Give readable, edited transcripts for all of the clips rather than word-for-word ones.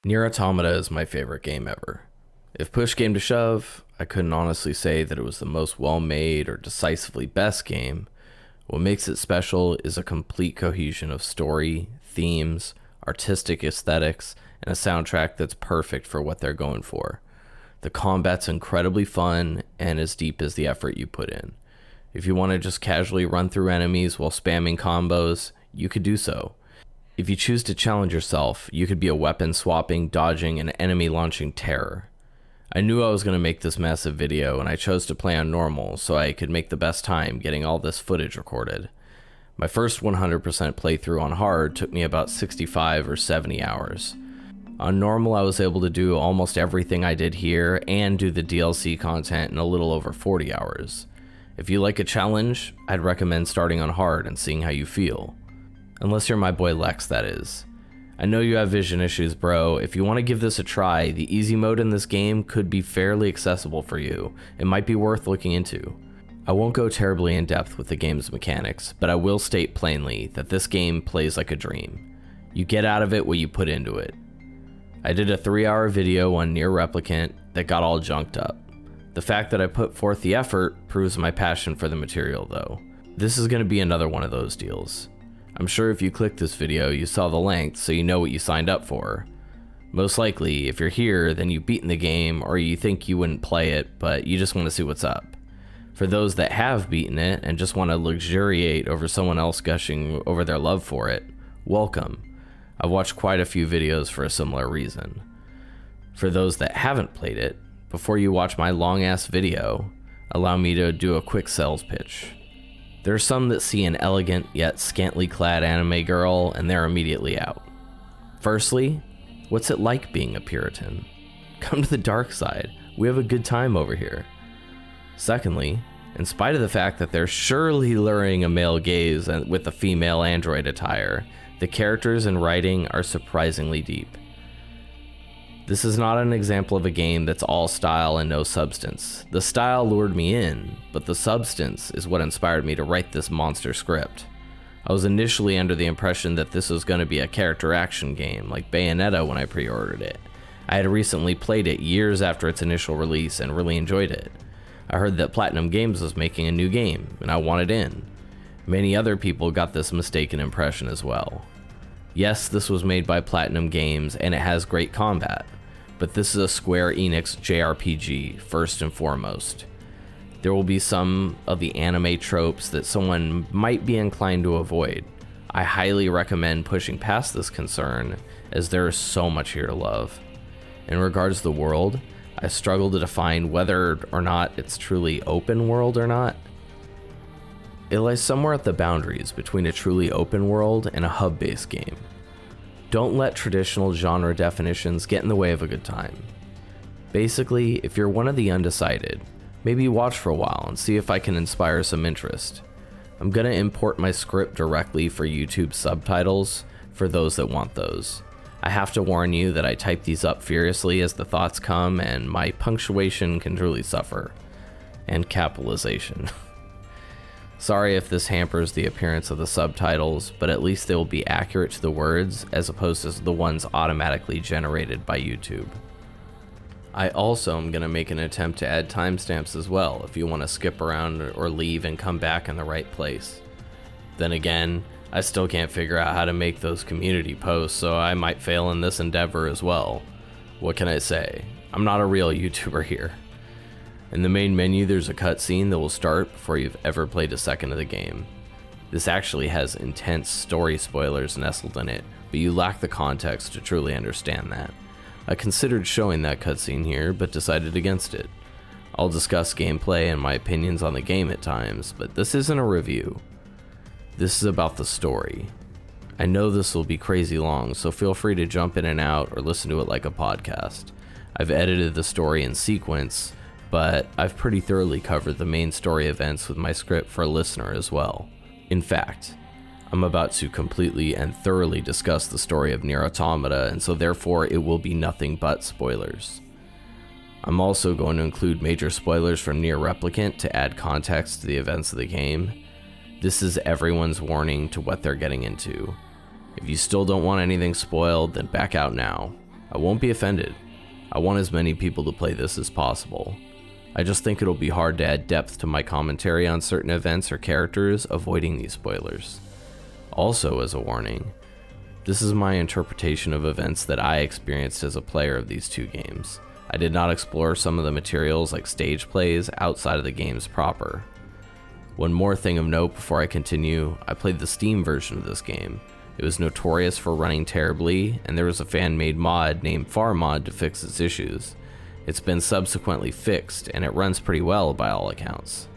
NieR Automata is my favorite game ever. If push came to shove, I couldn't honestly say that it was the most well-made or decisively best game. What makes it special is a complete cohesion of story, themes, artistic aesthetics, and a soundtrack that's perfect for what they're going for. The combat's incredibly fun and as deep as the effort you put in. If you want to just casually run through enemies while spamming combos, you could do so. If you choose to challenge yourself, you could be a weapon swapping, dodging, and enemy launching terror. I knew I was going to make this massive video, and I chose to play on normal so I could make the best time getting all this footage recorded. My first 100% playthrough on hard took me about 65 or 70 hours. On normal, I was able to do almost everything I did here and do the DLC content in a little over 40 hours. If you like a challenge, I'd recommend starting on hard and seeing how you feel. Unless you're my boy Lex, that is. I know you have vision issues, bro. If you want to give this a try, the easy mode in this game could be fairly accessible for you. It might be worth looking into. I won't go terribly in depth with the game's mechanics, but I will state plainly that this game plays like a dream. You get out of it what you put into it. I did a 3-hour video on NieR Replicant that got all junked up. The fact that I put forth the effort proves my passion for the material though. This is going to be another one of those deals. I'm sure if you clicked this video, you saw the length, so you know what you signed up for. Most likely, if you're here, then you've beaten the game, or you think you wouldn't play it, but you just want to see what's up. For those that have beaten it and just want to luxuriate over someone else gushing over their love for it, welcome. I've watched quite a few videos for a similar reason. For those that haven't played it, before you watch my long-ass video, allow me to do a quick sales pitch. There are some that see an elegant yet scantily clad anime girl and they're immediately out. Firstly, what's it like being a Puritan? Come to the dark side. We have a good time over here. Secondly, in spite of the fact that they're surely luring a male gaze with a female android attire, the characters and writing are surprisingly deep. This is not an example of a game that's all style and no substance. The style lured me in, but the substance is what inspired me to write this monster script. I was initially under the impression that this was going to be a character action game like Bayonetta when I pre-ordered it. I had recently played it years after its initial release and really enjoyed it. I heard that Platinum Games was making a new game, and I wanted in. Many other people got this mistaken impression as well. Yes, this was made by Platinum Games and it has great combat, but this is a Square Enix JRPG first and foremost. There will be some of the anime tropes that someone might be inclined to avoid. I highly recommend pushing past this concern as there is so much here to love. In regards to the world, I struggle to define whether or not it's truly open world or not. It lies somewhere at the boundaries between a truly open world and a hub-based game. Don't let traditional genre definitions get in the way of a good time. Basically, if you're one of the undecided, maybe watch for a while and see if I can inspire some interest. I'm gonna import my script directly for YouTube subtitles for those that want those. I have to warn you that I type these up furiously as the thoughts come and my punctuation can truly suffer. And capitalization. Sorry if this hampers the appearance of the subtitles, but at least they will be accurate to the words as opposed to the ones automatically generated by YouTube. I also am going to make an attempt to add timestamps as well if you want to skip around or leave and come back in the right place. Then again, I still can't figure out how to make those community posts, so I might fail in this endeavor as well. What can I say? I'm not a real YouTuber here. In the main menu, there's a cutscene that will start before you've ever played a second of the game. This actually has intense story spoilers nestled in it, but you lack the context to truly understand that. I considered showing that cutscene here, but decided against it. I'll discuss gameplay and my opinions on the game at times, but this isn't a review. This is about the story. I know this will be crazy long, so feel free to jump in and out or listen to it like a podcast. I've edited the story in sequence, but I've pretty thoroughly covered the main story events with my script for a listener as well. In fact, I'm about to completely and thoroughly discuss the story of NieR Automata, and so therefore it will be nothing but spoilers. I'm also going to include major spoilers from NieR Replicant to add context to the events of the game. This is everyone's warning to what they're getting into. If you still don't want anything spoiled, then back out now. I won't be offended. I want as many people to play this as possible. I just think it'll be hard to add depth to my commentary on certain events or characters, avoiding these spoilers. Also, as a warning, this is my interpretation of events that I experienced as a player of these two games. I did not explore some of the materials like stage plays outside of the games proper. One more thing of note before I continue, I played the Steam version of this game. It was notorious for running terribly, and there was a fan-made mod named FarMod to fix its issues. It's been subsequently fixed, and it runs pretty well by all accounts.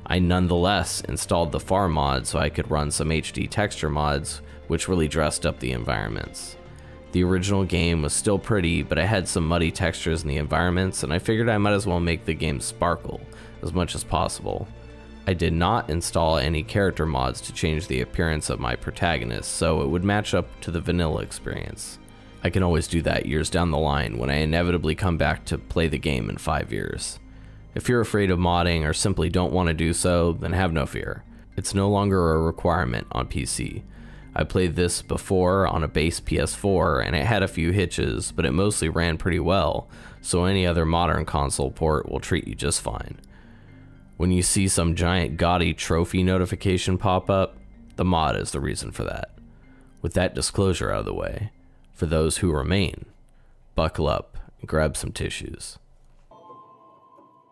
I nonetheless installed the FarMod so I could run some HD texture mods, which really dressed up the environments. The original game was still pretty, but it had some muddy textures in the environments, and I figured I might as well make the game sparkle as much as possible. I did not install any character mods to change the appearance of my protagonist, so it would match up to the vanilla experience. I can always do that years down the line when I inevitably come back to play the game in 5 years. If you're afraid of modding or simply don't want to do so, then have no fear. It's no longer a requirement on PC. I played this before on a base PS4 and it had a few hitches, but it mostly ran pretty well, so any other modern console port will treat you just fine. When you see some giant gaudy trophy notification pop up, the mod is the reason for that. With that disclosure out of the way, for those who remain, buckle up and grab some tissues.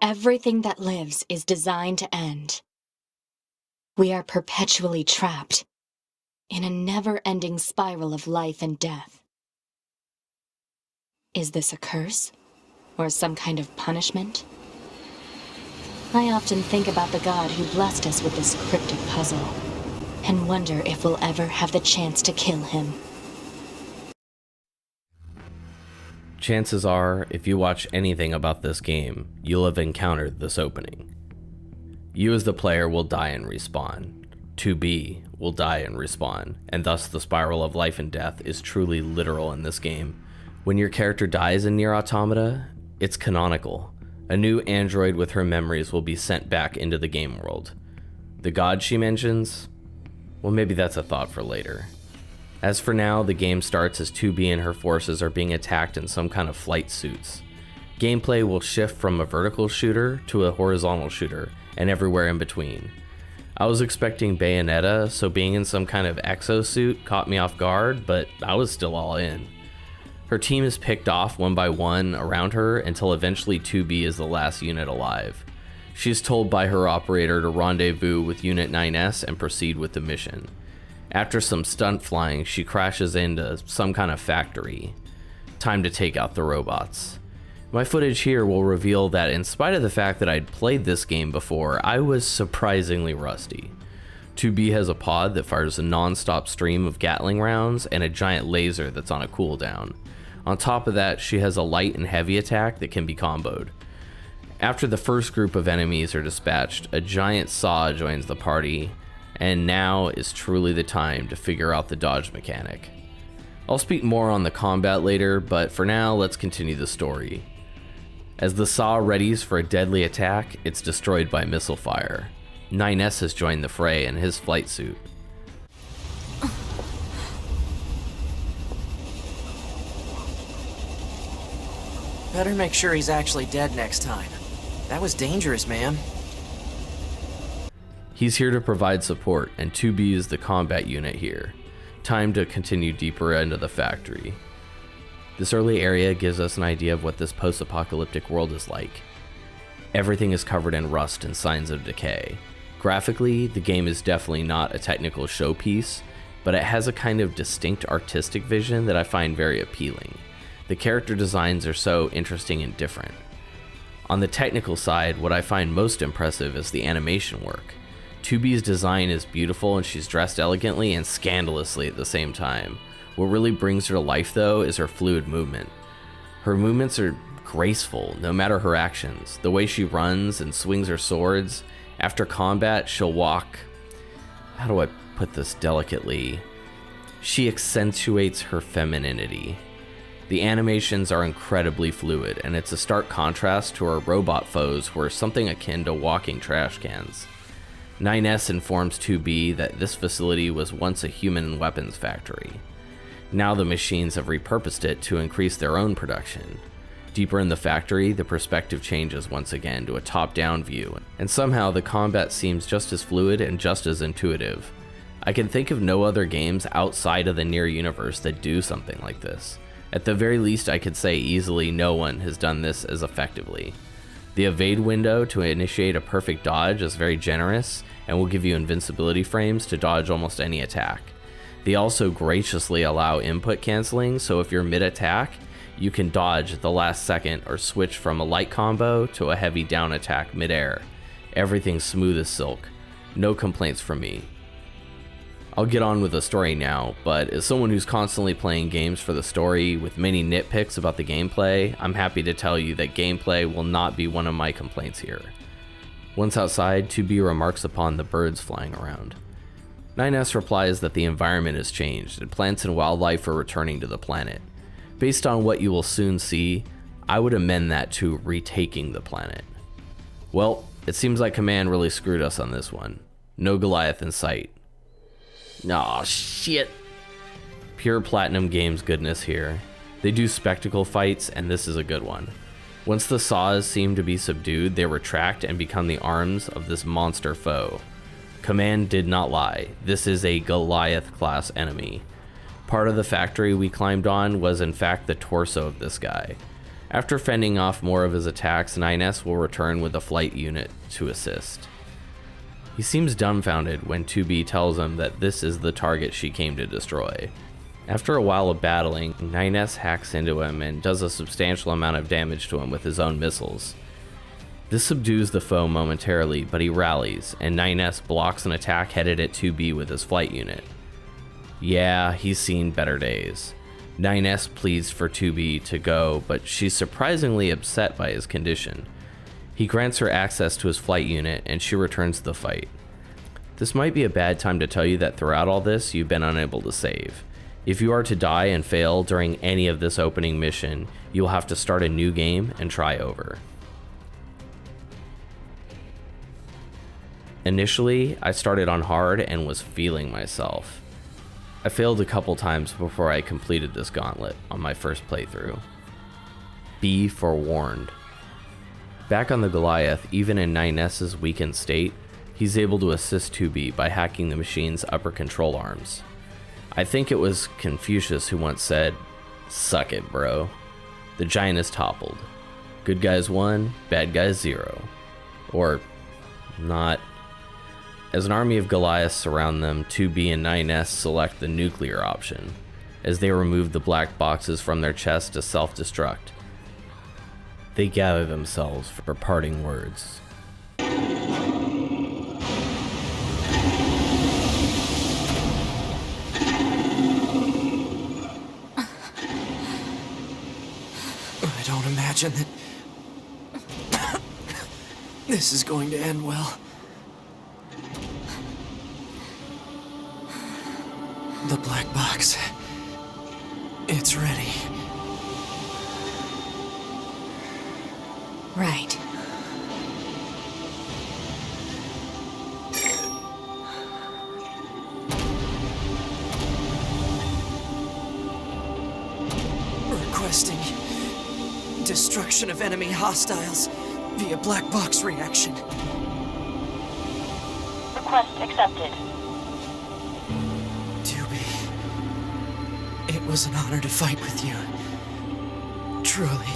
Everything that lives is designed to end. We are perpetually trapped in a never-ending spiral of life and death. Is this a curse? Or some kind of punishment? I often think about the God who blessed us with this cryptic puzzle, and wonder if we'll ever have the chance to kill him. Chances are, if you watch anything about this game, you'll have encountered this opening. You as the player will die and respawn. 2B will die and respawn, and thus the spiral of life and death is truly literal in this game. When your character dies in NieR Automata, it's canonical. A new android with her memories will be sent back into the game world. The god she mentions? Well, maybe that's a thought for later. As for now, the game starts as 2B and her forces are being attacked in some kind of flight suits. Gameplay will shift from a vertical shooter to a horizontal shooter, and everywhere in between. I was expecting Bayonetta, so being in some kind of exosuit caught me off guard, but I was still all in. Her team is picked off one by one around her until eventually 2B is the last unit alive. She is told by her operator to rendezvous with Unit 9S and proceed with the mission. After some stunt flying, she crashes into some kind of factory. Time to take out the robots. My footage here will reveal that in spite of the fact that I'd played this game before, I was surprisingly rusty. 2B has a pod that fires a non-stop stream of Gatling rounds and a giant laser that's on a cooldown. On top of that, she has a light and heavy attack that can be comboed. After the first group of enemies are dispatched, a giant saw joins the party, and now is truly the time to figure out the dodge mechanic. I'll speak more on the combat later, but for now, let's continue the story. As the saw readies for a deadly attack, it's destroyed by missile fire. 9S has joined the fray in his flight suit. Better make sure he's actually dead next time. That was dangerous, man. He's here to provide support, and 2B is the combat unit here. Time to continue deeper into the factory. This early area gives us an idea of what this post-apocalyptic world is like. Everything is covered in rust and signs of decay. Graphically, the game is definitely not a technical showpiece, but it has a kind of distinct artistic vision that I find very appealing. The character designs are so interesting and different. On the technical side, what I find most impressive is the animation work. 2B's design is beautiful and she's dressed elegantly and scandalously at the same time. What really brings her to life though is her fluid movement. Her movements are graceful no matter her actions. The way she runs and swings her swords. After combat, she'll walk... How do I put this delicately? She accentuates her femininity. The animations are incredibly fluid, and it's a stark contrast to her robot foes who are something akin to walking trash cans. 9S informs 2B that this facility was once a human weapons factory. Now the machines have repurposed it to increase their own production. Deeper in the factory, the perspective changes once again to a top-down view, and somehow the combat seems just as fluid and just as intuitive. I can think of no other games outside of the NieR universe that do something like this. At the very least, I could say easily no one has done this as effectively. The evade window to initiate a perfect dodge is very generous and will give you invincibility frames to dodge almost any attack. They also graciously allow input canceling, so if you're mid-attack, you can dodge at the last second or switch from a light combo to a heavy down attack mid-air. Everything's smooth as silk. No complaints from me. I'll get on with the story now, but as someone who's constantly playing games for the story with many nitpicks about the gameplay, I'm happy to tell you that gameplay will not be one of my complaints here. Once outside, 2B remarks upon the birds flying around. 9S replies that the environment has changed and plants and wildlife are returning to the planet. Based on what you will soon see, I would amend that to retaking the planet. Well, it seems like Command really screwed us on this one. No Goliath in sight. Aw, shit. Pure Platinum Games goodness here. They do spectacle fights, and this is a good one. Once the saws seem to be subdued, they retract and become the arms of this monster foe. Command did not lie. This is a Goliath-class enemy. Part of the factory we climbed on was in fact the torso of this guy. After fending off more of his attacks, 9S will return with a flight unit to assist. He seems dumbfounded when 2B tells him that this is the target she came to destroy. After a while of battling, 9S hacks into him and does a substantial amount of damage to him with his own missiles. This subdues the foe momentarily, but he rallies, and 9S blocks an attack headed at 2B with his flight unit. Yeah, he's seen better days. 9S pleads for 2B to go, but she's surprisingly upset by his condition. He grants her access to his flight unit, and she returns to the fight. This might be a bad time to tell you that throughout all this, you've been unable to save. If you are to die and fail during any of this opening mission, you'll have to start a new game and try over. Initially, I started on hard and was feeling myself. I failed a couple times before I completed this gauntlet on my first playthrough. Be forewarned. Back on the Goliath, even in 9S's weakened state, he's able to assist 2B by hacking the machine's upper control arms. I think it was Confucius who once said, "Suck it, bro. The giant is toppled. Good guys 1, bad guys 0. Or not. As an army of Goliaths surround them, 2B and 9S select the nuclear option, as they remove the black boxes from their chests to self-destruct. They gather themselves for parting words. I don't imagine that this is going to end well. The black box. It's ready. Right. Requesting destruction of enemy hostiles via black box reaction. Request accepted. It was an honor to fight with you. Truly.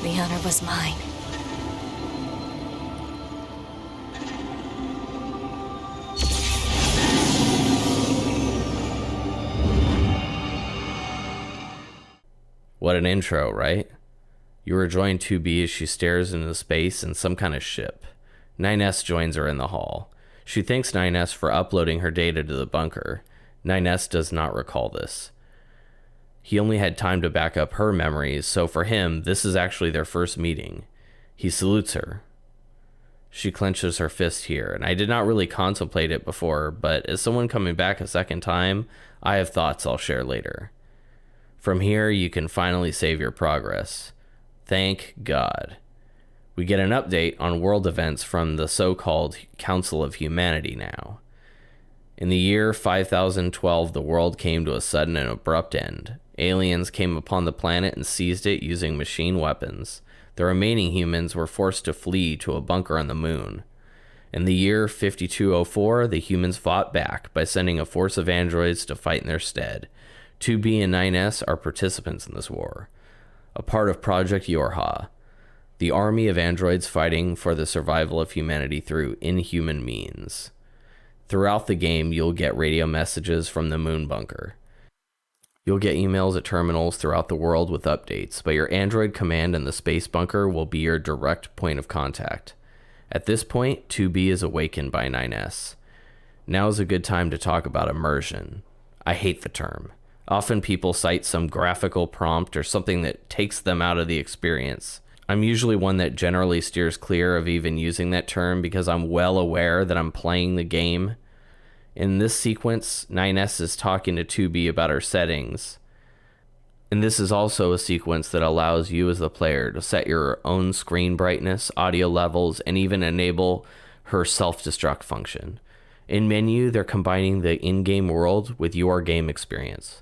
The honor was mine. What an intro, right? You rejoin 2B as she stares into space in some kind of ship. 9S joins her in the hall. She thanks 9S for uploading her data to the bunker. 9S does not recall this. He only had time to back up her memories, so for him, this is actually their first meeting. He salutes her. She clenches her fist here, and I did not really contemplate it before, but as someone coming back a second time, I have thoughts I'll share later. From here, you can finally save your progress. Thank God. We get an update on world events from the so-called Council of Humanity now. In the year 5012, the world came to a sudden and abrupt end. Aliens came upon the planet and seized it using machine weapons. The remaining humans were forced to flee to a bunker on the moon. In the year 5204, the humans fought back by sending a force of androids to fight in their stead. 2B and 9S are participants in this war, a part of Project Yorha, the army of androids fighting for the survival of humanity through inhuman means. Throughout the game, you'll get radio messages from the moon bunker. You'll get emails at terminals throughout the world with updates, but your android command in the space bunker will be your direct point of contact. At this point, 2B is awakened by 9S. Now is a good time to talk about immersion. I hate the term. Often people cite some graphical prompt or something that takes them out of the experience. I'm usually one that generally steers clear of even using that term because I'm well aware that I'm playing the game. In this sequence, 9S is talking to 2B about her settings. And this is also a sequence that allows you as the player to set your own screen brightness, audio levels, and even enable her self-destruct function. In menu, they're combining the in-game world with your game experience.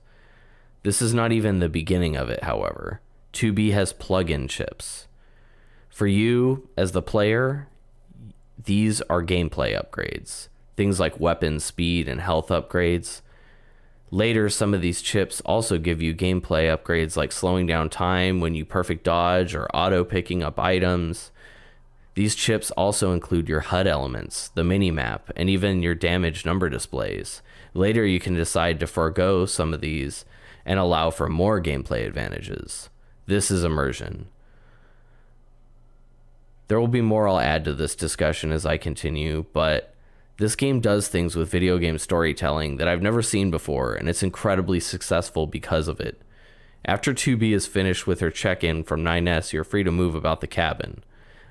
This is not even the beginning of it, however. 2B has plug-in chips. For you, as the player, these are gameplay upgrades. Things like weapon speed and health upgrades. Later, some of these chips also give you gameplay upgrades like slowing down time when you perfect dodge or auto picking up items. These chips also include your HUD elements, the minimap, and even your damage number displays. Later, you can decide to forego some of these and allow for more gameplay advantages. This is immersion. There will be more I'll add to this discussion as I continue, but this game does things with video game storytelling that I've never seen before, and it's incredibly successful because of it. After 2B is finished with her check-in from 9S, you're free to move about the cabin.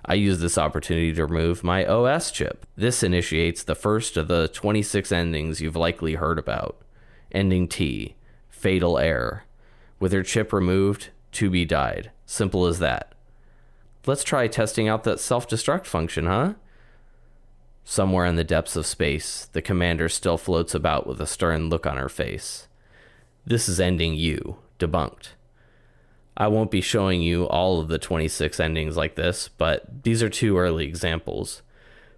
I use this opportunity to remove my OS chip. This initiates the first of the 26 endings you've likely heard about. Ending T, Fatal Error. With her chip removed, 2B died. Simple as that. Let's try testing out that self-destruct function, huh? Somewhere in the depths of space, the commander still floats about with a stern look on her face. This is ending U, debunked. I won't be showing you all of the 26 endings like this, but these are 2 early examples.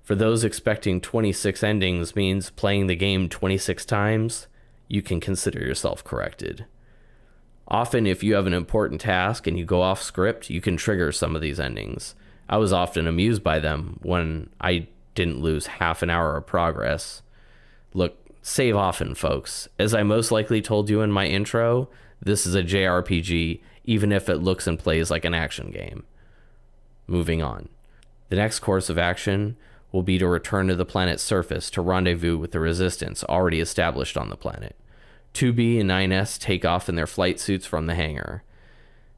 For those expecting 26 endings means playing the game 26 times, you can consider yourself corrected. Often, if you have an important task and you go off script, you can trigger some of these endings. I was often amused by them when I didn't lose half an hour of progress. Look, save often, folks. As I most likely told you in my intro, this is a JRPG, even if it looks and plays like an action game. Moving on. The next course of action will be to return to the planet's surface to rendezvous with the resistance already established on the planet. 2B and 9S take off in their flight suits from the hangar.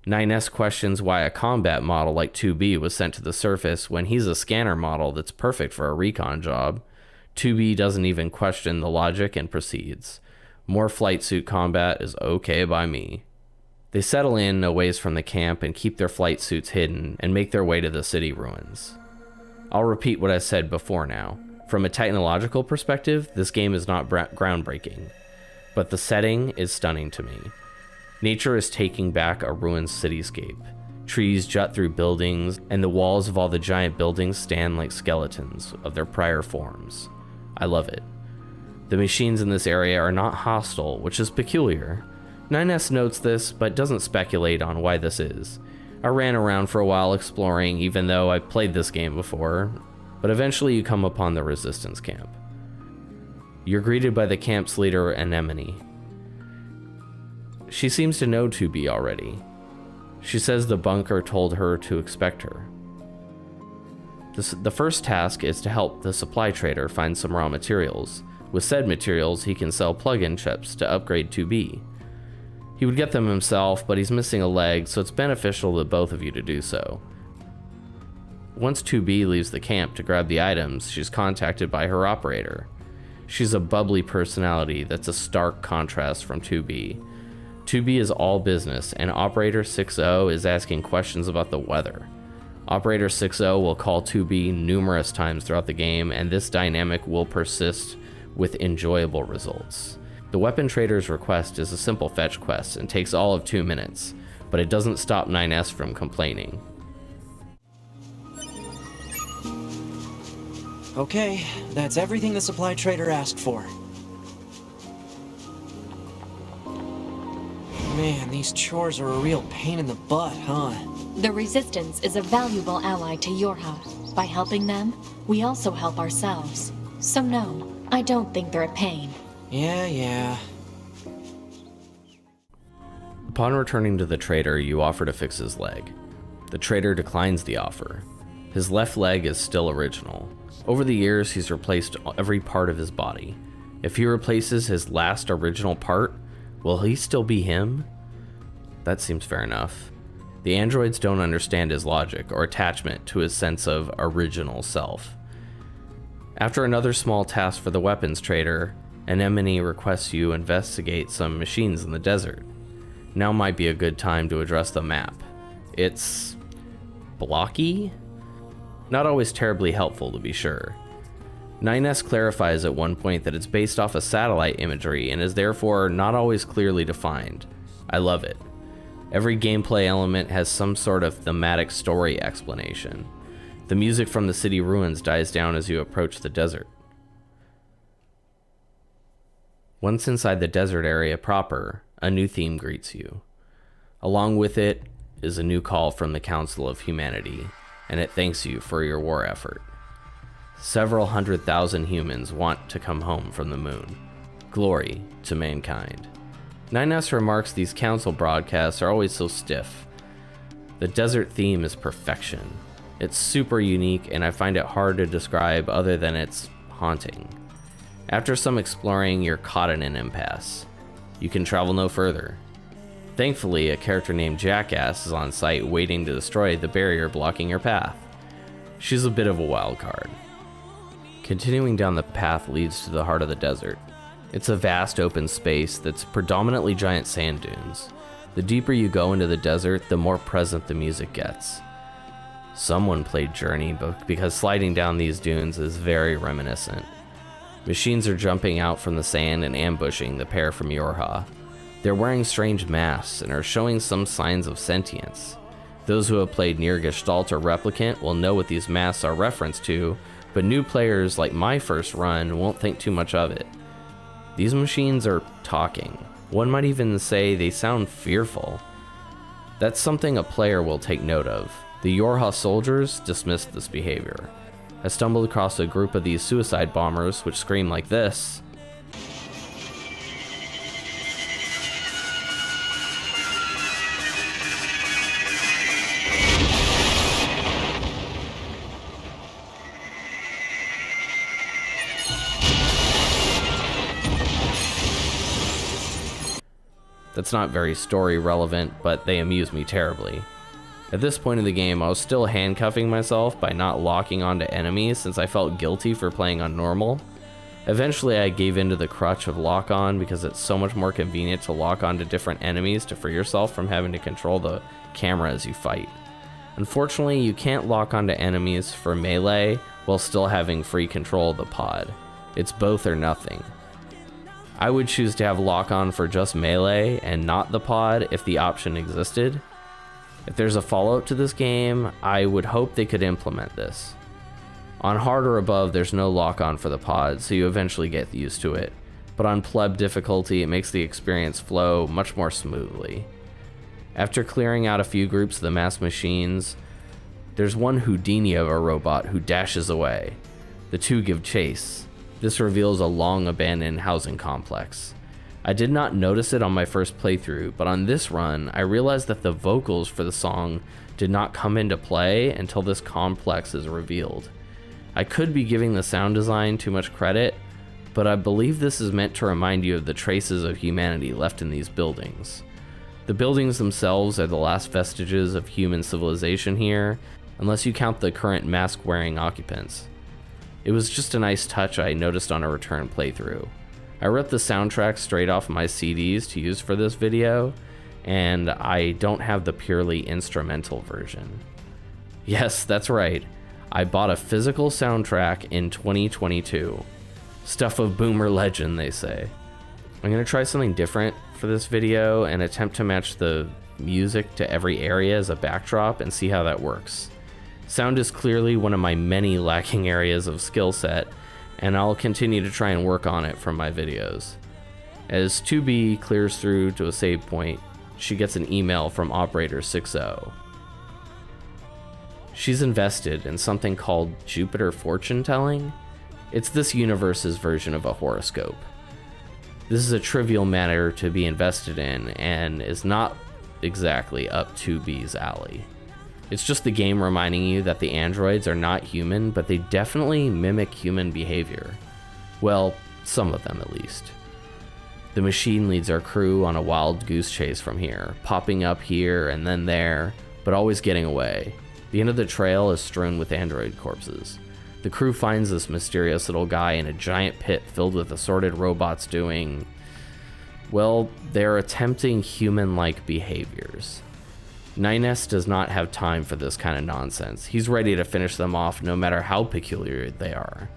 9S questions why a combat model like 2B was sent to the surface when he's a scanner model that's perfect for a recon job. 2B doesn't even question the logic and proceeds. More flight suit combat is okay by me. They settle in a ways from the camp and keep their flight suits hidden and make their way to the city ruins. I'll repeat what I said before now. From a technological perspective, this game is not groundbreaking, but the setting is stunning to me. Nature is taking back a ruined cityscape. Trees jut through buildings, and the walls of all the giant buildings stand like skeletons of their prior forms. I love it. The machines in this area are not hostile, which is peculiar. 9S notes this, but doesn't speculate on why this is. I ran around for a while exploring, even though I played this game before, but eventually you come upon the resistance camp. You're greeted by the camp's leader, Anemone. She seems to know 2B already. She says the bunker told her to expect her. The first task is to help the supply trader find some raw materials. With said materials, he can sell plug-in chips to upgrade 2B. He would get them himself, but he's missing a leg, so it's beneficial to both of you to do so. Once 2B leaves the camp to grab the items, she's contacted by her operator. She's a bubbly personality that's a stark contrast from 2B. 2B is all business, and Operator 60 is asking questions about the weather. Operator 60 will call 2B numerous times throughout the game, and this dynamic will persist with enjoyable results. The Weapon Trader's request is a simple fetch quest and takes all of 2 minutes, but it doesn't stop 9S from complaining. Okay, that's everything the supply trader asked for. Man, these chores are a real pain in the butt, huh? The Resistance is a valuable ally to Yorha. By helping them, we also help ourselves. So no, I don't think they're a pain. Yeah. Upon returning to the trader, you offer to fix his leg. The trader declines the offer. His left leg is still original. Over the years, he's replaced every part of his body. If he replaces his last original part, will he still be him? That seems fair enough. The androids don't understand his logic or attachment to his sense of original self. After another small task for the weapons trader, an enemy requests you investigate some machines in the desert. Now might be a good time to address the map. It's blocky? Not always terribly helpful, to be sure. 9S clarifies at one point that it's based off of satellite imagery and is therefore not always clearly defined. I love it. Every gameplay element has some sort of thematic story explanation. The music from the city ruins dies down as you approach the desert. Once inside the desert area proper, a new theme greets you. Along with it is a new call from the Council of Humanity, and it thanks you for your war effort. Several 100,000 humans want to come home from the moon. Glory to mankind. 9S remarks these council broadcasts are always so stiff. The desert theme is perfection. It's super unique, and I find it hard to describe other than it's haunting. After some exploring, you're caught in an impasse. You can travel no further. Thankfully, a character named Jackass is on site waiting to destroy the barrier blocking your path. She's a bit of a wild card. Continuing down the path leads to the heart of the desert. It's a vast open space that's predominantly giant sand dunes. The deeper you go into the desert, the more present the music gets. Someone played Journey because sliding down these dunes is very reminiscent. Machines are jumping out from the sand and ambushing the pair from Yorha. They're wearing strange masks and are showing some signs of sentience. Those who have played NieR Gestalt or Replicant will know what these masks are referenced to, but new players like my first run won't think too much of it. These machines are talking. One might even say they sound fearful. That's something a player will take note of. The Yorha soldiers dismissed this behavior. I stumbled across a group of these suicide bombers which scream like this. That's not very story relevant, but they amuse me terribly. At this point in the game, I was still handcuffing myself by not locking onto enemies since I felt guilty for playing on normal. Eventually I gave into the crutch of lock on because it's so much more convenient to lock onto different enemies to free yourself from having to control the camera as you fight. Unfortunately, you can't lock onto enemies for melee while still having free control of the pod. It's both or nothing. I would choose to have lock on for just melee and not the pod if the option existed. If there's a follow-up to this game, I would hope they could implement this. On hard or above, there's no lock on for the pod, so you eventually get used to it. But on pleb difficulty, it makes the experience flow much more smoothly. After clearing out a few groups of the mass machines, there's one Houdini of a robot who dashes away. The two give chase. This reveals a long abandoned housing complex. I did not notice it on my first playthrough, but on this run, I realized that the vocals for the song did not come into play until this complex is revealed. I could be giving the sound design too much credit, but I believe this is meant to remind you of the traces of humanity left in these buildings. The buildings themselves are the last vestiges of human civilization here, unless you count the current mask-wearing occupants. It was just a nice touch I noticed on a return playthrough. I ripped the soundtrack straight off my CDs to use for this video, and I don't have the purely instrumental version. Yes, that's right. I bought a physical soundtrack in 2022. Stuff of boomer legend, they say. I'm gonna try something different for this video and attempt to match the music to every area as a backdrop and see how that works. Sound is clearly one of my many lacking areas of skill set, and I'll continue to try and work on it from my videos. As 2B clears through to a save point, she gets an email from Operator 60. She's invested in something called Jupiter fortune telling. It's this universe's version of a horoscope. This is a trivial matter to be invested in and is not exactly up 2B's alley. It's just the game reminding you that the androids are not human, but they definitely mimic human behavior. Well, some of them at least. The machine leads our crew on a wild goose chase from here, popping up here and then there, but always getting away. The end of the trail is strewn with android corpses. The crew finds this mysterious little guy in a giant pit filled with assorted robots doing, well, they're attempting human-like behaviors. NieR does not have time for this kind of nonsense. He's ready to finish them off no matter how peculiar they are.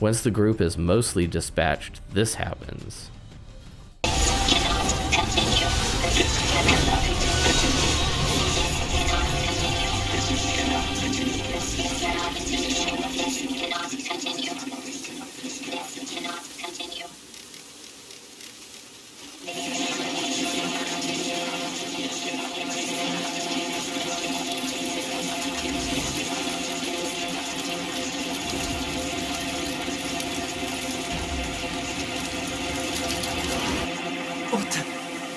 Once the group is mostly dispatched, this happens.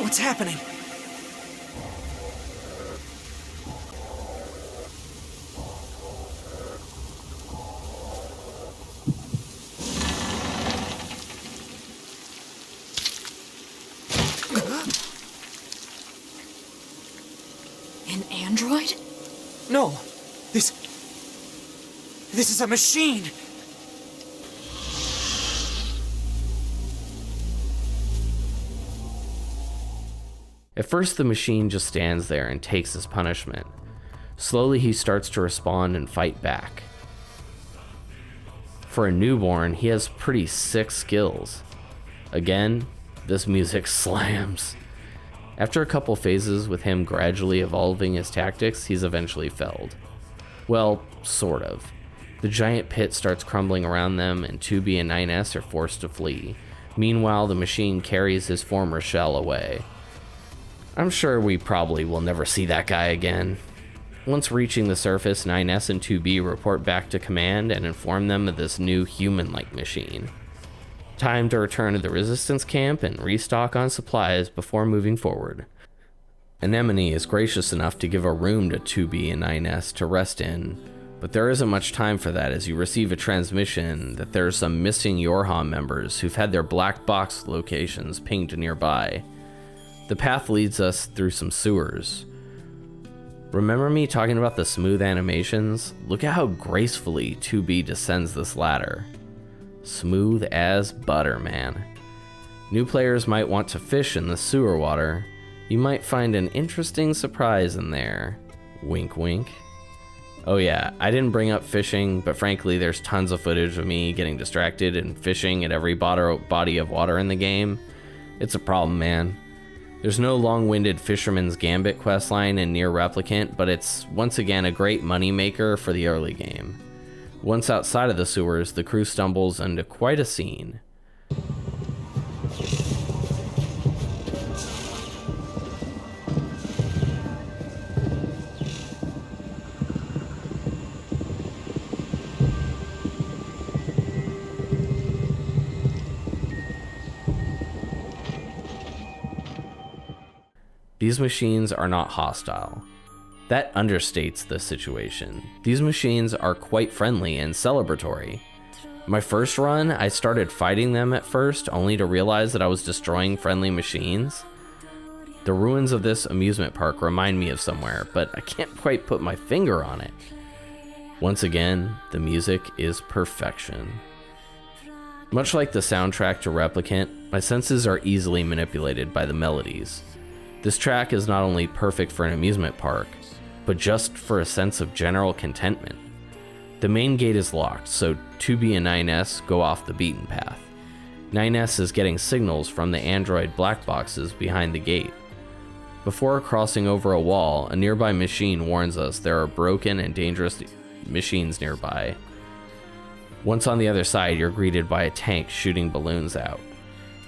What's happening? An android? No! This is a machine! At first, the machine just stands there and takes his punishment. Slowly, he starts to respond and fight back. For a newborn, he has pretty sick skills. Again, this music slams. After a couple phases with him gradually evolving his tactics, he's eventually felled. Well, sort of. The giant pit starts crumbling around them, and 2B and NieR are forced to flee. Meanwhile, the machine carries his former shell away. I'm sure we probably will never see that guy again. Once reaching the surface, NieR and 2B report back to command and inform them of this new human-like machine. Time to return to the resistance camp and restock on supplies before moving forward. Anemone is gracious enough to give a room to 2B and NieR to rest in, but there isn't much time for that as you receive a transmission that there are some missing Yorha members who've had their black box locations pinged nearby. The path leads us through some sewers. Remember me talking about the smooth animations? Look at how gracefully 2B descends this ladder. Smooth as butter, man. New players might want to fish in the sewer water. You might find an interesting surprise in there. Wink wink. Oh yeah, I didn't bring up fishing, but frankly there's tons of footage of me getting distracted and fishing at every body of water in the game. It's a problem, man. There's no long-winded Fisherman's Gambit questline in NieR Replicant, but it's once again a great moneymaker for the early game. Once outside of the sewers, the crew stumbles into quite a scene. These machines are not hostile. That understates the situation. These machines are quite friendly and celebratory. My first run, I started fighting them at first, only to realize that I was destroying friendly machines. The ruins of this amusement park remind me of somewhere, but I can't quite put my finger on it. Once again, the music is perfection. Much like the soundtrack to Replicant, my senses are easily manipulated by the melodies. This track is not only perfect for an amusement park, but just for a sense of general contentment. The main gate is locked, so 2B and NieR go off the beaten path. 9S is getting signals from the android black boxes behind the gate. Before crossing over a wall, a nearby machine warns us there are broken and dangerous machines nearby. Once on the other side, you're greeted by a tank shooting balloons out.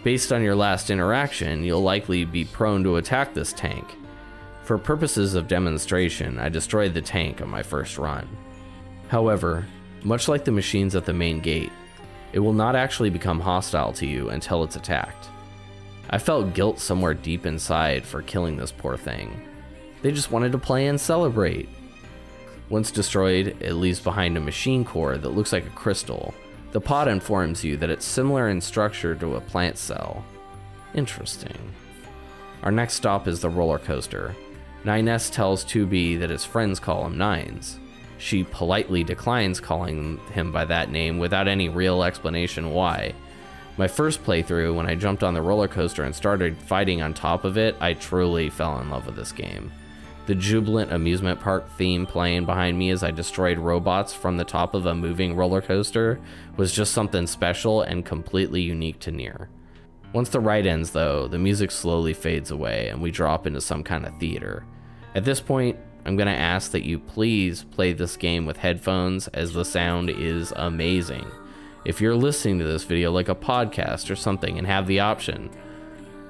Based on your last interaction, you'll likely be prone to attack this tank. For purposes of demonstration, I destroyed the tank on my first run. However, much like the machines at the main gate, it will not actually become hostile to you until it's attacked. I felt guilt somewhere deep inside for killing this poor thing. They just wanted to play and celebrate. Once destroyed, it leaves behind a machine core that looks like a crystal. The pod informs you that it's similar in structure to a plant cell. Interesting. Our next stop is the roller coaster. 9S tells 2B that his friends call him Nines. She politely declines calling him by that name without any real explanation why. My first playthrough, when I jumped on the roller coaster and started fighting on top of it, I truly fell in love with this game. The jubilant amusement park theme playing behind me as I destroyed robots from the top of a moving roller coaster was just something special and completely unique to NieR. Once the ride ends though, the music slowly fades away and we drop into some kind of theater. At this point, I'm gonna ask that you please play this game with headphones as the sound is amazing. If you're listening to this video like a podcast or something and have the option,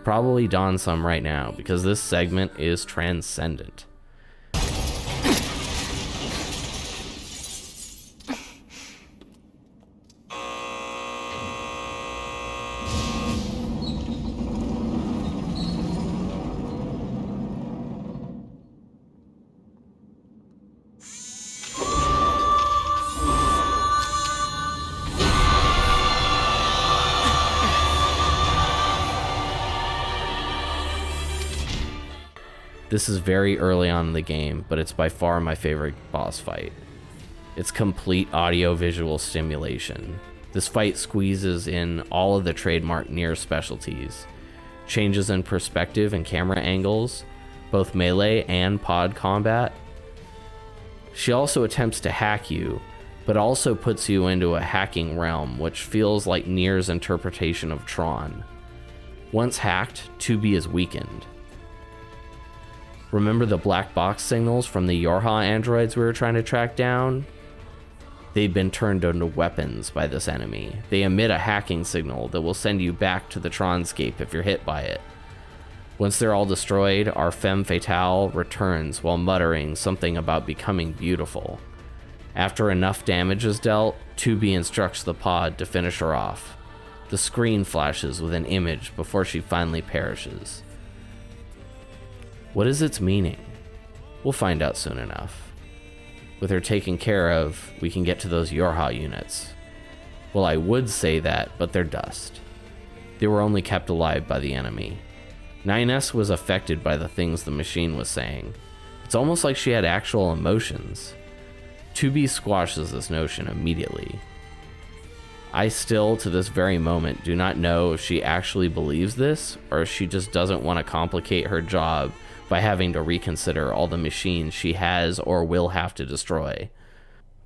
probably don some right now because this segment is transcendent. This is very early on in the game, but it's by far my favorite boss fight. It's complete audio-visual stimulation. This fight squeezes in all of the trademark NieR specialties. Changes in perspective and camera angles, both melee and pod combat. She also attempts to hack you, but also puts you into a hacking realm, which feels like NieR's interpretation of Tron. Once hacked, 2B is weakened. Remember the black box signals from the Yorha androids we were trying to track down? They've been turned into weapons by this enemy. They emit a hacking signal that will send you back to the Tronscape if you're hit by it. Once they're all destroyed, our femme fatale returns while muttering something about becoming beautiful. After enough damage is dealt, 2B instructs the pod to finish her off. The screen flashes with an image before she finally perishes. What is its meaning? We'll find out soon enough. With her taken care of, we can get to those Yorha units. Well, I would say that, but they're dust. They were only kept alive by the enemy. 9S was affected by the things the machine was saying. It's almost like she had actual emotions. 2B squashes this notion immediately. I still, to this very moment, do not know if she actually believes this, or if she just doesn't want to complicate her job by having to reconsider all the machines she has or will have to destroy.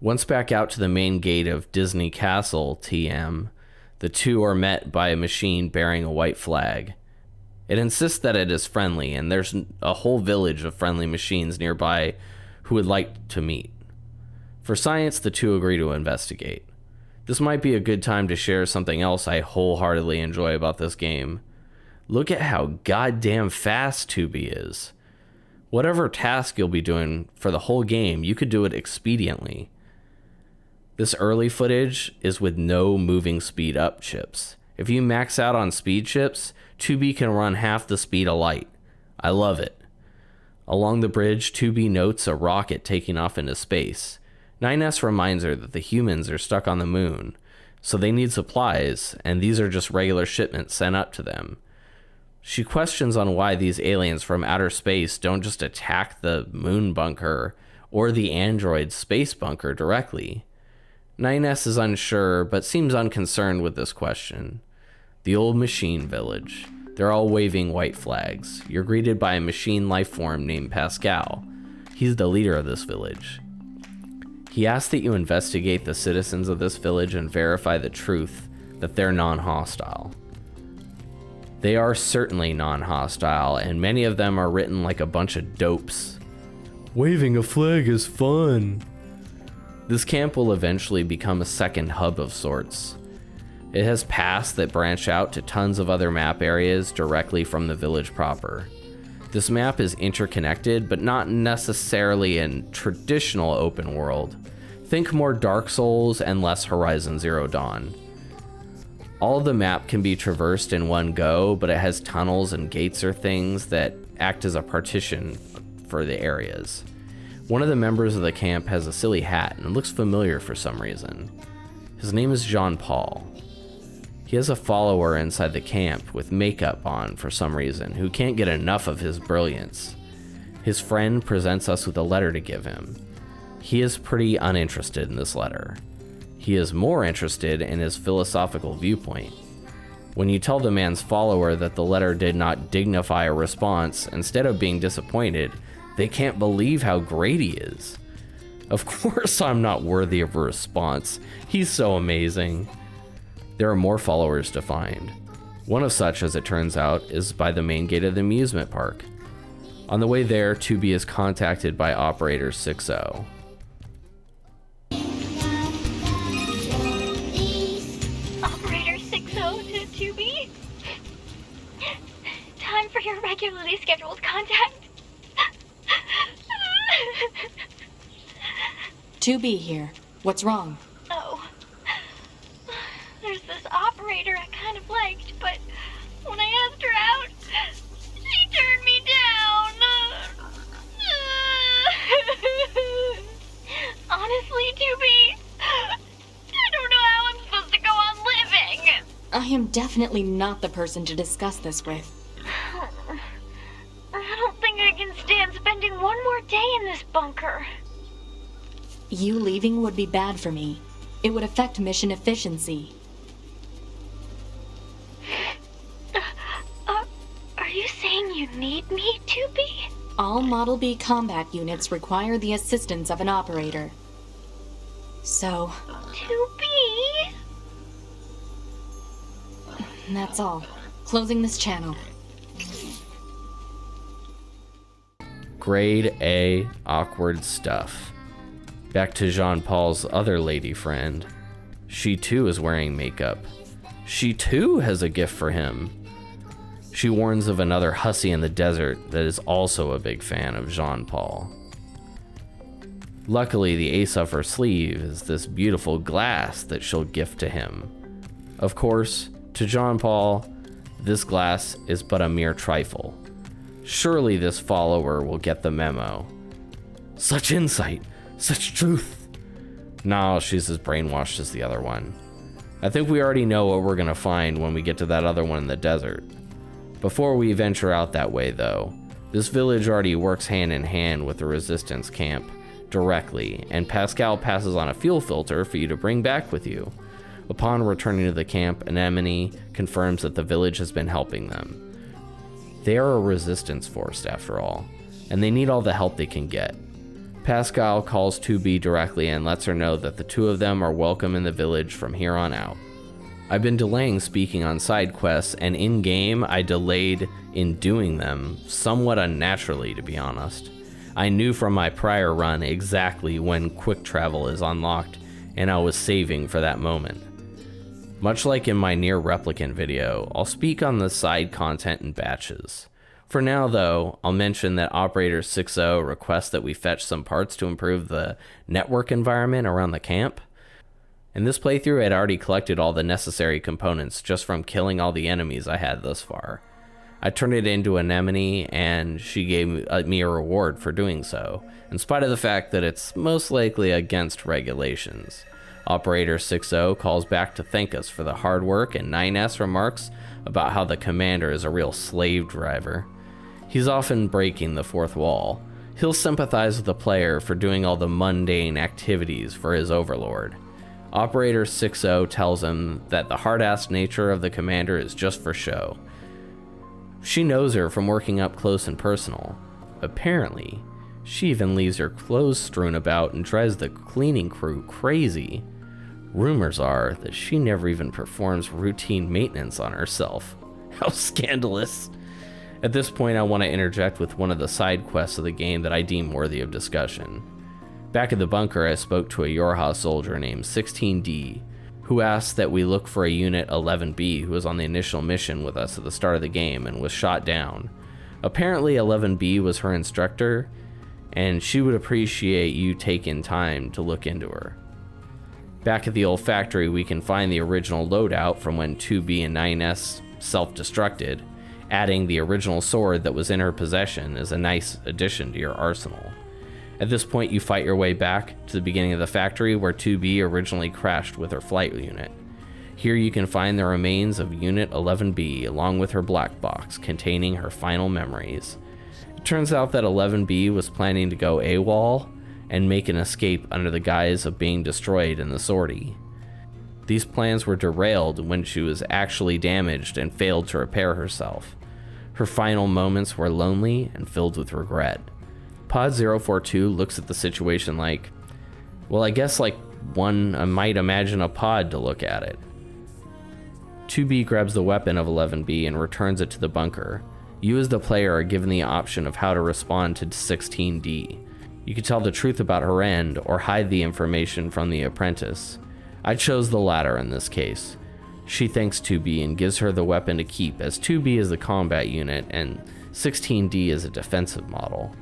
Once back out to the main gate of Disney Castle, TM, the two are met by a machine bearing a white flag. It insists that it is friendly, and there's a whole village of friendly machines nearby who would like to meet. For science, the two agree to investigate. This might be a good time to share something else I wholeheartedly enjoy about this game. Look at how goddamn fast 2B is. Whatever task you'll be doing for the whole game, you could do it expediently. This early footage is with no moving speed up chips. If you max out on speed chips, 2B can run half the speed of light. I love it. Along the bridge, 2B notes a rocket taking off into space. 9S reminds her that the humans are stuck on the moon, so they need supplies, and these are just regular shipments sent up to them. She questions on why these aliens from outer space don't just attack the moon bunker or the android space bunker directly. 9S is unsure, but seems unconcerned with this question. The old machine village. They're all waving white flags. You're greeted by a machine life form named Pascal. He's the leader of this village. He asks that you investigate the citizens of this village and verify the truth that they're non-hostile. They are certainly non-hostile, and many of them are written like a bunch of dopes. Waving a flag is fun. This camp will eventually become a second hub of sorts. It has paths that branch out to tons of other map areas directly from the village proper. This map is interconnected, but not necessarily a traditional open world. Think more Dark Souls and less Horizon Zero Dawn. All of the map can be traversed in one go, but it has tunnels and gates or things that act as a partition for the areas. One of the members of the camp has a silly hat and looks familiar for some reason. His name is Jean Paul. He has a follower inside the camp with makeup on for some reason who can't get enough of his brilliance. His friend presents us with a letter to give him. He is pretty uninterested in this letter. He is more interested in his philosophical viewpoint. When you tell the man's follower that the letter did not dignify a response, instead of being disappointed, they can't believe how great he is. Of course I'm not worthy of a response. He's so amazing. There are more followers to find. One of such, as it turns out, is by the main gate of the amusement park. On the way there, 2B is contacted by Operator 60. Operator 60 to 2B? Time for your regularly scheduled contact. 2B here. What's wrong? Oh. There's this operator I kind of liked, but when I asked her out, she turned me down. Honestly, 2B, I don't know how I'm supposed to go on living. I am definitely not the person to discuss this with. I don't think I can stand spending one more day in this bunker. You leaving would be bad for me. It would affect mission efficiency. Are you saying you need me, 2B? All Model B combat units require the assistance of an operator. So, 2B? that's all. Closing this channel. Grade A awkward stuff. Back to Jean Paul's other lady friend. She too is wearing makeup. She too has a gift for him. She warns of another hussy in the desert that is also a big fan of Jean Paul. Luckily, the ace up her sleeve is this beautiful glass that she'll gift to him. Of course, to Jean Paul, this glass is but a mere trifle. Surely this follower will get the memo. Such insight, such truth. No, she's as brainwashed as the other one. I think we already know what we're gonna find when we get to that other one in the desert. Before we venture out that way though, this village already works hand in hand with the resistance camp directly, and Pascal passes on a fuel filter for you to bring back with you. Upon returning to the camp, Anemone confirms that the village has been helping them. They are a resistance force after all, and they need all the help they can get. Pascal calls 2B directly and lets her know that the two of them are welcome in the village from here on out. I've been delaying speaking on side quests, and in-game I delayed in doing them somewhat unnaturally, to be honest. I knew from my prior run exactly when quick travel is unlocked, and I was saving for that moment. Much like in my NieR Replicant video, I'll speak on the side content in batches. For now though, I'll mention that Operator 60 requests that we fetch some parts to improve the network environment around the camp. In this playthrough, I had already collected all the necessary components just from killing all the enemies I had thus far. I turned it into Anemone, and she gave me a reward for doing so, in spite of the fact that it's most likely against regulations. Operator 60 calls back to thank us for the hard work, and 9S remarks about how the commander is a real slave driver. He's often breaking the fourth wall. He'll sympathize with the player for doing all the mundane activities for his overlord. Operator 60 tells him that the hard-ass nature of the commander is just for show. She knows her from working up close and personal. Apparently, she even leaves her clothes strewn about and drives the cleaning crew crazy. Rumors are that she never even performs routine maintenance on herself. How scandalous. At this point, I want to interject with one of the side quests of the game that I deem worthy of discussion. Back at the bunker, I spoke to a Yorha soldier named 16D, who asked that we look for a Unit 11B who was on the initial mission with us at the start of the game and was shot down. Apparently 11B was her instructor, and she would appreciate you taking time to look into her. Back at the old factory, we can find the original loadout from when 2B and 9S self-destructed. Adding the original sword that was in her possession is a nice addition to your arsenal. At this point, you fight your way back to the beginning of the factory where 2B originally crashed with her flight unit. Here you can find the remains of Unit 11B along with her black box containing her final memories. It turns out that 11B was planning to go AWOL and make an escape under the guise of being destroyed in the sortie. These plans were derailed when she was actually damaged and failed to repair herself. Her final moments were lonely and filled with regret. Pod 042 looks at the situation like, well, I guess like one might imagine a pod to look at it. 2B grabs the weapon of 11B and returns it to the bunker. You as the player are given the option of how to respond to 16D. You can tell the truth about her end or hide the information from the apprentice. I chose the latter in this case. She thanks 2B and gives her the weapon to keep, as 2B is the combat unit and 16D is a defensive model.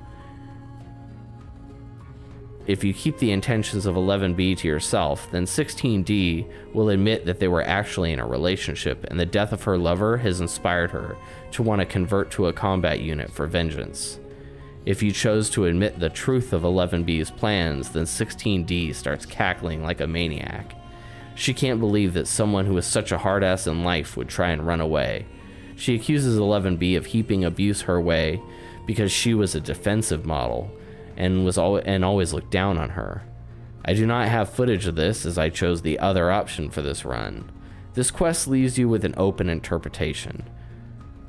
If you keep the intentions of 11B to yourself, then 16D will admit that they were actually in a relationship and the death of her lover has inspired her to want to convert to a combat unit for vengeance. If you chose to admit the truth of 11B's plans, then 16D starts cackling like a maniac. She can't believe that someone who is such a hard ass in life would try and run away. She accuses 11B of heaping abuse her way because she was a defensive model and always looked down on her. I do not have footage of this as I chose the other option for this run. This quest leaves you with an open interpretation.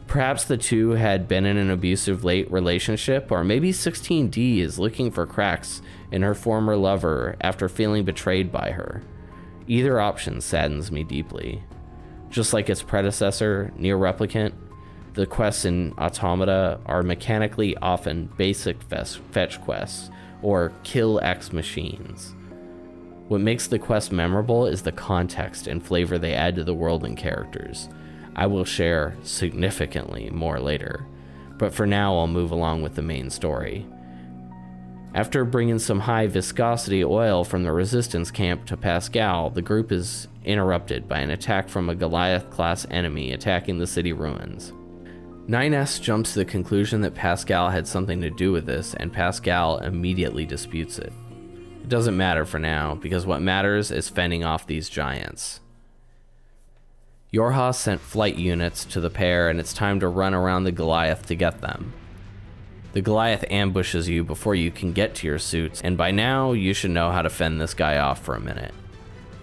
Perhaps the two had been in an abusive late relationship, or maybe 16D is looking for cracks in her former lover after feeling betrayed by her. Either option saddens me deeply. Just like its predecessor, NieR Replicant, the quests in Automata are mechanically often basic fetch quests, or kill X machines. What makes the quest memorable is the context and flavor they add to the world and characters. I will share significantly more later, but for now I'll move along with the main story. After bringing some high viscosity oil from the resistance camp to Pascal, the group is interrupted by an attack from a Goliath-class enemy attacking the city ruins. 9S jumps to the conclusion that Pascal had something to do with this, and Pascal immediately disputes it. It doesn't matter for now, because what matters is fending off these giants. Yorha sent flight units to the pair, and it's time to run around the Goliath to get them. The Goliath ambushes you before you can get to your suits, and by now you should know how to fend this guy off for a minute.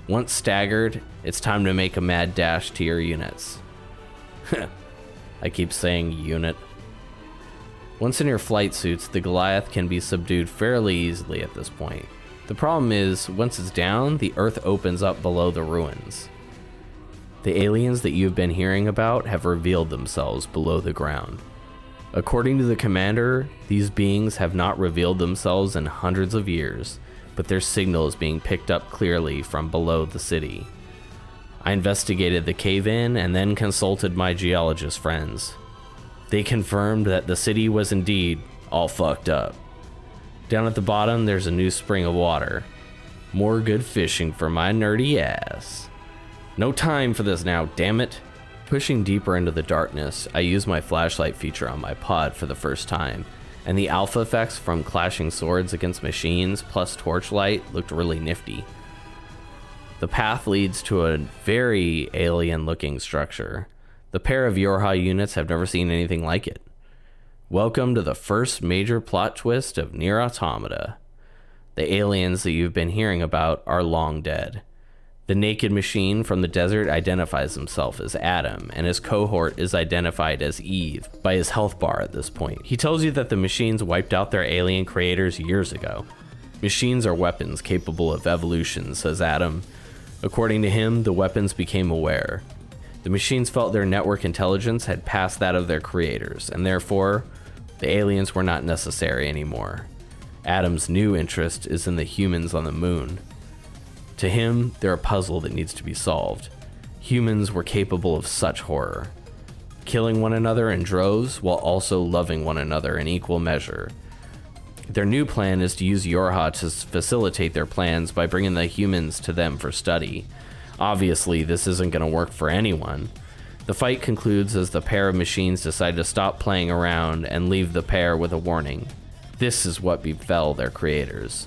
Once staggered, it's time to make a mad dash to your units. I keep saying unit. Once in your flight suits, the Goliath can be subdued fairly easily at this point. The problem is, once it's down, the earth opens up below the ruins. The aliens that you've been hearing about have revealed themselves below the ground. According to the commander, these beings have not revealed themselves in hundreds of years, but their signal is being picked up clearly from below the city. I investigated the cave-in and then consulted my geologist friends. They confirmed that the city was indeed all fucked up. Down at the bottom, there's a new spring of water. More good fishing for my nerdy ass. No time for this now, damn it. Pushing deeper into the darkness, I used my flashlight feature on my pod for the first time, and the alpha effects from clashing swords against machines plus torchlight looked really nifty. The path leads to a very alien-looking structure. The pair of Yorha units have never seen anything like it. Welcome to the first major plot twist of NieR Automata. The aliens that you've been hearing about are long dead. The naked machine from the desert identifies himself as Adam, and his cohort is identified as Eve by his health bar at this point. He tells you that the machines wiped out their alien creators years ago. Machines are weapons capable of evolution, says Adam. According to him, the weapons became aware. The machines felt their network intelligence had passed that of their creators, and therefore, the aliens were not necessary anymore. Adam's new interest is in the humans on the moon. To him, they're a puzzle that needs to be solved. Humans were capable of such horror, killing one another in droves while also loving one another in equal measure. Their new plan is to use Yorha to facilitate their plans by bringing the humans to them for study. Obviously, this isn't going to work for anyone. The fight concludes as the pair of machines decide to stop playing around and leave the pair with a warning. This is what befell their creators.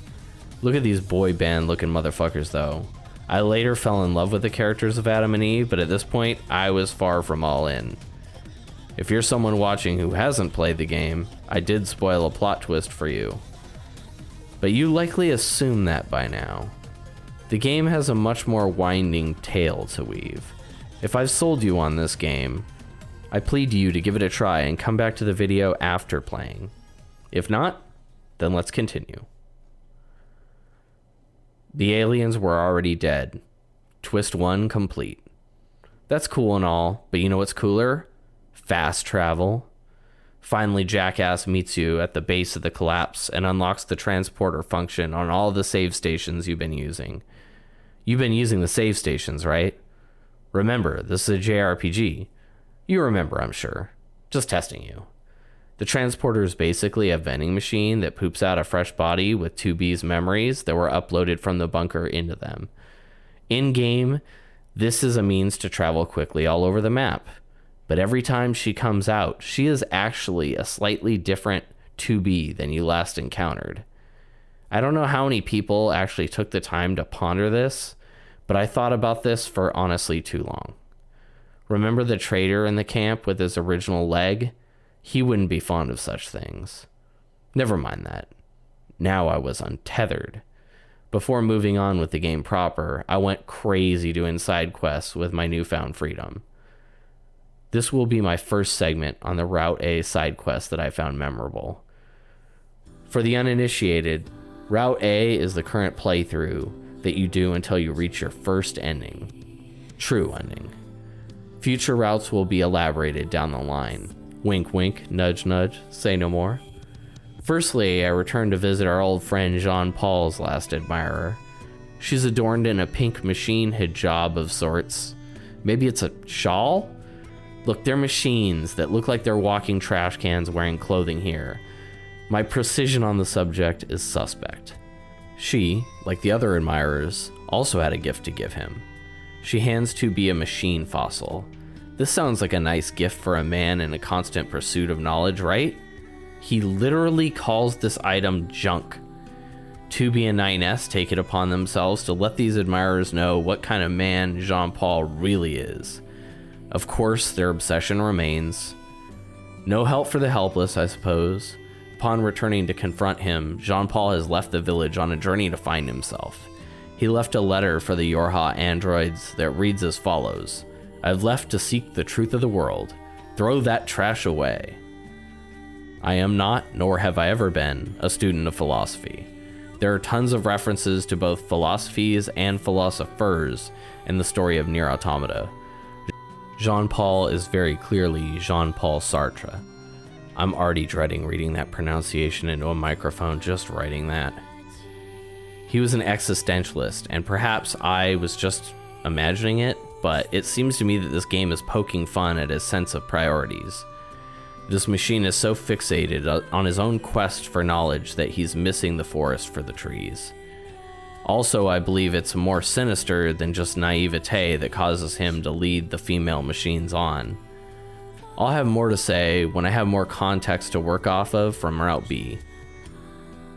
Look at these boy band looking motherfuckers though. I later fell in love with the characters of Adam and Eve, but at this point, I was far from all in. If you're someone watching who hasn't played the game, I did spoil a plot twist for you. But you likely assume that by now. The game has a much more winding tale to weave. If I've sold you on this game, I plead to you to give it a try and come back to the video after playing. If not, then let's continue. The aliens were already dead. Twist 1 complete. That's cool and all, but you know what's cooler? Fast travel. Finally, Jackass meets you at the base of the collapse and unlocks the transporter function on all the save stations you've been using. You've been using the save stations, right? Remember, this is a JRPG. You remember, I'm sure. Just testing you. The transporter is basically a vending machine that poops out a fresh body with 2B's memories that were uploaded from the bunker into them. In-game, this is a means to travel quickly all over the map. But every time she comes out, she is actually a slightly different 2B than you last encountered. I don't know how many people actually took the time to ponder this, but I thought about this for honestly too long. Remember the trader in the camp with his original leg? He wouldn't be fond of such things. Never mind that. Now I was untethered. Before moving on with the game proper, I went crazy doing side quests with my newfound freedom. This will be my first segment on the Route A side quest that I found memorable. For the uninitiated, Route A is the current playthrough that you do until you reach your first ending. True ending. Future routes will be elaborated down the line. Wink wink, nudge nudge, say no more. Firstly, I returned to visit our old friend Jean-Paul's last admirer. She's adorned in a pink machine hijab of sorts. Maybe it's a shawl? Look, they're machines that look like they're walking trash cans wearing clothing here. My precision on the subject is suspect. She, like the other admirers, also had a gift to give him. She hands to be a machine fossil. This sounds like a nice gift for a man in a constant pursuit of knowledge, right? He literally calls this item junk. 2B and 9S take it upon themselves to let these admirers know what kind of man Jean-Paul really is. Of course, their obsession remains. No help for the helpless, I suppose. Upon returning to confront him, Jean-Paul has left the village on a journey to find himself. He left a letter for the Yorha androids that reads as follows: "I've left to seek the truth of the world. Throw that trash away. I am not, nor have I ever been, a student of philosophy. There are tons of references to both philosophies and philosophers in the story of NieR Automata. Jean-Paul is very clearly Jean-Paul Sartre." I'm already dreading reading that pronunciation into a microphone, just writing that. He was an existentialist, and perhaps I was just imagining it, but it seems to me that this game is poking fun at his sense of priorities. This machine is so fixated on his own quest for knowledge that he's missing the forest for the trees. Also, I believe it's more sinister than just naivete that causes him to lead the female machines on. I'll have more to say when I have more context to work off of from Route B.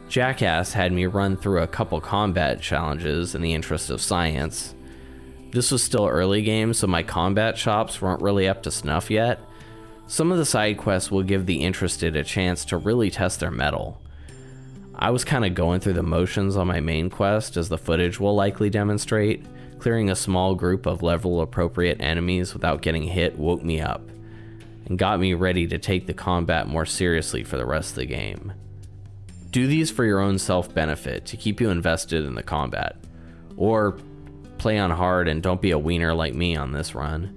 Jackass had me run through a couple combat challenges in the interest of science. This was still early game, so my combat chops weren't really up to snuff yet. Some of the side quests will give the interested a chance to really test their mettle. I was kind of going through the motions on my main quest, as the footage will likely demonstrate. Clearing a small group of level appropriate enemies without getting hit woke me up, and got me ready to take the combat more seriously for the rest of the game. Do these for your own self-benefit to keep you invested in the combat, or play on hard and don't be a wiener like me on this run.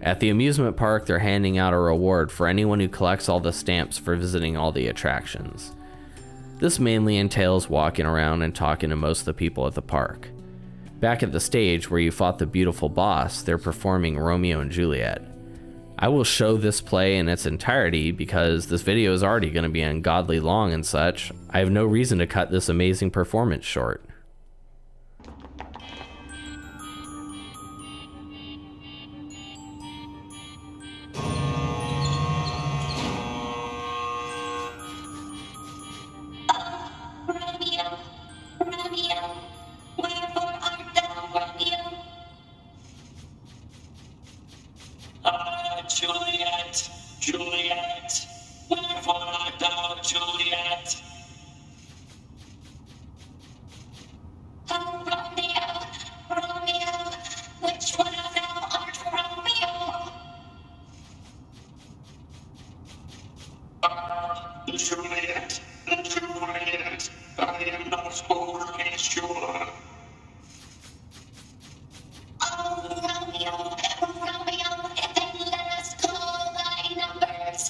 At the amusement park, they're handing out a reward for anyone who collects all the stamps for visiting all the attractions. This mainly entails walking around and talking to most of the people at the park. Back at the stage where you fought the beautiful boss, they're performing Romeo and Juliet. I will show this play in its entirety because this video is already going to be ungodly long and such. I have no reason to cut this amazing performance short. Romeo, Romeo, wherefore art thou, Romeo? Juliet, Juliet, wherefore art thou, Juliet? Oh, Romeo, Romeo, which one of thou art Romeo? Juliet, Juliet, I am not overly sure. Oh, Romeo, Romeo, then let us call thy numbers.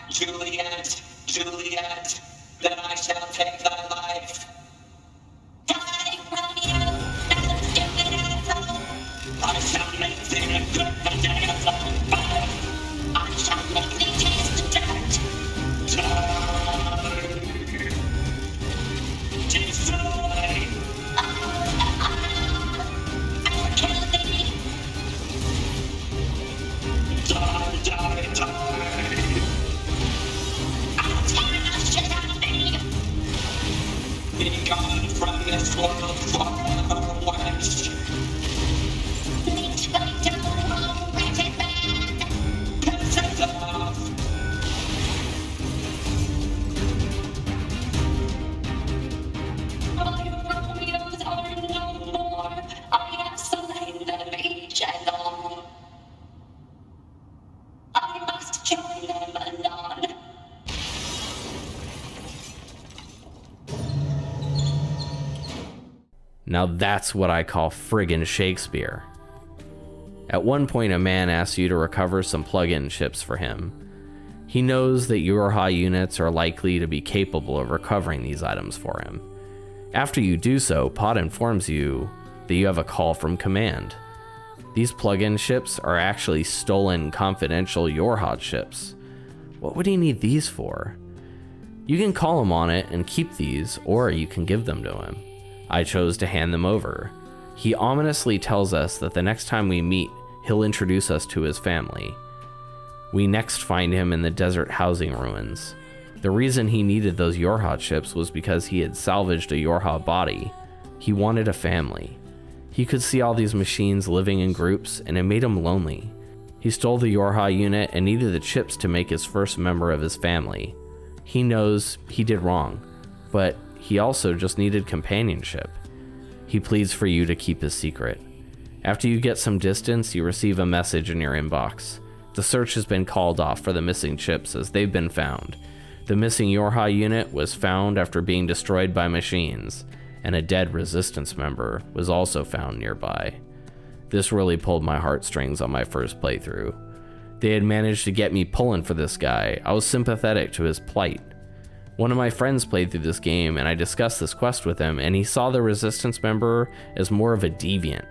Juliet, Juliet, then I shall take thy life. Die, Romeo, thou stupid asshole. I shall make thee a good potato. I shall make thee taste the dirt. Die. Destroy. I'll kill thee. Die, die, die. I'll tear the shit out of thee. Be gone from this world forever, wench. Leech thy down, oh wretched man. Piss it off. My Romeos are no more. I have slain them each and all. I must join them anon. Now that's what I call friggin' Shakespeare. At one point, a man asks you to recover some plug-in chips for him. He knows that Yorha units are likely to be capable of recovering these items for him. After you do so, Pod informs you that you have a call from command. These plug-in chips are actually stolen confidential Yorha chips. What would he need these for? You can call him on it and keep these, or you can give them to him. I chose to hand them over. He ominously tells us that the next time we meet, he'll introduce us to his family. We next find him in the desert housing ruins. The reason he needed those Yorha chips was because he had salvaged a Yorha body. He wanted a family. He could see all these machines living in groups, and it made him lonely. He stole the Yorha unit and needed the chips to make his first member of his family. He knows he did wrong, but he also just needed companionship. He pleads for you to keep his secret. After you get some distance, you receive a message in your inbox. The search has been called off for the missing chips as they've been found. The missing Yorha unit was found after being destroyed by machines, and a dead resistance member was also found nearby. This really pulled my heartstrings on my first playthrough. They had managed to get me pulling for this guy. I was sympathetic to his plight. One of my friends played through this game and I discussed this quest with him, and he saw the resistance member as more of a deviant.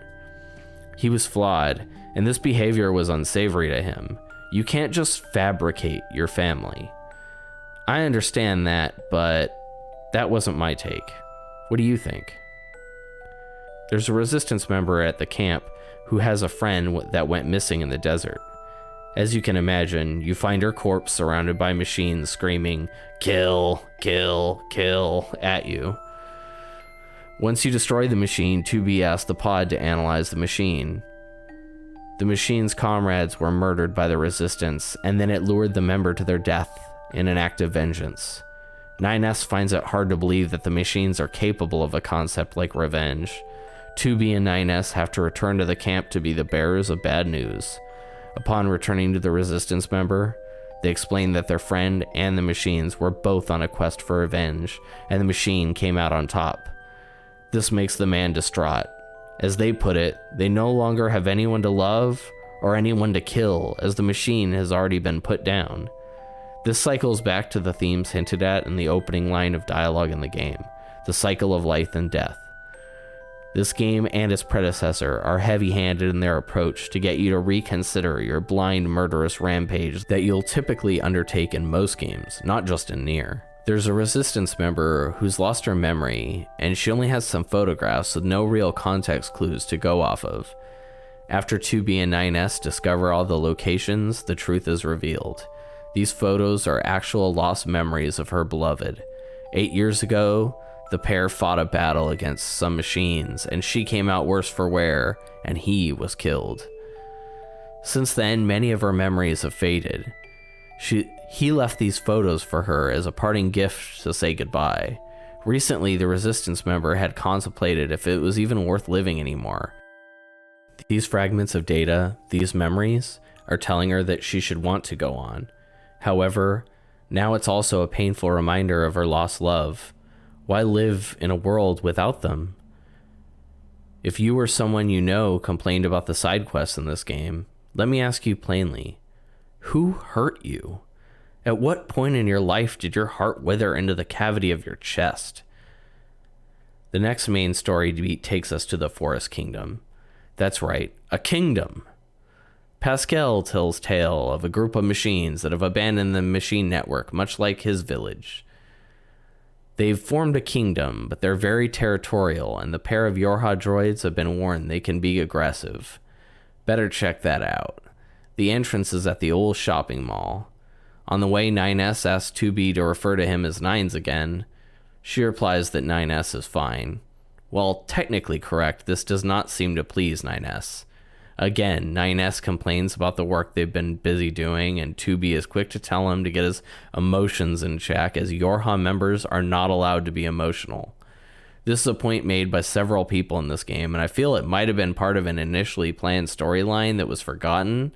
He was flawed, and this behavior was unsavory to him. You can't just fabricate your family. I understand that, but that wasn't my take. What do you think? There's a resistance member at the camp who has a friend that went missing in the desert. As you can imagine, you find her corpse surrounded by machines screaming, "Kill, kill, kill," at you. Once you destroy the machine, 2B asks the pod to analyze the machine. The machine's comrades were murdered by the resistance, and then it lured the member to their death in an act of vengeance. 9S finds it hard to believe that the machines are capable of a concept like revenge. 2B and 9S have to return to the camp to be the bearers of bad news. Upon returning to the resistance member, They explain that their friend and the machines were both on a quest for revenge, and the machine came out on top. This makes the man distraught. As they put it, they no longer have anyone to love or anyone to kill, as the machine has already been put down. This cycles back to the themes hinted at in the opening line of dialogue in the game, the cycle of life and death. This game and its predecessor are heavy-handed in their approach to get you to reconsider your blind, murderous rampage that you'll typically undertake in most games, not just in NieR. There's a Resistance member who's lost her memory, and she only has some photographs with no real context clues to go off of. After 2B and 9S discover all the locations, the truth is revealed. These photos are actual lost memories of her beloved. 8 years ago, the pair fought a battle against some machines, and she came out worse for wear, and he was killed. Since then, many of her memories have faded. He left these photos for her as a parting gift to say goodbye. Recently, the Resistance member had contemplated if it was even worth living anymore. These fragments of data, these memories, are telling her that she should want to go on. However, now it's also a painful reminder of her lost love. Why live in a world without them? If you or someone you know complained about the side quests in this game, let me ask you plainly, who hurt you? At what point in your life did your heart wither into the cavity of your chest? The next main story beat takes us to the Forest Kingdom. That's right, a kingdom. Pascal tells tale of a group of machines that have abandoned the machine network, much like his village. They've formed a kingdom, but they're very territorial, and the pair of Yorha droids have been warned they can be aggressive. Better check that out. The entrance is at the old shopping mall. On the way, 9S asks 2B to refer to him as Nines again. She replies that 9S is fine. While technically correct, this does not seem to please 9S. Again, 9S complains about the work they've been busy doing, and 2B is quick to tell him to get his emotions in check, as Yorha members are not allowed to be emotional. This is a point made by several people in this game, and I feel it might have been part of an initially planned storyline that was forgotten.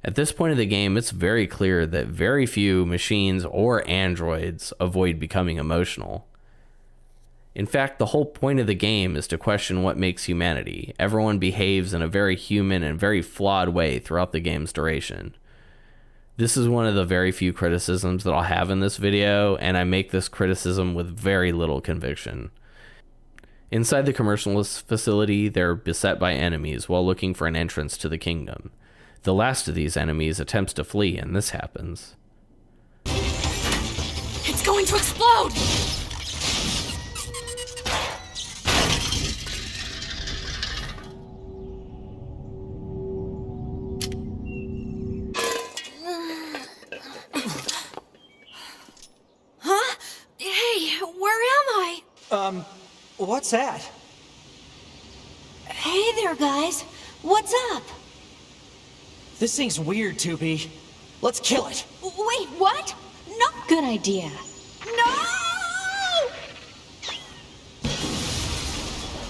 At this point of the game, it's very clear that very few machines or androids avoid becoming emotional. In fact, the whole point of the game is to question what makes humanity. Everyone behaves in a very human and very flawed way throughout the game's duration. This is one of the very few criticisms that I'll have in this video, and I make this criticism with very little conviction. Inside the commercialist facility, they're beset by enemies while looking for an entrance to the kingdom. The last of these enemies attempts to flee, and this happens. It's going to explode! Huh? Hey, where am I? What's that? Hey there, guys. What's up? This thing's weird, 2B. Let's kill it. Wait, what? No! Good idea. No!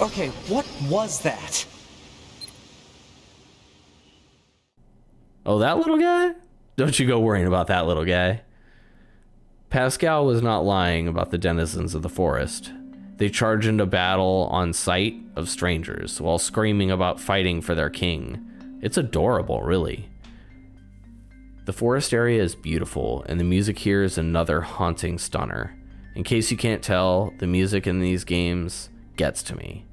Okay, what was that? Oh, that little guy? Don't you go worrying about that little guy. Pascal was not lying about the denizens of the forest. They charge into battle on sight of strangers while screaming about fighting for their king. It's adorable, really. The forest area is beautiful, and the music here is another haunting stunner. In case you can't tell, the music in these games gets to me.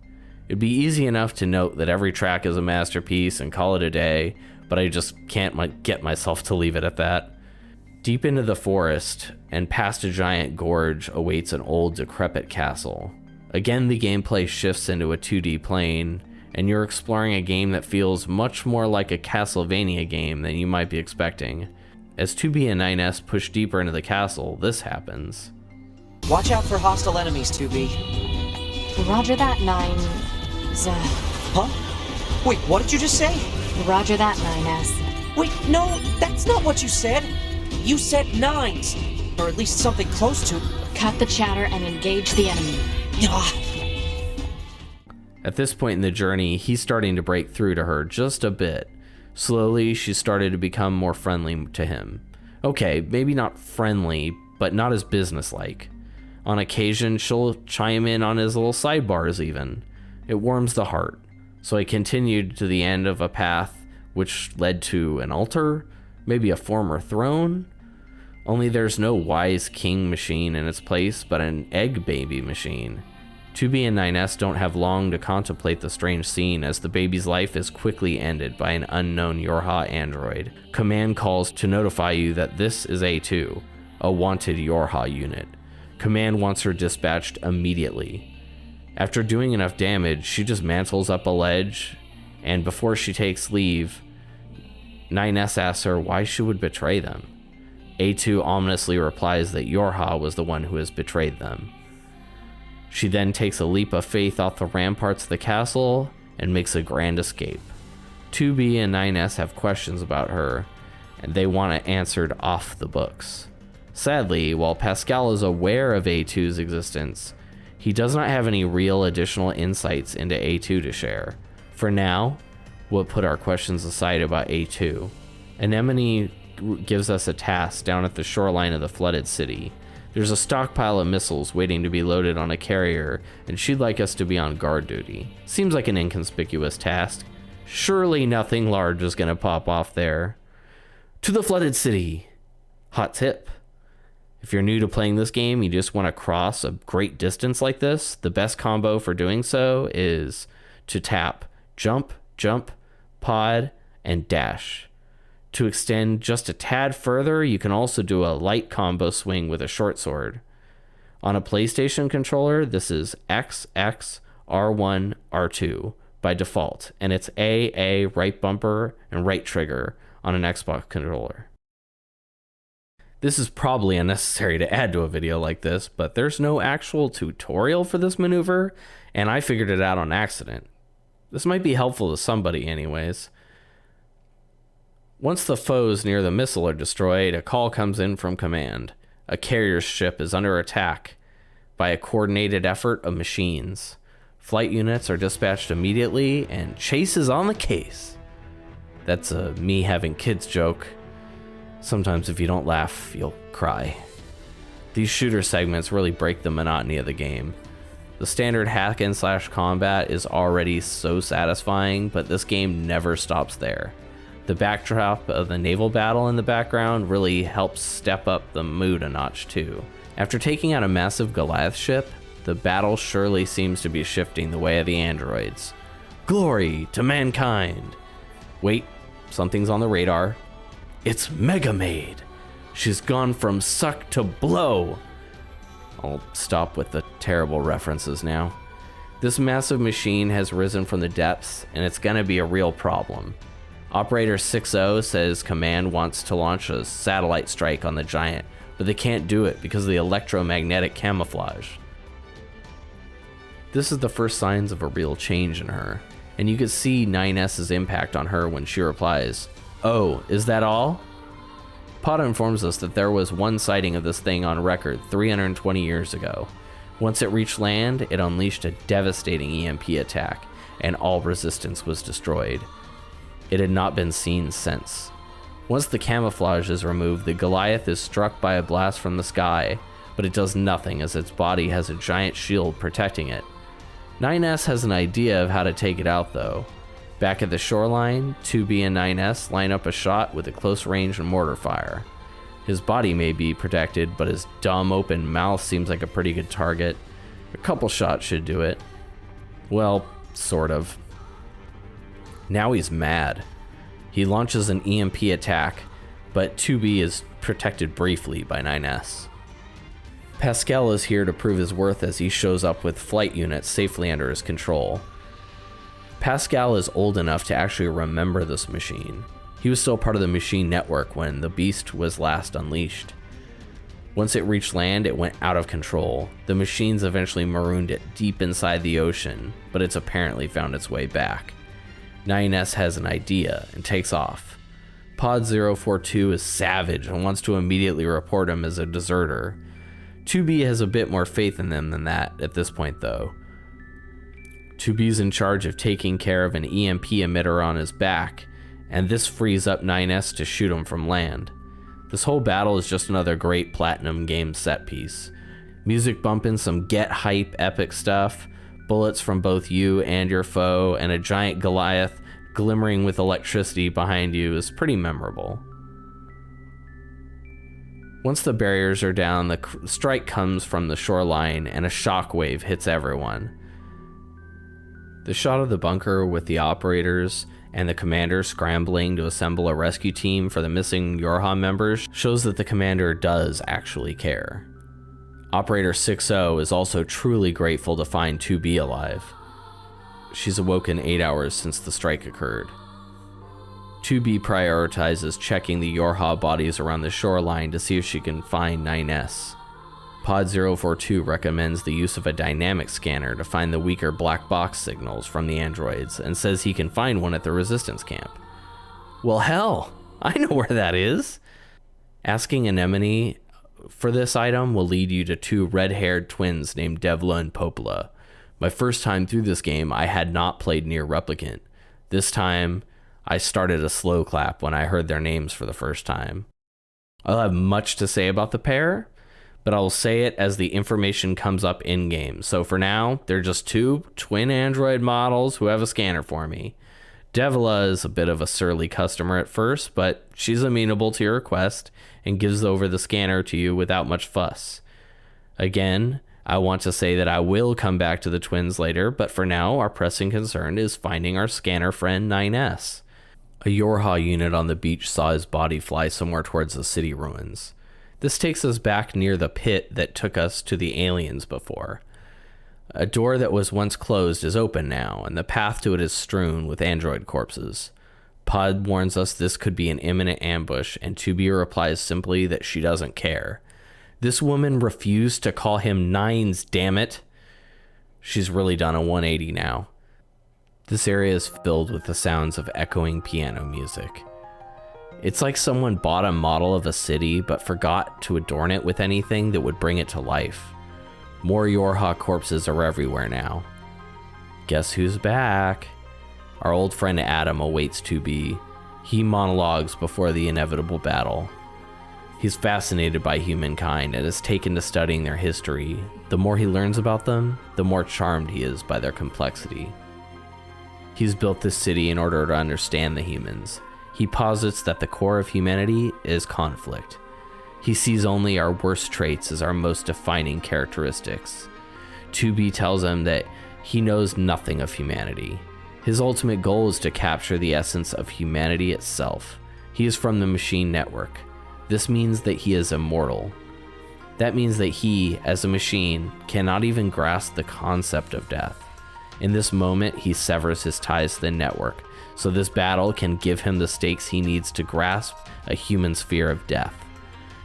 It'd be easy enough to note that every track is a masterpiece and call it a day, but I just can't get myself to leave it at that. Deep into the forest and past a giant gorge awaits an old decrepit castle. Again, the gameplay shifts into a 2D plane, and you're exploring a game that feels much more like a Castlevania game than you might be expecting. As 2B and 9S push deeper into the castle, this happens. Watch out for hostile enemies, 2B. Roger that, 9... Huh? Wait, what did you just say? Roger that, 9S. Wait, no, that's not what you said. You said nines, or at least something close to. Cut the chatter and engage the enemy. Ah. At this point in the journey, he's starting to break through to her just a bit. Slowly, she started to become more friendly to him. Okay, maybe not friendly, but not as businesslike. On occasion, she'll chime in on his little sidebars even. It warms the heart. So I continued to the end of a path which led to an altar, maybe a former throne. Only there's no wise king machine in its place, but an egg baby machine. 2B and 9S don't have long to contemplate the strange scene, as the baby's life is quickly ended by an unknown Yorha android. Command calls to notify you that this is A2, a wanted Yorha unit. Command wants her dispatched immediately. After doing enough damage, she just mantles up a ledge, and before she takes leave, 9S asks her why she would betray them. A2 ominously replies that Yorha was the one who has betrayed them. She then takes a leap of faith off the ramparts of the castle and makes a grand escape. 2B and 9S have questions about her, and they want it answered off the books. Sadly, while Pascal is aware of A2's existence, he does not have any real additional insights into A2 to share. For now, we'll put our questions aside about A2. Anemone gives us a task down at the shoreline of the flooded city. There's a stockpile of missiles waiting to be loaded on a carrier, and she'd like us to be on guard duty. Seems like an inconspicuous task. Surely nothing large is gonna pop off there. To the flooded city. Hot tip. If you're new to playing this game, you just want to cross a great distance like this, the best combo for doing so is to tap jump, jump, pod, and dash. To extend just a tad further, you can also do a light combo swing with a short sword. On a PlayStation controller, this is X, X, R1, R2 by default, and it's A, right bumper, and right trigger on an Xbox controller. This is probably unnecessary to add to a video like this, but there's no actual tutorial for this maneuver, and I figured it out on accident. This might be helpful to somebody anyways. Once the foes near the missile are destroyed, a call comes in from command. A carrier ship is under attack by a coordinated effort of machines. Flight units are dispatched immediately, and chase is on the case. That's a me having kids joke. Sometimes if you don't laugh, you'll cry. These shooter segments really break the monotony of the game. The standard hack and slash combat is already so satisfying, but this game never stops there. The backdrop of the naval battle in the background really helps step up the mood a notch too. After taking out a massive Goliath ship, the battle surely seems to be shifting the way of the androids. Glory to mankind! Wait, something's on the radar. It's Mega Maid! She's gone from suck to blow! I'll stop with the terrible references now. This massive machine has risen from the depths, and it's gonna be a real problem. Operator 60 says Command wants to launch a satellite strike on the giant, but they can't do it because of the electromagnetic camouflage. This is the first signs of a real change in her, and you can see 9S's impact on her when she replies, "Oh, is that all?" Pada informs us that there was one sighting of this thing on record 320 years ago. Once it reached land, it unleashed a devastating EMP attack, and all resistance was destroyed. It had not been seen since. Once the camouflage is removed, the Goliath is struck by a blast from the sky, but it does nothing as its body has a giant shield protecting it. 9S has an idea of how to take it out though. Back at the shoreline, 2B and 9S line up a shot with a close range and mortar fire. His body may be protected, but his dumb open mouth seems like a pretty good target. A couple shots should do it. Well, sort of. Now he's mad. He launches an EMP attack, but 2B is protected briefly by 9S. Pascal is here to prove his worth as he shows up with flight units safely under his control. Pascal is old enough to actually remember this machine. He was still part of the machine network when the beast was last unleashed. Once it reached land, it went out of control. The machines eventually marooned it deep inside the ocean, but it's apparently found its way back. 9S has an idea and takes off. Pod 042 is savage and wants to immediately report him as a deserter. 2B has a bit more faith in them than that at this point though. 2B's in charge of taking care of an EMP emitter on his back, and this frees up 9S to shoot him from land. This whole battle is just another great Platinum game set piece. Music bumping some get hype epic stuff, bullets from both you and your foe, and a giant Goliath glimmering with electricity behind you is pretty memorable. Once the barriers are down, the strike comes from the shoreline and a shockwave hits everyone. The shot of the bunker with the operators and the commander scrambling to assemble a rescue team for the missing Yorha members shows that the commander does actually care. Operator 6-0 is also truly grateful to find 2B alive. She's awoken 8 hours since the strike occurred. 2B prioritizes checking the Yorha bodies around the shoreline to see if she can find 9S. Pod 042 recommends the use of a dynamic scanner to find the weaker black box signals from the androids and says he can find one at the resistance camp. Well, hell, I know where that is. Asking Anemone for this item will lead you to two red-haired twins named Devla and Popola. My first time through this game, I had not played NieR Replicant. This time, I started a slow clap when I heard their names for the first time. I'll have much to say about the pair, but I'll say it as the information comes up in-game. So for now, they're just two twin android models who have a scanner for me. Devla is a bit of a surly customer at first, but she's amenable to your request and gives over the scanner to you without much fuss. Again, I want to say that I will come back to the twins later, but for now, our pressing concern is finding our scanner friend 9S. A Yorha unit on the beach saw his body fly somewhere towards the city ruins. This takes us back near the pit that took us to the aliens before. A door that was once closed is open now, and the path to it is strewn with android corpses. Pod warns us this could be an imminent ambush, and 2B replies simply that she doesn't care. This woman refused to call him Nines, damn it. She's really done a 180 now. This area is filled with the sounds of echoing piano music. It's like someone bought a model of a city but forgot to adorn it with anything that would bring it to life. More Yorha corpses are everywhere now. Guess who's back? Our old friend Adam awaits 2B. He monologues before the inevitable battle. He's fascinated by humankind and is taken to studying their history. The more he learns about them, the more charmed he is by their complexity. He's built this city in order to understand the humans. He posits that the core of humanity is conflict. He sees only our worst traits as our most defining characteristics. 2B tells him that he knows nothing of humanity. His ultimate goal is to capture the essence of humanity itself. He is from the machine network. This means that he is immortal. That means that he, as a machine, cannot even grasp the concept of death. In this moment, he severs his ties to the network, so this battle can give him the stakes he needs to grasp a human's fear of death.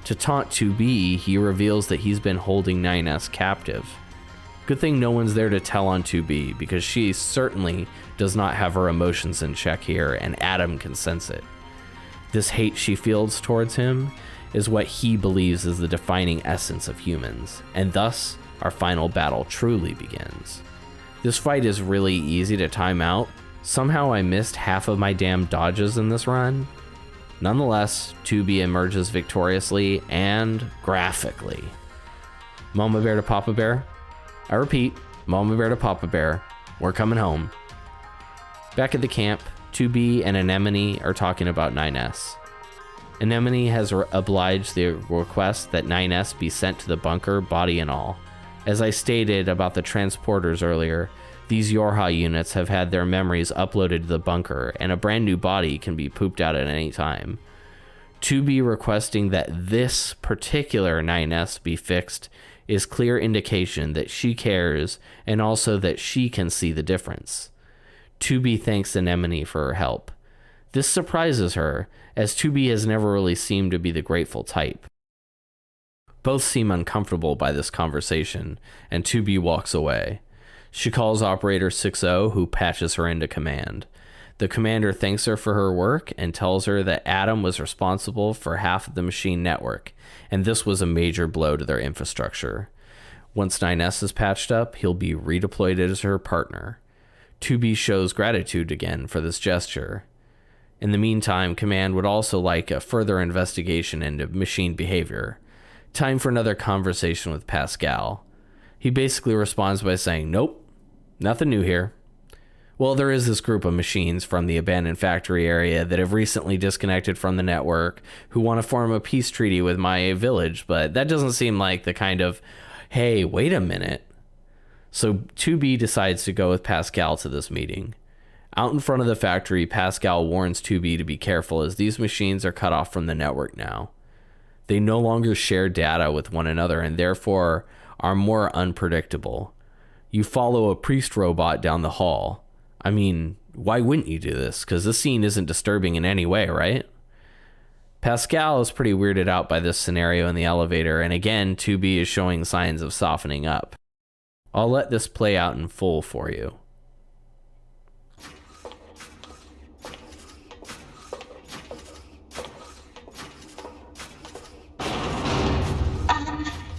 To taunt 2B, he reveals that he's been holding 9S captive. Good thing no one's there to tell on 2B, because she certainly does not have her emotions in check here, and Adam can sense it. This hate she feels towards him is what he believes is the defining essence of humans, and thus our final battle truly begins. This fight is really easy to time out. Somehow I missed half of my damn dodges in this run. Nonetheless, 2B emerges victoriously and graphically. Mama bear to Papa bear. I repeat, Mama bear to Papa bear. We're coming home. Back at the camp, 2B and Anemone are talking about 9S. Anemone has obliged the request that 9S be sent to the bunker, body and all. As I stated about the transporters earlier, these Yorha units have had their memories uploaded to the bunker, and a brand new body can be pooped out at any time. 2B requesting that this particular 9S be fixed is clear indication that she cares, and also that she can see the difference. 2B thanks Anemone for her help. This surprises her, as 2B has never really seemed to be the grateful type. Both seem uncomfortable by this conversation, and 2B walks away. She calls Operator 6-0, who patches her into command. The commander thanks her for her work and tells her that Adam was responsible for half of the machine network, and this was a major blow to their infrastructure. Once 9S is patched up, he'll be redeployed as her partner. 2B shows gratitude again for this gesture. In the meantime, Command would also like a further investigation into machine behavior. Time for another conversation with Pascal. He basically responds by saying, "Nope, nothing new here." Well, there is this group of machines from the abandoned factory area that have recently disconnected from the network who want to form a peace treaty with my village, but that doesn't seem like the kind of, hey, wait a minute. So 2B decides to go with Pascal to this meeting. Out in front of the factory, Pascal warns 2B to be careful as these machines are cut off from the network now. They no longer share data with one another and therefore are more unpredictable. You follow a priest robot down the hall. I mean, why wouldn't you do this? Because this scene isn't disturbing in any way, right? Pascal is pretty weirded out by this scenario in the elevator, and again, 2B is showing signs of softening up. I'll let this play out in full for you.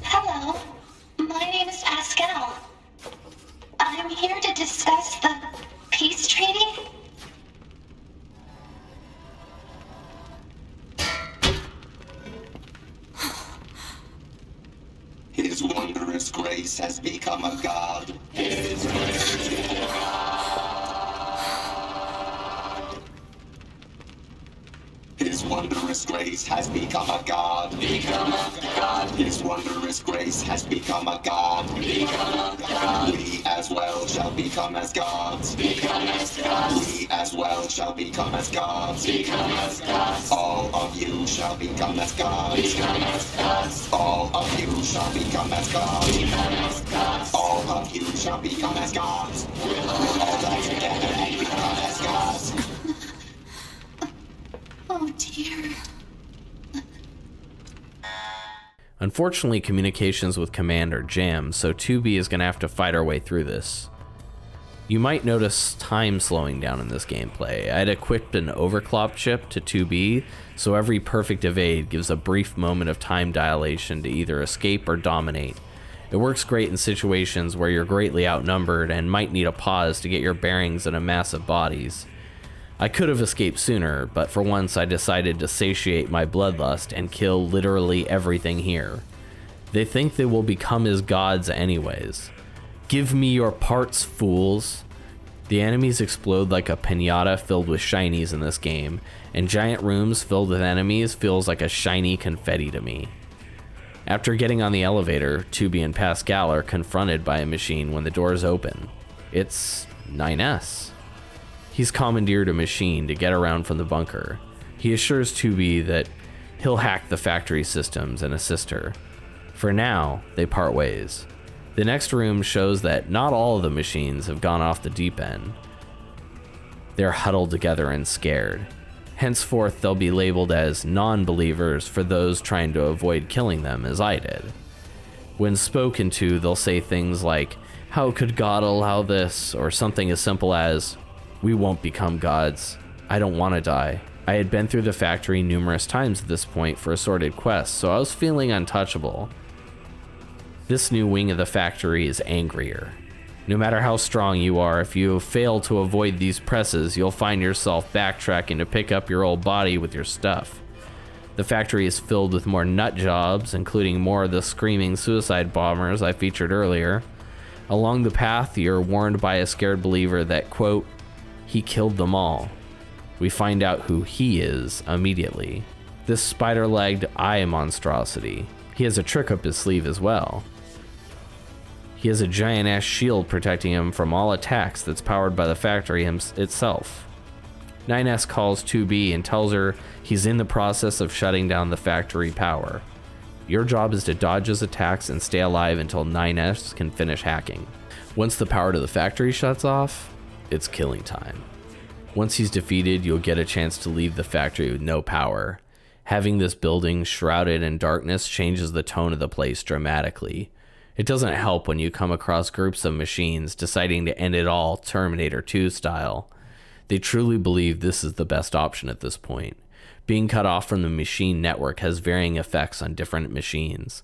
Hello. My name is Pascal. I'm here to discuss the peace treaty. His wondrous grace has become a god. His grace is a god. His wondrous grace has become a god. Become a god. His wondrous grace has become a god. Become a god. We as well shall become as gods. Become as gods. We as well shall become as gods. Become as gods. All of you shall become as gods. Become as gods. All of you shall become as gods. Become as gods. All of you shall become as gods. We'll all die together and become as gods. Oh dear. Unfortunately, communications with Command are jammed, so 2B is going to have to fight our way through this. You might notice time slowing down in this gameplay. I had equipped an overclock chip to 2B, so every perfect evade gives a brief moment of time dilation to either escape or dominate. It works great in situations where you're greatly outnumbered and might need a pause to get your bearings in a mass of bodies. I could have escaped sooner, but for once I decided to satiate my bloodlust and kill literally everything here. They think they will become as gods anyways. Give me your parts, fools. The enemies explode like a piñata filled with shinies in this game, and giant rooms filled with enemies feels like a shiny confetti to me. After getting on the elevator, 2B and Pascal are confronted by a machine when the doors open. It's 9S. He's commandeered a machine to get around from the bunker. He assures 2B that he'll hack the factory systems and assist her. For now, they part ways. The next room shows that not all of the machines have gone off the deep end. They're huddled together and scared. Henceforth, they'll be labeled as non-believers for those trying to avoid killing them, as I did. When spoken to, they'll say things like, "How could God allow this?" or something as simple as, "We won't become gods. I don't want to die." I had been through the factory numerous times at this point for assorted quests, so I was feeling untouchable. This new wing of the factory is angrier. No matter how strong you are, if you fail to avoid these presses, you'll find yourself backtracking to pick up your old body with your stuff. The factory is filled with more nut jobs, including more of the screaming suicide bombers I featured earlier. Along the path, you're warned by a scared believer that, quote, he killed them all. We find out who he is immediately. This spider-legged eye monstrosity. He has a trick up his sleeve as well. He has a giant-ass shield protecting him from all attacks that's powered by the factory itself. 9S calls 2B and tells her he's in the process of shutting down the factory power. Your job is to dodge his attacks and stay alive until 9S can finish hacking. Once the power to the factory shuts off, it's killing time. Once he's defeated, you'll get a chance to leave the factory with no power. Having this building shrouded in darkness changes the tone of the place dramatically. It doesn't help when you come across groups of machines deciding to end it all Terminator 2 style. They truly believe this is the best option at this point. Being cut off from the machine network has varying effects on different machines.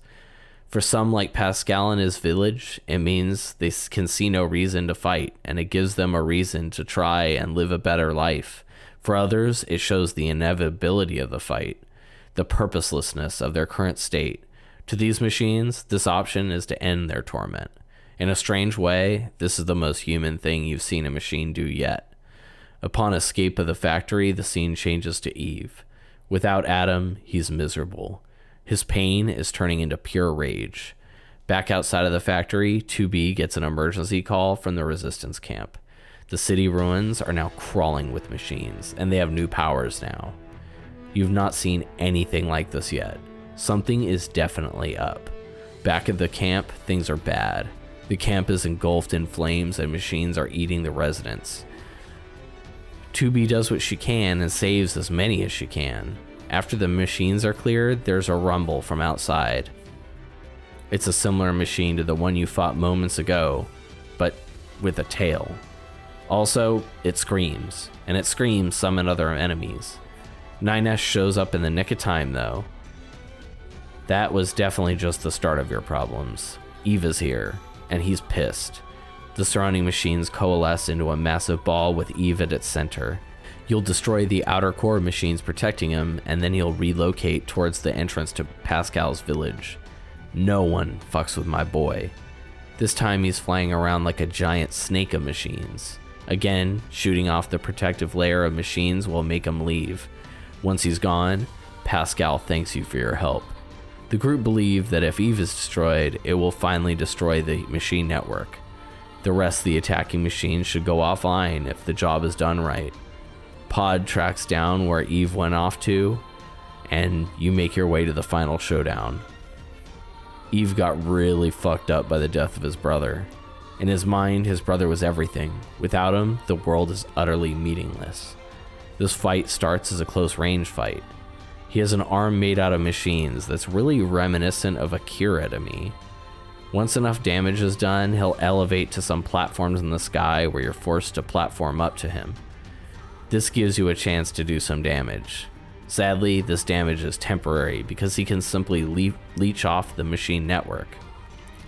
For some, like Pascal and his village, it means they can see no reason to fight, and it gives them a reason to try and live a better life. For others, it shows the inevitability of the fight, the purposelessness of their current state. To these machines, this option is to end their torment. In a strange way, this is the most human thing you've seen a machine do yet. Upon escape of the factory, the scene changes to Eve. Without Adam, he's miserable. His pain is turning into pure rage. Back outside of the factory, 2B gets an emergency call from the resistance camp. The city ruins are now crawling with machines, and they have new powers now. You've not seen anything like this yet. Something is definitely up. Back at the camp, things are bad. The camp is engulfed in flames and machines are eating the residents. 2B does what she can and saves as many as she can. After the machines are cleared, there's a rumble from outside. It's a similar machine to the one you fought moments ago, but with a tail. Also, it screams, and it screams summon other enemies. NieR shows up in the nick of time, though. That was definitely just the start of your problems. Eve is here, and he's pissed. The surrounding machines coalesce into a massive ball with Eve at its center. You'll destroy the outer core machines protecting him, and then he'll relocate towards the entrance to Pascal's village. No one fucks with my boy. This time he's flying around like a giant snake of machines. Again, shooting off the protective layer of machines will make him leave. Once he's gone, Pascal thanks you for your help. The group believe that if Eve is destroyed, it will finally destroy the machine network. The rest of the attacking machines should go offline if the job is done right. Pod tracks down where Eve went off to, and you make your way to the final showdown. Eve got really fucked up by the death of his brother. In his mind, his brother was everything. Without him, the world is utterly meaningless. This fight starts as a close range fight. He has an arm made out of machines that's really reminiscent of a Kira to me. Once enough damage is done, he'll elevate to some platforms in the sky where you're forced to platform up to him. This gives you a chance to do some damage. Sadly, this damage is temporary because he can simply leech off the machine network.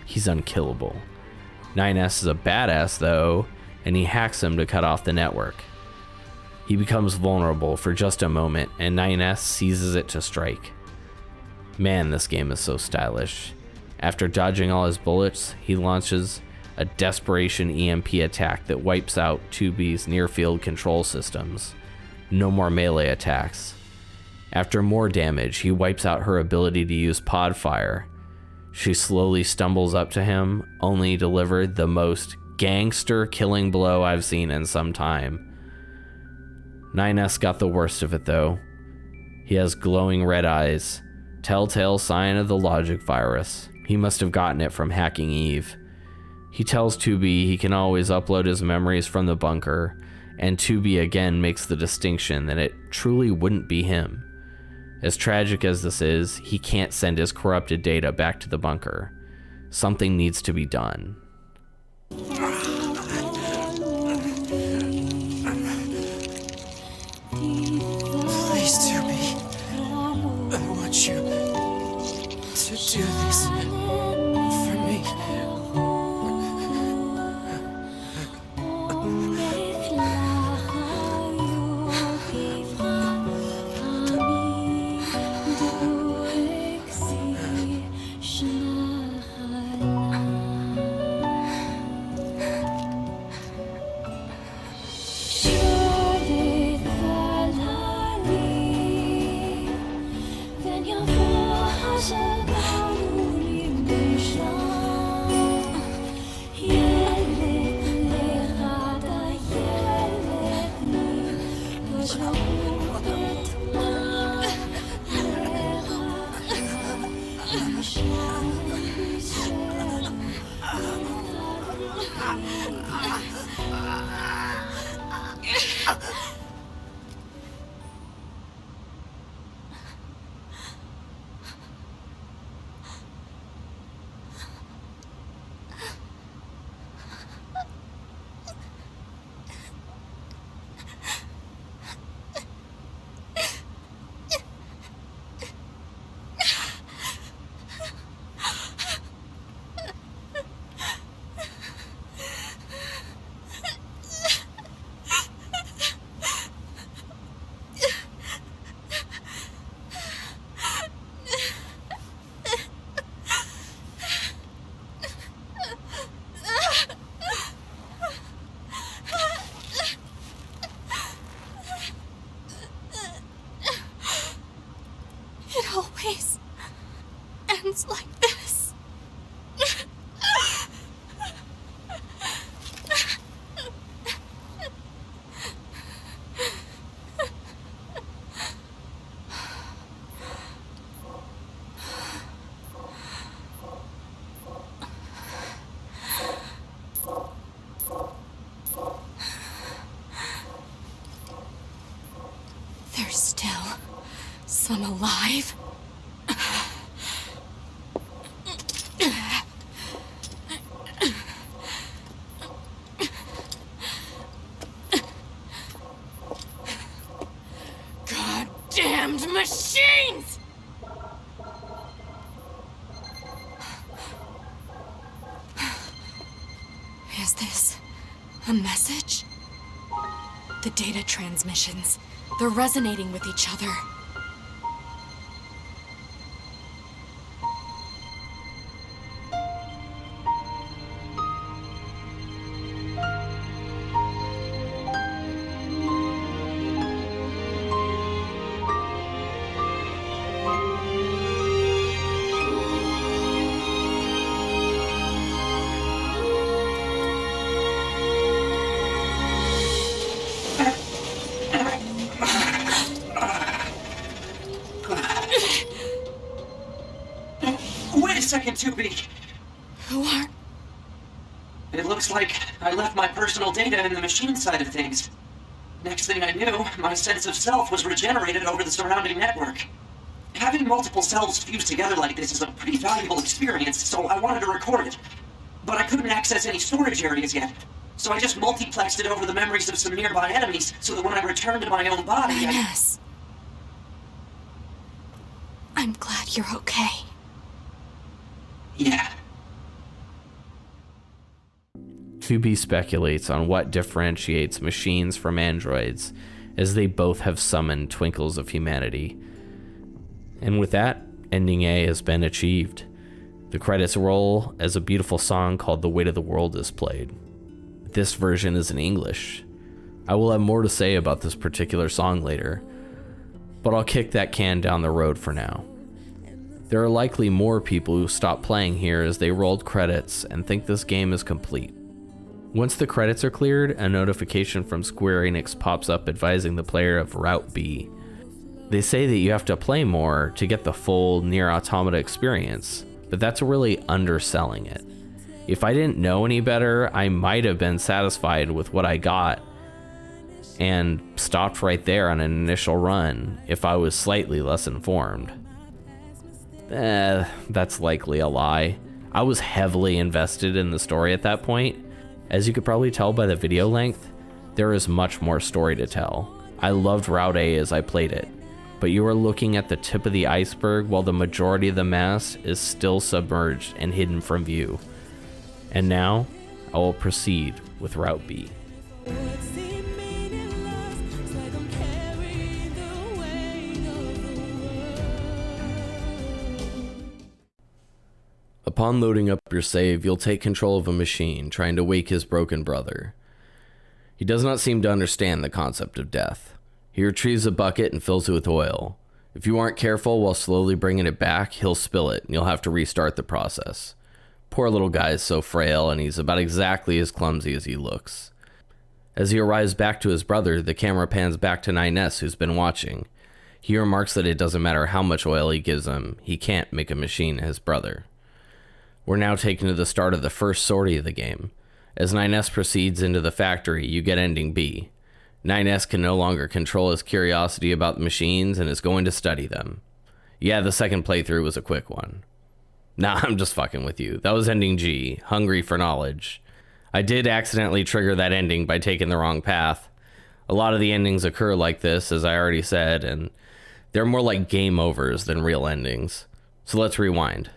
He's unkillable. 9S is a badass though, and he hacks him to cut off the network. He becomes vulnerable for just a moment, and 9S seizes it to strike. Man, this game is so stylish. After dodging all his bullets, he launches a desperation EMP attack that wipes out 2B's near-field control systems. No more melee attacks. After more damage, he wipes out her ability to use pod fire. She slowly stumbles up to him, only delivered the most gangster killing blow I've seen in some time. 9S got the worst of it though. He has glowing red eyes, telltale sign of the logic virus. He must have gotten it from hacking Eve. He tells 2B he can always upload his memories from the bunker, and 2B again makes the distinction that it truly wouldn't be him. As tragic as this is, he can't send his corrupted data back to the bunker. Something needs to be done. Please, 2B. I want you to do this for me. like this. There's still some alive. Goddamned machines! Is this a message? The data transmissions, they're resonating with each other. Wait a second, 2B. Who are... It looks like I left my personal data in the machine side of things. Next thing I knew, my sense of self was regenerated over the surrounding network. Having multiple selves fused together like this is a pretty valuable experience, so I wanted to record it. But I couldn't access any storage areas yet, so I just multiplexed it over the memories of some nearby enemies so that when I returned to my own body, Yes. I'm glad you're okay. Yeah. 2B speculates on what differentiates machines from androids, as they both have summoned twinkles of humanity. And with that, ending A has been achieved. The credits roll as a beautiful song called The Weight of the World is played. This version is in English. I will have more to say about this particular song later, but I'll kick that can down the road for now. There are likely more people who stop playing here as they rolled credits and think this game is complete. Once the credits are cleared, a notification from Square Enix pops up advising the player of Route B. They say that you have to play more to get the full NieR Automata experience, but that's really underselling it. If I didn't know any better, I might have been satisfied with what I got and stopped right there on an initial run if I was slightly less informed. That's likely a lie. I was heavily invested in the story at that point. As you could probably tell by the video length, there is much more story to tell. I loved Route A as I played it, but you are looking at the tip of the iceberg while the majority of the mass is still submerged and hidden from view. And now, I will proceed with Route B. Upon loading up your save, you'll take control of a machine trying to wake his broken brother. He does not seem to understand the concept of death. He retrieves a bucket and fills it with oil. If you aren't careful while slowly bringing it back, he'll spill it and you'll have to restart the process. Poor little guy is so frail and he's about exactly as clumsy as he looks. As he arrives back to his brother, the camera pans back to NieR, who's been watching. He remarks that it doesn't matter how much oil he gives him, he can't make a machine his brother. We're now taken to the start of the first sortie of the game. As NieR proceeds into the factory, you get ending B. NieR can no longer control his curiosity about the machines and is going to study them. Yeah, the second playthrough was a quick one. Nah, I'm just fucking with you. That was ending G, hungry for knowledge. I did accidentally trigger that ending by taking the wrong path. A lot of the endings occur like this, as I already said, and they're more like game overs than real endings. So let's rewind.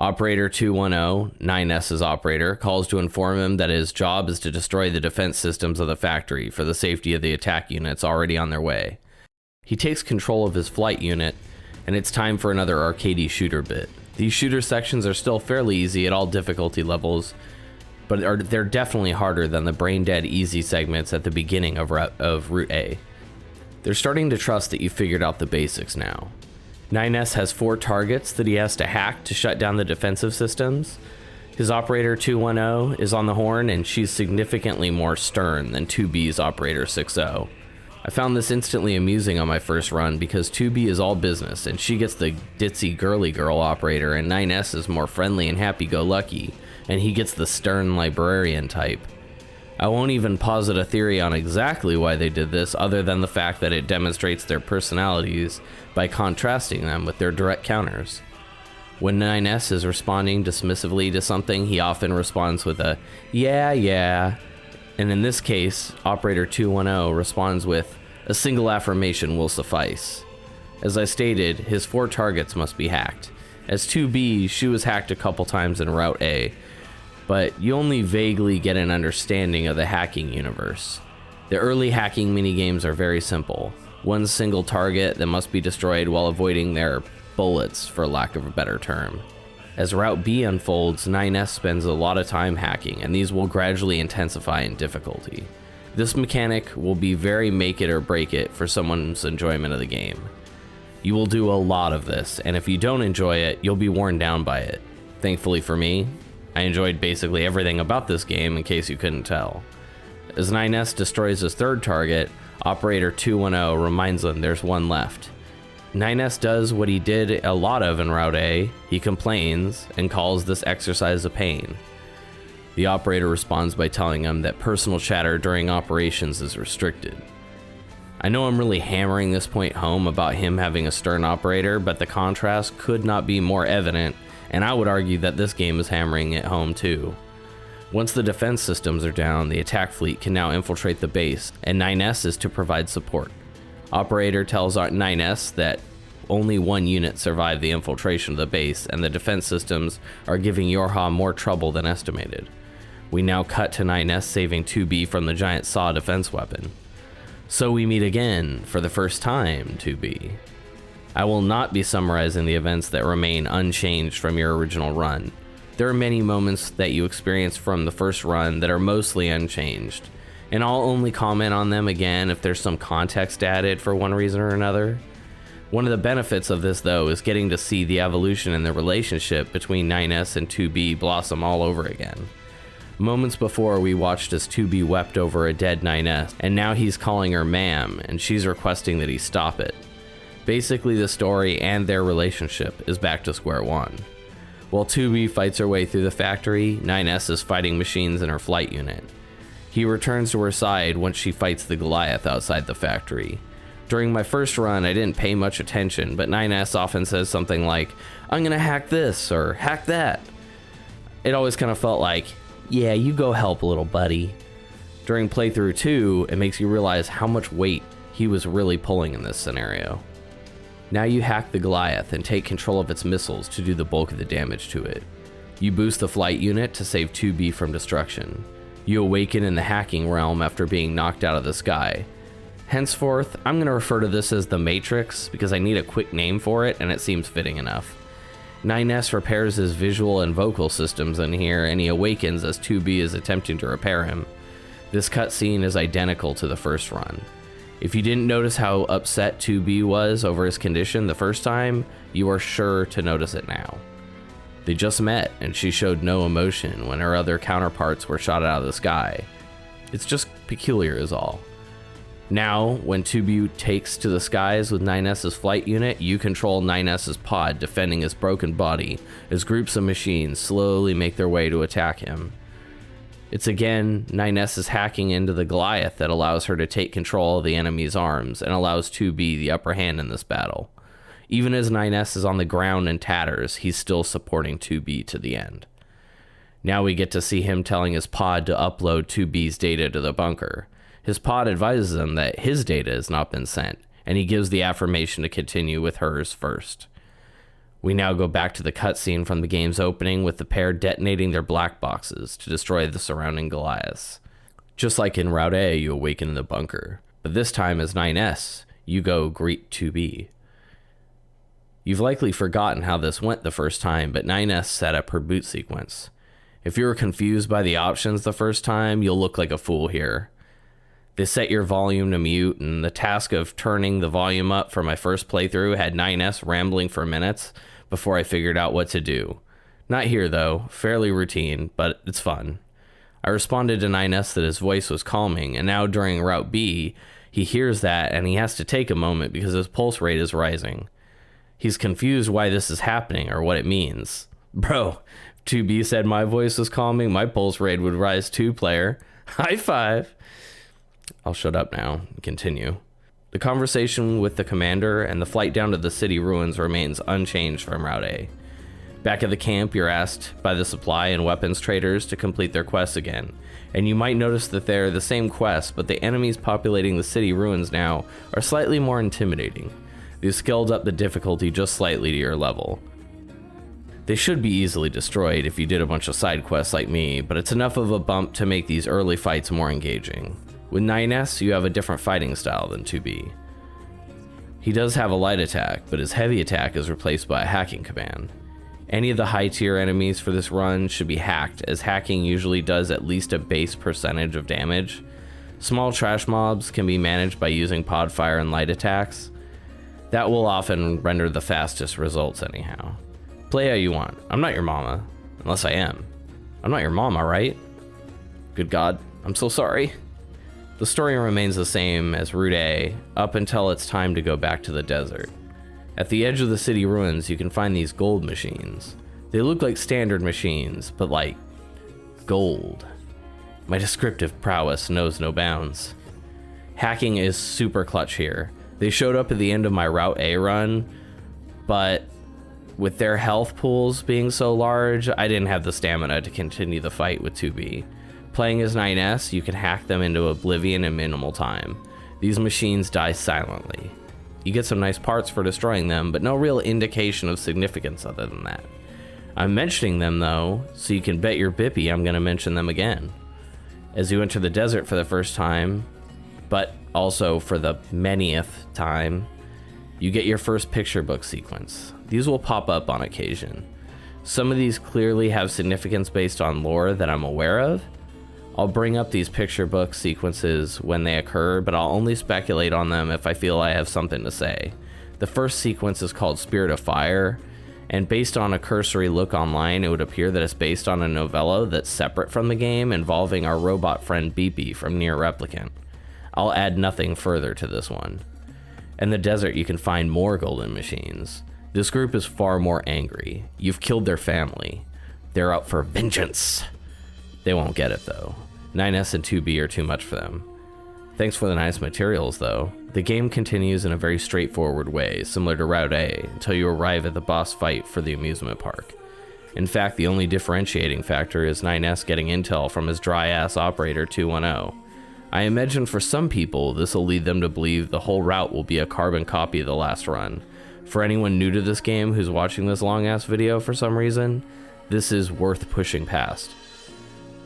Operator 210, NieR's operator, calls to inform him that his job is to destroy the defense systems of the factory for the safety of the attack units already on their way. He takes control of his flight unit, and it's time for another arcadey shooter bit. These shooter sections are still fairly easy at all difficulty levels, but they're definitely harder than the brain-dead easy segments at the beginning of Route A. They're starting to trust that you figured out the basics now. 9S has 4 targets that he has to hack to shut down the defensive systems. His Operator 210 is on the horn, and she's significantly more stern than 2B's Operator 60. I found this instantly amusing on my first run because 2B is all business, and she gets the ditzy girly girl operator, and 9S is more friendly and happy-go-lucky, and he gets the stern librarian type. I won't even posit a theory on exactly why they did this, other than the fact that it demonstrates their personalities by contrasting them with their direct counters. When 9S is responding dismissively to something, he often responds with a, yeah, and in this case, Operator 210 responds with, a single affirmation will suffice. As I stated, his 4 targets must be hacked. As 2B, she was hacked a couple times in Route A, but you only vaguely get an understanding of the hacking universe. The early hacking minigames are very simple. One single target that must be destroyed while avoiding their bullets, for lack of a better term. As Route B unfolds, 9S spends a lot of time hacking, and these will gradually intensify in difficulty. This mechanic will be very make it or break it for someone's enjoyment of the game. You will do a lot of this, and if you don't enjoy it, you'll be worn down by it. Thankfully for me, I enjoyed basically everything about this game, in case you couldn't tell. As 9S destroys his 3rd target, Operator 210 reminds him there's one left. 9S does what he did a lot of in Route A. He complains and calls this exercise a pain. The operator responds by telling him that personal chatter during operations is restricted. I know I'm really hammering this point home about him having a stern operator, but the contrast could not be more evident, and I would argue that this game is hammering it home too. Once the defense systems are down, the attack fleet can now infiltrate the base, and 9S is to provide support. Operator tells 9S that only 1 unit survived the infiltration of the base, and the defense systems are giving Yorha more trouble than estimated. We now cut to 9S saving 2B from the giant saw defense weapon. So we meet again, for the first time, 2B. I will not be summarizing the events that remain unchanged from your original run. There are many moments that you experienced from the first run that are mostly unchanged, and I'll only comment on them again if there's some context added for one reason or another. One of the benefits of this, though, is getting to see the evolution in the relationship between 9S and 2B blossom all over again. Moments before, we watched as 2B wept over a dead 9S, and now he's calling her ma'am, and she's requesting that he stop it. Basically, the story and their relationship is back to square one. While 2B fights her way through the factory, 9S is fighting machines in her flight unit. He returns to her side once she fights the Goliath outside the factory. During my first run, I didn't pay much attention, but 9S often says something like, "I'm gonna hack this," or "hack that." It always kind of felt like, yeah, you go help, little buddy. During playthrough 2, it makes you realize how much weight he was really pulling in this scenario. Now you hack the Goliath and take control of its missiles to do the bulk of the damage to it. You boost the flight unit to save 2B from destruction. You awaken in the hacking realm after being knocked out of the sky. Henceforth, I'm going to refer to this as the Matrix because I need a quick name for it and it seems fitting enough. 9S repairs his visual and vocal systems in here, and he awakens as 2B is attempting to repair him. This cutscene is identical to the first run. If you didn't notice how upset 2B was over his condition the first time, you are sure to notice it now. They just met, and she showed no emotion when her other counterparts were shot out of the sky. It's just peculiar is all. Now, when 2B takes to the skies with 9S's flight unit, you control 9S's pod defending his broken body as groups of machines slowly make their way to attack him. It's again 9S's hacking into the Goliath that allows her to take control of the enemy's arms and allows 2B the upper hand in this battle. Even as 9S is on the ground in tatters, he's still supporting 2B to the end. Now we get to see him telling his pod to upload 2B's data to the bunker. His pod advises him that his data has not been sent, and he gives the affirmation to continue with hers first. We now go back to the cutscene from the game's opening with the pair detonating their black boxes to destroy the surrounding Goliaths. Just like in Route A, you awaken in the bunker, but this time as 9S, you go greet 2B. You've likely forgotten how this went the first time, but 9S set up her boot sequence. If you were confused by the options the first time, you'll look like a fool here. They set your volume to mute, and the task of turning the volume up for my first playthrough had 9S rambling for minutes before I figured out what to do. Not here, though. Fairly routine, but it's fun. I responded to 9S that his voice was calming, and now during Route B, he hears that and he has to take a moment because his pulse rate is rising. He's confused why this is happening or what it means. Bro, 2B said my voice was calming, my pulse rate would rise too, player. High five. I'll shut up now and continue. The conversation with the commander and the flight down to the city ruins remains unchanged from Route A. Back at the camp, you're asked by the supply and weapons traders to complete their quests again, and you might notice that they're the same quests, but the enemies populating the city ruins now are slightly more intimidating. They've scaled up the difficulty just slightly to your level. They should be easily destroyed if you did a bunch of side quests like me, but it's enough of a bump to make these early fights more engaging. With 9S, you have a different fighting style than 2B. He does have a light attack, but his heavy attack is replaced by a hacking command. Any of the high tier enemies for this run should be hacked, as hacking usually does at least a base percentage of damage. Small trash mobs can be managed by using pod fire and light attacks. That will often render the fastest results anyhow. Play how you want. I'm not your mama. Unless I am. I'm not your mama, right? Good God, I'm so sorry. The story remains the same as Route A, up until it's time to go back to the desert. At the edge of the city ruins, you can find these gold machines. They look like standard machines, but like gold. My descriptive prowess knows no bounds. Hacking is super clutch here. They showed up at the end of my Route A run, but with their health pools being so large, I didn't have the stamina to continue the fight with 2B. Playing as 9S, you can hack them into oblivion in minimal time. These machines die silently. You get some nice parts for destroying them, but no real indication of significance other than that. I'm mentioning them though, so you can bet your bippy I'm gonna mention them again. As you enter the desert for the first time, but also for the manyth time, you get your first picture book sequence. These will pop up on occasion. Some of these clearly have significance based on lore that I'm aware of. I'll bring up these picture book sequences when they occur, but I'll only speculate on them if I feel I have something to say. The first sequence is called Spirit of Fire, and based on a cursory look online, it would appear that it's based on a novella that's separate from the game involving our robot friend Beepy from NieR Replicant. I'll add nothing further to this one. In the desert, you can find more golden machines. This group is far more angry. You've killed their family. They're out for vengeance. They won't get it though. 9S and 2B are too much for them. Thanks for the nice materials though. The game continues in a very straightforward way, similar to Route A, until you arrive at the boss fight for the amusement park. In fact, the only differentiating factor is 9S getting intel from his dry-ass operator 210. I imagine for some people, this will lead them to believe the whole route will be a carbon copy of the last run. For anyone new to this game who's watching this long-ass video for some reason, this is worth pushing past.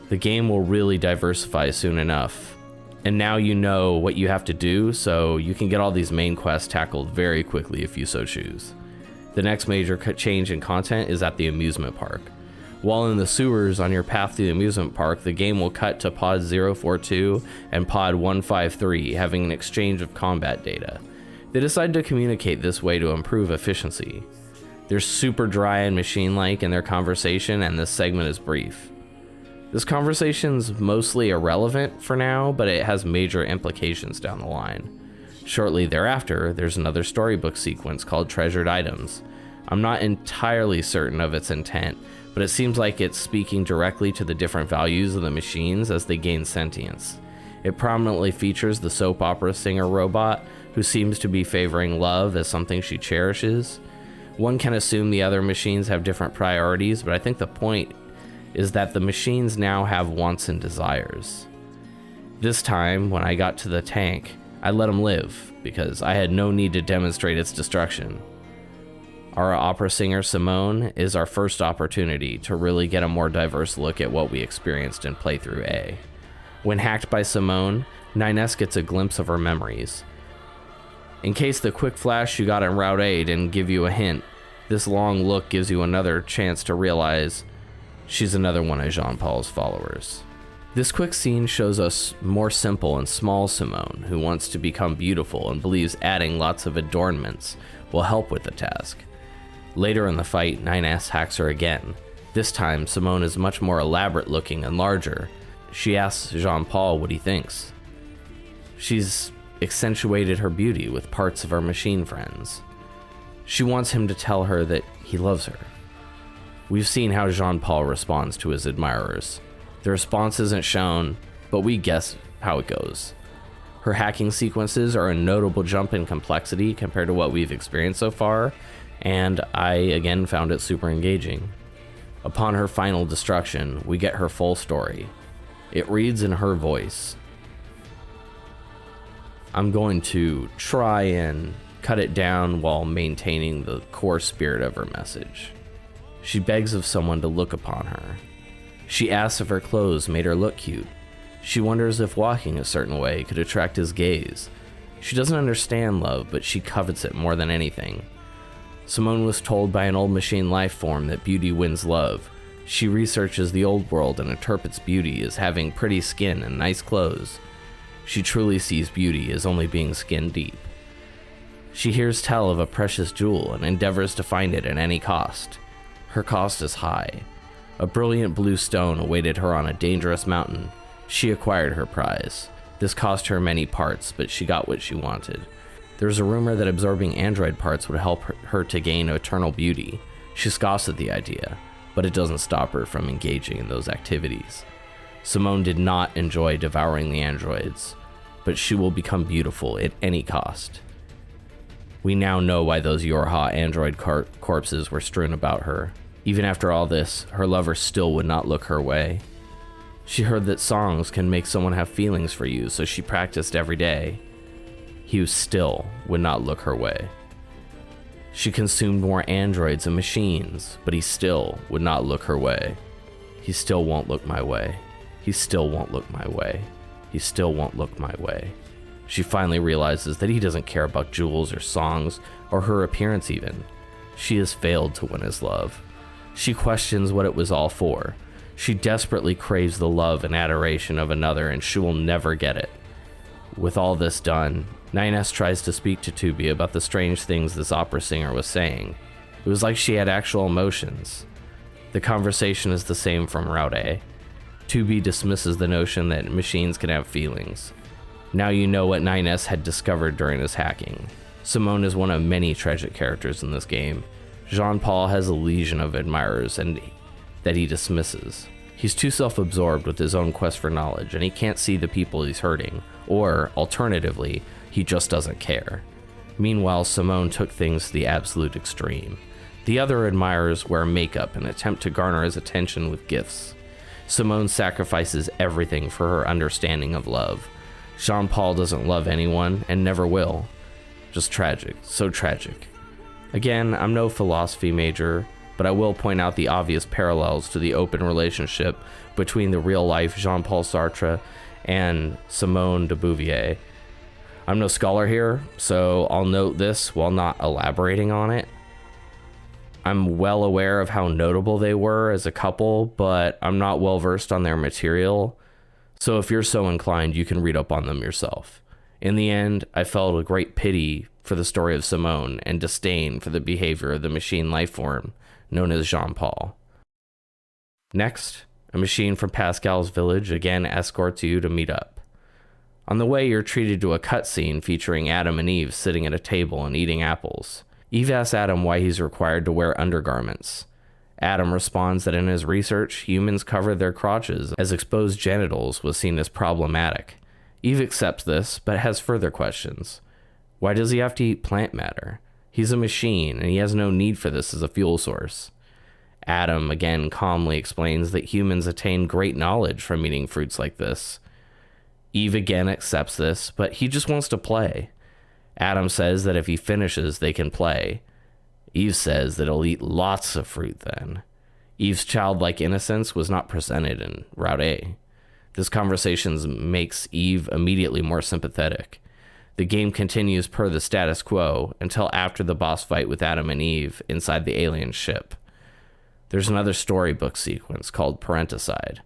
The game will really diversify soon enough, and now you know what you have to do, so you can get all these main quests tackled very quickly if you so choose. The next major change in content is at the amusement park. While in the sewers on your path to the amusement park, the game will cut to Pod 042 and Pod 153 having an exchange of combat data. They decided to communicate this way to improve efficiency. They're super dry and machine-like in their conversation, and this segment is brief. This conversation's mostly irrelevant for now, but it has major implications down the line. Shortly thereafter, there's another storybook sequence called Treasured Items. I'm not entirely certain of its intent, but it seems like it's speaking directly to the different values of the machines as they gain sentience. It prominently features the soap opera singer robot, who seems to be favoring love as something she cherishes. One can assume the other machines have different priorities, but I think the point is that the machines now have wants and desires. This time, when I got to the tank, I let them live, because I had no need to demonstrate its destruction. Our opera singer Simone is our first opportunity to really get a more diverse look at what we experienced in playthrough A. When hacked by Simone, 9S gets a glimpse of her memories. In case the quick flash you got in Route A didn't give you a hint, this long look gives you another chance to realize she's another one of Jean-Paul's followers. This quick scene shows us more simple and small Simone, who wants to become beautiful and believes adding lots of adornments will help with the task. Later in the fight, 9S hacks her again. This time, Simone is much more elaborate looking and larger. She asks Jean-Paul what he thinks. She's accentuated her beauty with parts of her machine friends. She wants him to tell her that he loves her. We've seen how Jean-Paul responds to his admirers. The response isn't shown, but we guess how it goes. Her hacking sequences are a notable jump in complexity compared to what we've experienced so far, and I again found it super engaging. Upon her final destruction, we get her full story. It reads in her voice. I'm going to try and cut it down while maintaining the core spirit of her message. She begs of someone to look upon her. She asks if her clothes made her look cute. She wonders if walking a certain way could attract his gaze. She doesn't understand love, but she covets it more than anything. Simone was told by an old machine life form that beauty wins love. She researches the old world and interprets beauty as having pretty skin and nice clothes. She truly sees beauty as only being skin deep. She hears tell of a precious jewel and endeavors to find it at any cost. Her cost is high. A brilliant blue stone awaited her on a dangerous mountain. She acquired her prize. This cost her many parts, but she got what she wanted. There's a rumor that absorbing android parts would help her to gain eternal beauty. She scoffs at the idea, but it doesn't stop her from engaging in those activities. Simone did not enjoy devouring the androids, but she will become beautiful at any cost. We now know why those Yorha android corpses were strewn about her. Even after all this, her lover still would not look her way. She heard that songs can make someone have feelings for you, so she practiced every day. He still would not look her way. She consumed more androids and machines, but he still would not look her way. He still won't look my way. He still won't look my way. He still won't look my way. She finally realizes that he doesn't care about jewels or songs or her appearance even. She has failed to win his love. She questions what it was all for. She desperately craves the love and adoration of another, and she will never get it. With all this done, 9S tries to speak to 2B about the strange things this opera singer was saying. It was like she had actual emotions. The conversation is the same from Route A. 2B dismisses the notion that machines can have feelings. Now you know what 9S had discovered during his hacking. Simone is one of many tragic characters in this game. Jean-Paul has a legion of admirers and that he dismisses. He's too self-absorbed with his own quest for knowledge, and he can't see the people he's hurting, or, alternatively, he just doesn't care. Meanwhile, Simone took things to the absolute extreme. The other admirers wear makeup and attempt to garner his attention with gifts. Simone sacrifices everything for her understanding of love. Jean-Paul doesn't love anyone, and never will. Just tragic, so tragic. Again, I'm no philosophy major, but I will point out the obvious parallels to the open relationship between the real-life Jean-Paul Sartre and Simone de Beauvoir. I'm no scholar here, so I'll note this while not elaborating on it. I'm well aware of how notable they were as a couple, but I'm not well versed on their material, so if you're so inclined, you can read up on them yourself. In the end, I felt a great pity for the story of Simone and disdain for the behavior of the machine lifeform known as Jean-Paul. Next, a machine from Pascal's village again escorts you to meet up. On the way, you're treated to a cutscene featuring Adam and Eve sitting at a table and eating apples. Eve asks Adam why he's required to wear undergarments. Adam responds that in his research, humans covered their crotches as exposed genitals was seen as problematic. Eve accepts this, but has further questions. Why does he have to eat plant matter? He's a machine, and he has no need for this as a fuel source. Adam again calmly explains that humans attain great knowledge from eating fruits like this. Eve again accepts this, but he just wants to play. Adam says that if he finishes, they can play. Eve says that he'll eat lots of fruit then. Eve's childlike innocence was not presented in Route A. This conversation makes Eve immediately more sympathetic. The game continues per the status quo until after the boss fight with Adam and Eve inside the alien ship. There's another storybook sequence called Parenticide.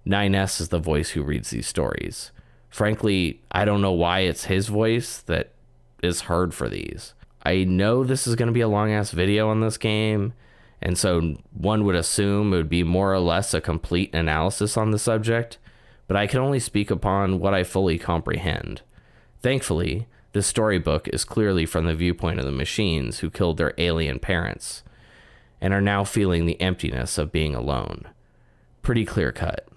9S is the voice who reads these stories. Frankly, I don't know why it's his voice that is heard for these. I know this is going to be a long-ass video on this game, and so one would assume it would be more or less a complete analysis on the subject, but I can only speak upon what I fully comprehend. Thankfully, this storybook is clearly from the viewpoint of the machines who killed their alien parents and are now feeling the emptiness of being alone. Pretty clear-cut.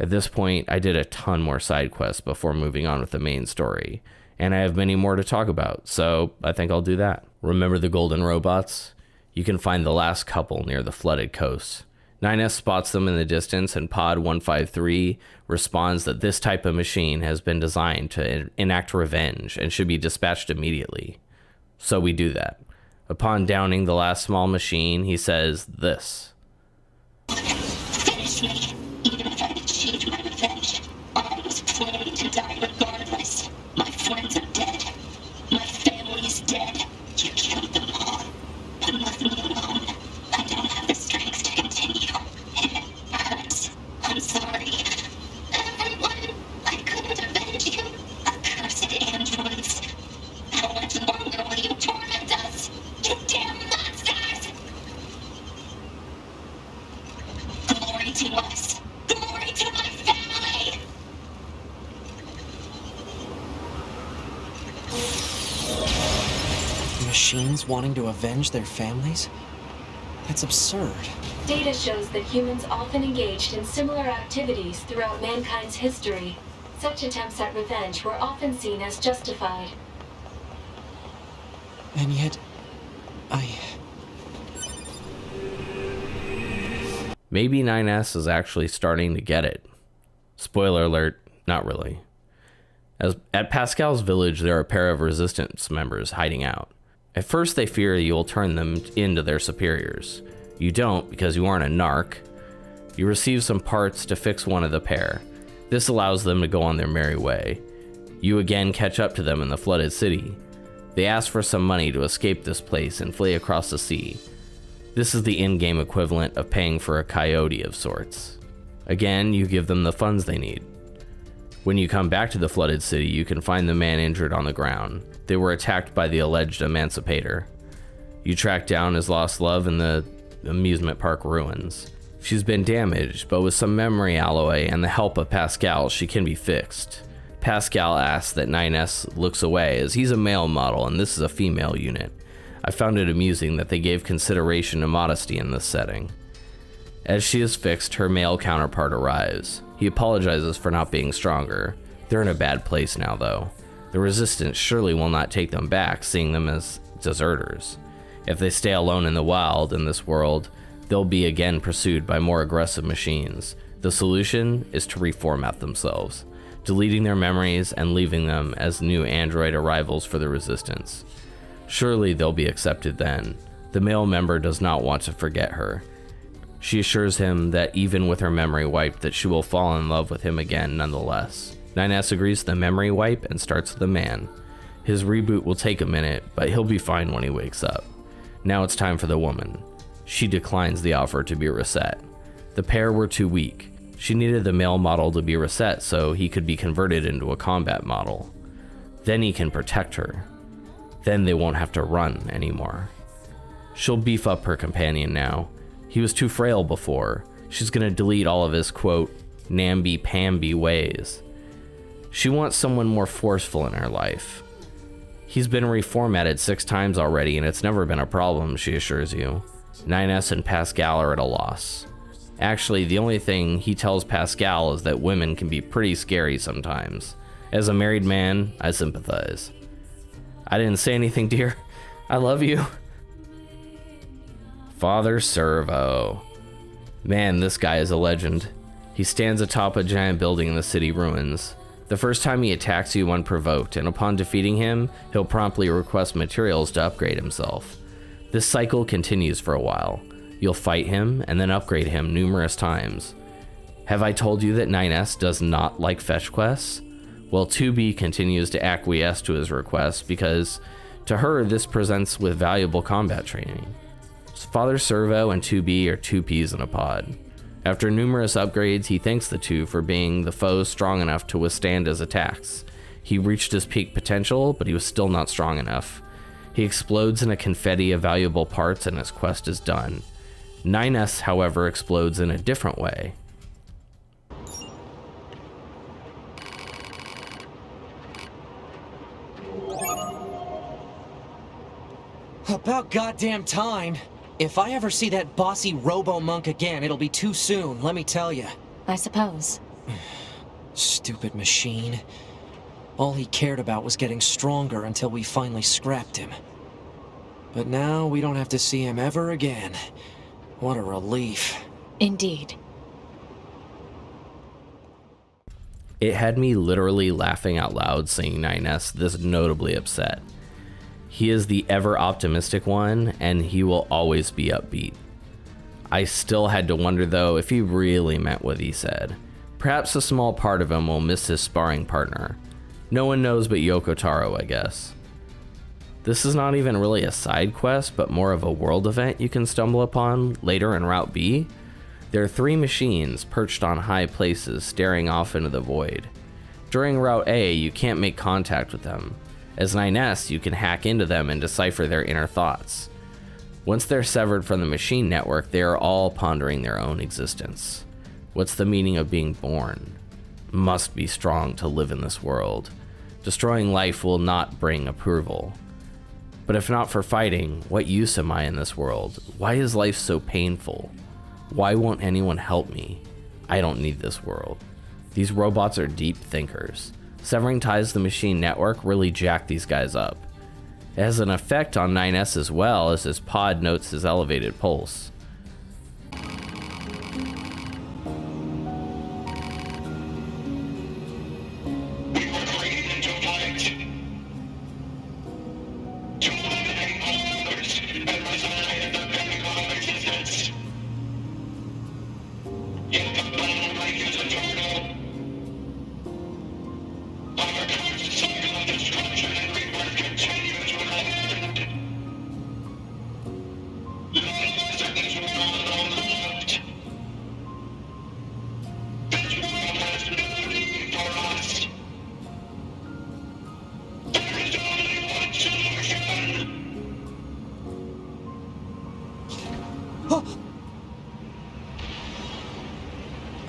At this point, I did a ton more side quests before moving on with the main story, and I have many more to talk about, so I think I'll do that. Remember the golden robots? You can find the last couple near the flooded coast. 9S spots them in the distance, and Pod 153 responds that this type of machine has been designed to enact revenge and should be dispatched immediately. So we do that. Upon downing the last small machine, he says this. Finish me. Even if I'd achieved my revenge, I was planning to die regardless. My friends are dead. My family is dead. You killed them all, but left me alone. I don't have the strength to continue. It hurts. I'm sorry. Everyone, I couldn't avenge you. Accursed androids. How much longer will you torment us? You damn monsters! Glory to us. Glory to my family! Machines wanting to avenge their families? That's absurd. Data shows that humans often engaged in similar activities throughout mankind's history. Such attempts at revenge were often seen as justified. And yet, Maybe 9S is actually starting to get it. Spoiler alert, not really. At Pascal's village, there are a pair of resistance members hiding out. At first, they fear you will turn them into their superiors. You don't, because you aren't a narc. You receive some parts to fix one of the pair. This allows them to go on their merry way. You again catch up to them in the flooded city. They ask for some money to escape this place and flee across the sea. This is the in-game equivalent of paying for a coyote of sorts. Again, you give them the funds they need. When you come back to the flooded city, you can find the man injured on the ground. They were attacked by the alleged emancipator. You track down his lost love in the amusement park ruins. She's been damaged, but with some memory alloy and the help of Pascal, she can be fixed. Pascal asks that 9S looks away as he's a male model and this is a female unit. I found it amusing that they gave consideration to modesty in this setting. As she is fixed, her male counterpart arrives. He apologizes for not being stronger. They're in a bad place now, though. The Resistance surely will not take them back, seeing them as deserters. If they stay alone in the wild in this world, they'll be again pursued by more aggressive machines. The solution is to reformat themselves, deleting their memories and leaving them as new android arrivals for the Resistance. Surely they'll be accepted then. The male member does not want to forget her. She assures him that even with her memory wiped, that she will fall in love with him again nonetheless. 9S agrees to the memory wipe and starts with the man. His reboot will take a minute, but he'll be fine when he wakes up. Now it's time for the woman. She declines the offer to be reset. The pair were too weak. She needed the male model to be reset so he could be converted into a combat model. Then he can protect her. Then they won't have to run anymore. She'll beef up her companion now. He was too frail before. She's gonna delete all of his, quote, namby-pamby ways. She wants someone more forceful in her life. He's been reformatted 6 times already and it's never been a problem, she assures you. 9S and Pascal are at a loss. Actually, the only thing he tells Pascal is that women can be pretty scary sometimes. As a married man, I sympathize. I didn't say anything, dear. I love you. Father Servo. Man, this guy is a legend. He stands atop a giant building in the city ruins. The first time he attacks you unprovoked, and upon defeating him, he'll promptly request materials to upgrade himself. This cycle continues for a while. You'll fight him, and then upgrade him numerous times. Have I told you that 9S does not like fetch quests? Well, 2B continues to acquiesce to his request because, to her, this presents with valuable combat training. Father Servo and 2B are 2 peas in a pod. After numerous upgrades, he thanks the two for being the foes strong enough to withstand his attacks. He reached his peak potential, but he was still not strong enough. He explodes in a confetti of valuable parts and his quest is done. 9S, however, explodes in a different way. About goddamn time. If I ever see that bossy robo-monk again, it'll be too soon, let me tell you. I suppose. Stupid machine. All he cared about was getting stronger until we finally scrapped him. But now we don't have to see him ever again. What a relief. Indeed. It had me literally laughing out loud seeing 9S this notably upset. He is the ever optimistic one, and he will always be upbeat. I still had to wonder though if he really meant what he said. Perhaps a small part of him will miss his sparring partner. No one knows but Yoko Taro, I guess. This is not even really a side quest, but more of a world event you can stumble upon later in Route B. There are 3 machines perched on high places staring off into the void. During Route A, you can't make contact with them. As 9S, you can hack into them and decipher their inner thoughts. Once they're severed from the machine network, they are all pondering their own existence. What's the meaning of being born? Must be strong to live in this world. Destroying life will not bring approval. But if not for fighting, what use am I in this world? Why is life so painful? Why won't anyone help me? I don't need this world. These robots are deep thinkers. Severing ties to the machine network really jacked these guys up. It has an effect on 9S as well, as his pod notes his elevated pulse.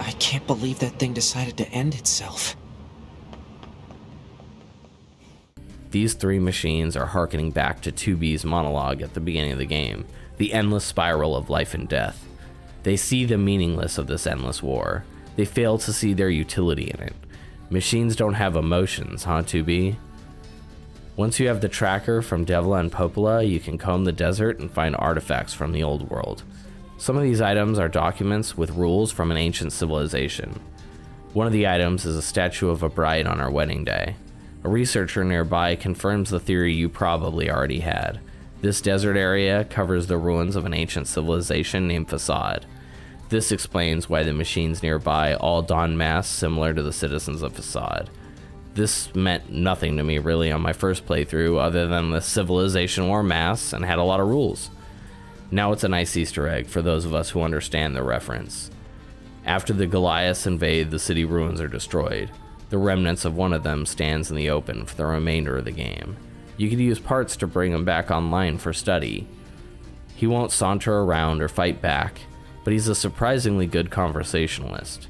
I can't believe that thing decided to end itself. These 3 machines are harkening back to 2B's monologue at the beginning of the game, the endless spiral of life and death. They see the meaningless of this endless war. They fail to see their utility in it. Machines don't have emotions, huh, 2B? Once you have the tracker from Devla and Popola, you can comb the desert and find artifacts from the old world. Some of these items are documents with rules from an ancient civilization. One of the items is a statue of a bride on her wedding day. A researcher nearby confirms the theory you probably already had. This desert area covers the ruins of an ancient civilization named Facade. This explains why the machines nearby all don masks similar to the citizens of Facade. This meant nothing to me really on my first playthrough other than the civilization wore masks and had a lot of rules. Now it's a nice Easter egg for those of us who understand the reference. After the Goliaths invade, the city ruins are destroyed. The remnants of one of them stands in the open for the remainder of the game. You could use parts to bring him back online for study. He won't saunter around or fight back, but he's a surprisingly good conversationalist.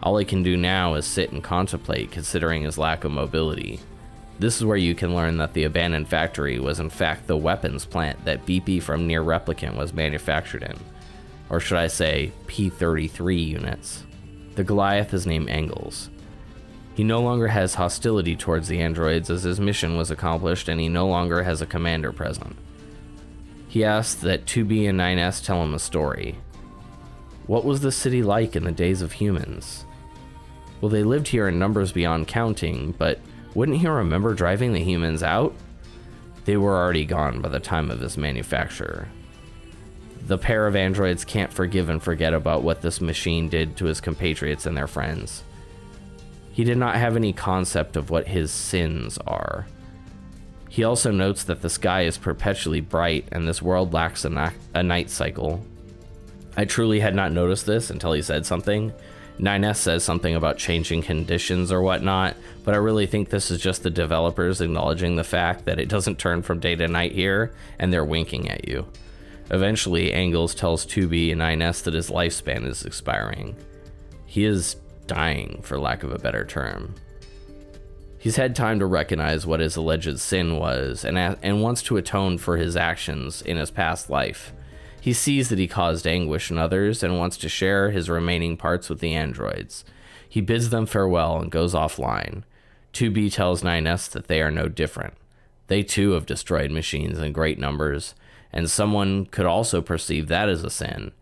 All he can do now is sit and contemplate, considering his lack of mobility. This is where you can learn that the abandoned factory was in fact the weapons plant that BP from NieR Replicant was manufactured in. Or should I say, P-33 units. The Goliath is named Engels. He no longer has hostility towards the androids as his mission was accomplished and he no longer has a commander present. He asks that 2B and 9S tell him a story. What was the city like in the days of humans? Well, they lived here in numbers beyond counting, but wouldn't he remember driving the humans out? They were already gone by the time of his manufacture. The pair of androids can't forgive and forget about what this machine did to his compatriots and their friends. He did not have any concept of what his sins are. He also notes that the sky is perpetually bright and this world lacks a night cycle. I truly had not noticed this until he said something. 9S says something about changing conditions or whatnot, but I really think this is just the developers acknowledging the fact that it doesn't turn from day to night here, and they're winking at you. Eventually, Angles tells 2B and 9S that his lifespan is expiring. He is dying, for lack of a better term. He's had time to recognize what his alleged sin was and wants to atone for his actions in his past life. He sees that he caused anguish in others and wants to share his remaining parts with the androids. He bids them farewell and goes offline. 2B tells 9S that they are no different. They too have destroyed machines in great numbers, and someone could also perceive that as a sin.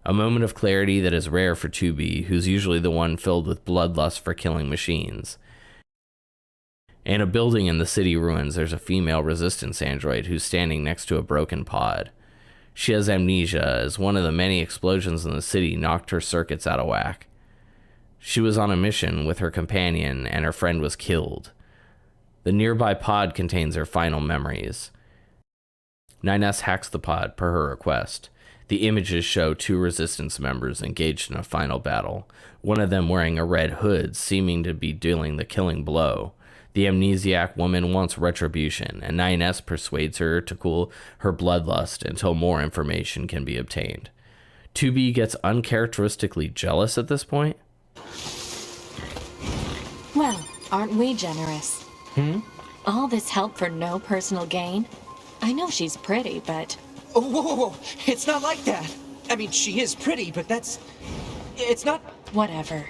A moment of clarity that is rare for 2B, who's usually the one filled with bloodlust for killing machines. In a building in the city ruins, there's a female resistance android who's standing next to a broken pod. She has amnesia, as one of the many explosions in the city knocked her circuits out of whack. She was on a mission with her companion, and her friend was killed. The nearby pod contains her final memories. 9S hacks the pod per her request. The images show 2 resistance members engaged in a final battle, one of them wearing a red hood, seeming to be dealing the killing blow. The amnesiac woman wants retribution, and 9S persuades her to cool her bloodlust until more information can be obtained. 2B gets uncharacteristically jealous at this point. Well, aren't we generous? All this help for no personal gain? I know she's pretty, but... Oh, whoa. It's not like that. I mean, she is pretty, but it's not... Whatever.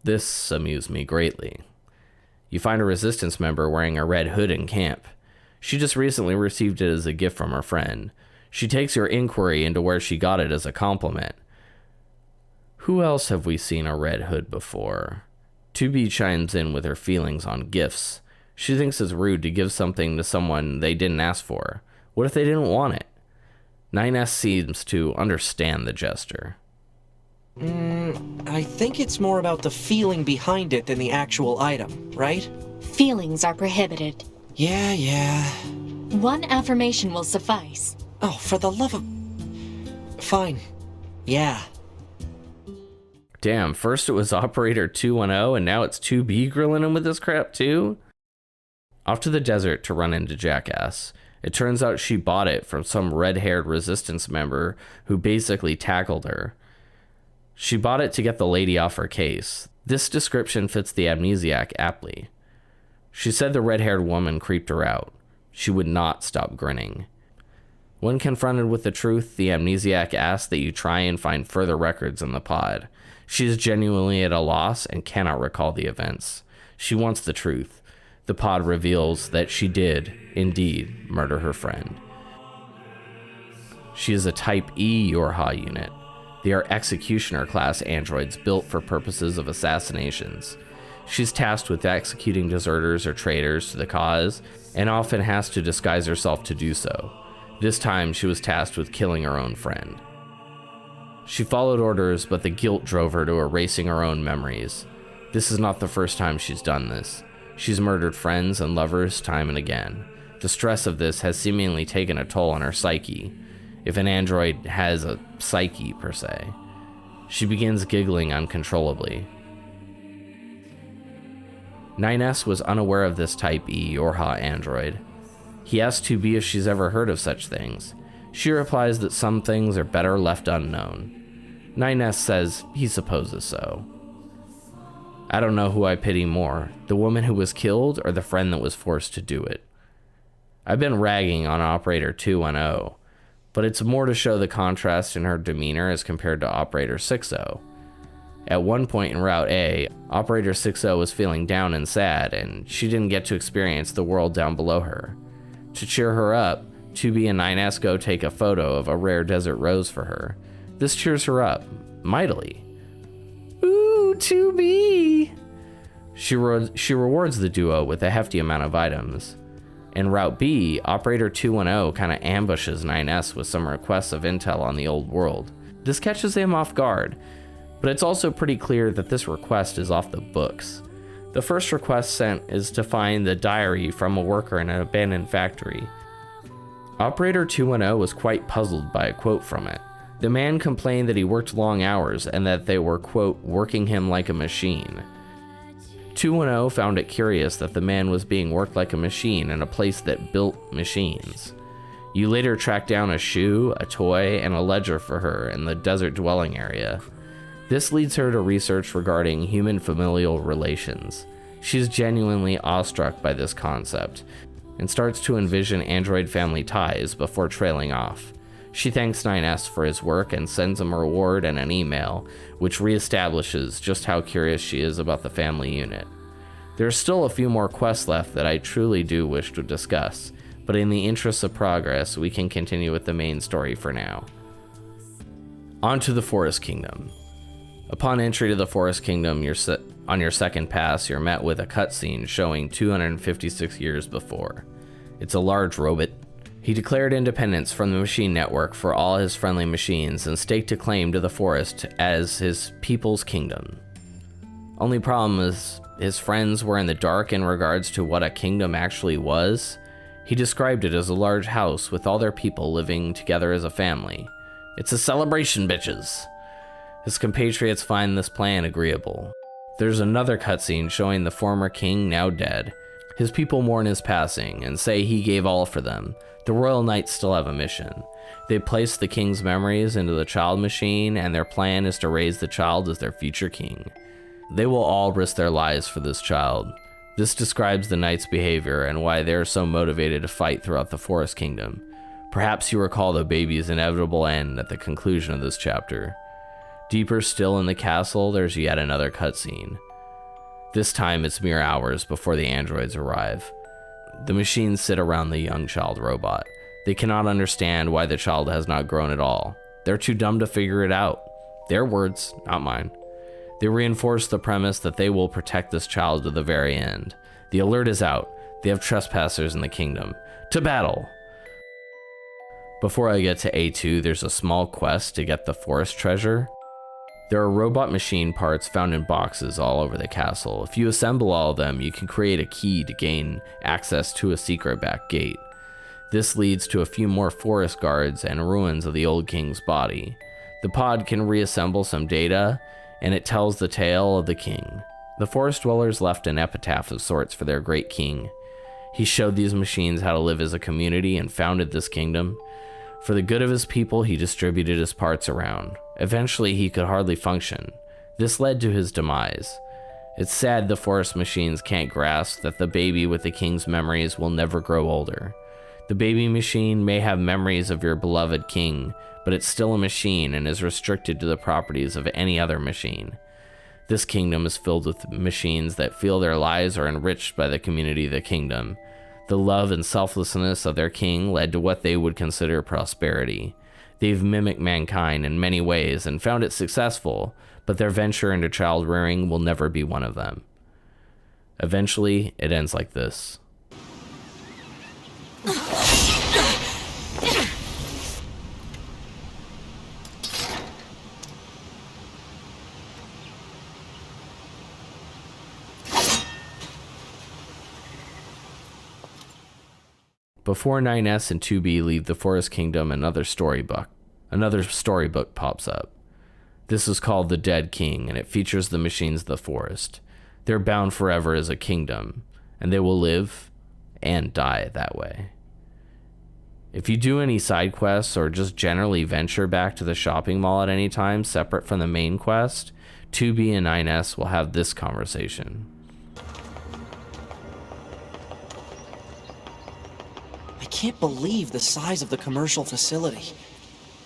This amused me greatly. You find a resistance member wearing a red hood in camp. She just recently received it as a gift from her friend. She takes your inquiry into where she got it as a compliment. Who else have we seen a red hood before? 2B chimes in with her feelings on gifts. She thinks it's rude to give something to someone they didn't ask for. What if they didn't want it? 9S seems to understand the gesture. I think it's more about the feeling behind it than the actual item, right? Feelings are prohibited. Yeah. One affirmation will suffice. Oh, for the love of... Fine. Yeah. Damn, first it was Operator 210, and now it's 2B grilling him with this crap too? Off to the desert to run into Jackass. It turns out she bought it from some red-haired resistance member who basically tackled her. She bought it to get the lady off her case. This description fits the amnesiac aptly. She said the red-haired woman creeped her out. She would not stop grinning. When confronted with the truth, the amnesiac asks that you try and find further records in the pod. She is genuinely at a loss and cannot recall the events. She wants the truth. The pod reveals that she did, indeed, murder her friend. She is a Type E Yorha unit. They are executioner class androids built for purposes of assassinations. She's tasked with executing deserters or traitors to the cause, and often has to disguise herself to do so. This time, she was tasked with killing her own friend. She followed orders, but the guilt drove her to erasing her own memories. This is not the first time she's done this. She's murdered friends and lovers time and again. The stress of this has seemingly taken a toll on her psyche, if an android has a psyche per se. She begins giggling uncontrollably. 9S was unaware of this Type E Yorha android. He asks 2B if she's ever heard of such things. She replies that some things are better left unknown. 9S says he supposes so. I don't know who I pity more, the woman who was killed or the friend that was forced to do it. I've been ragging on Operator 210, but it's more to show the contrast in her demeanor as compared to Operator 60. At one point in Route A, Operator 60 was feeling down and sad, and she didn't get to experience the world down below her. To cheer her up, 2B and 9S go take a photo of a rare desert rose for her. This cheers her up, mightily. Ooh, 2B! She rewards the duo with a hefty amount of items. In Route B, Operator 210 kind of ambushes 9S with some requests of intel on the old world. This catches him off guard, but it's also pretty clear that this request is off the books. The first request sent is to find the diary from a worker in an abandoned factory. Operator 210 was quite puzzled by a quote from it. The man complained that he worked long hours and that they were, quote, working him like a machine. 210 found it curious that the man was being worked like a machine in a place that built machines. You later track down a shoe, a toy, and a ledger for her in the desert dwelling area. This leads her to research regarding human familial relations. She's genuinely awestruck by this concept and starts to envision android family ties before trailing off. She thanks 9S for his work and sends him a reward and an email, which reestablishes just how curious she is about the family unit. There's still a few more quests left that I truly do wish to discuss, but in the interest of progress, we can continue with the main story for now. On to the Forest Kingdom. Upon entry to the Forest Kingdom, on your second pass, you're met with a cutscene showing 256 years before. It's a large robot. He declared independence from the machine network for all his friendly machines and staked a claim to the forest as his people's kingdom. Only problem is, his friends were in the dark in regards to what a kingdom actually was. He described it as a large house with all their people living together as a family. It's a celebration, bitches! His compatriots find this plan agreeable. There's another cutscene showing the former king now dead. His people mourn his passing and say he gave all for them. The royal knights still have a mission. They place the king's memories into the child machine, and their plan is to raise the child as their future king. They will all risk their lives for this child. This describes the knights' behavior and why they are so motivated to fight throughout the Forest Kingdom. Perhaps you recall the baby's inevitable end at the conclusion of this chapter. Deeper still in the castle, there's yet another cutscene. This time it's mere hours before the androids arrive. The machines sit around the young child robot. They cannot understand why the child has not grown at all. They're too dumb to figure it out. Their words, not mine. They reinforce the premise that they will protect this child to the very end. The alert is out. They have trespassers in the kingdom. To battle! Before I get to A2, there's a small quest to get the forest treasure. There are robot machine parts found in boxes all over the castle. If you assemble all of them, you can create a key to gain access to a secret back gate. This leads to a few more forest guards and ruins of the old king's body. The pod can reassemble some data, and it tells the tale of the king. The forest dwellers left an epitaph of sorts for their great king. He showed these machines how to live as a community and founded this kingdom. For the good of his people, he distributed his parts around. Eventually, he could hardly function. This led to his demise. It's sad the forest machines can't grasp that the baby with the king's memories will never grow older. The baby machine may have memories of your beloved king, but it's still a machine and is restricted to the properties of any other machine. This kingdom is filled with machines that feel their lives are enriched by the community of the kingdom. The love and selflessness of their king led to what they would consider prosperity. They've mimicked mankind in many ways and found it successful, but their venture into child rearing will never be one of them. Eventually, it ends like this. Before 9S and 2B leave the Forest Kingdom, another storybook pops up. This is called The Dead King, and it features the machines of the forest. They're bound forever as a kingdom, and they will live and die that way. If you do any side quests or just generally venture back to the shopping mall at any time separate from the main quest, 2B and 9S will have this conversation. I can't believe the size of the commercial facility.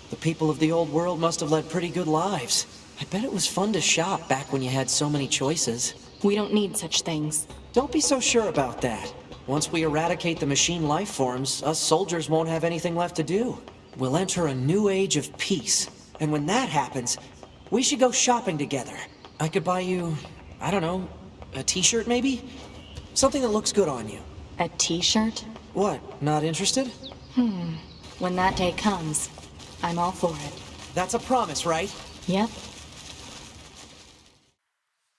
The people of the old world must have led pretty good lives. I bet it was fun to shop back when you had so many choices. We don't need such things. Don't be so sure about that. Once we eradicate the machine life forms, us soldiers won't have anything left to do. We'll enter a new age of peace. And when that happens, we should go shopping together. I could buy you, I don't know, a t-shirt maybe? Something that looks good on you. A t-shirt? What, not interested? When that day comes, I'm all for it. That's a promise, right? Yep.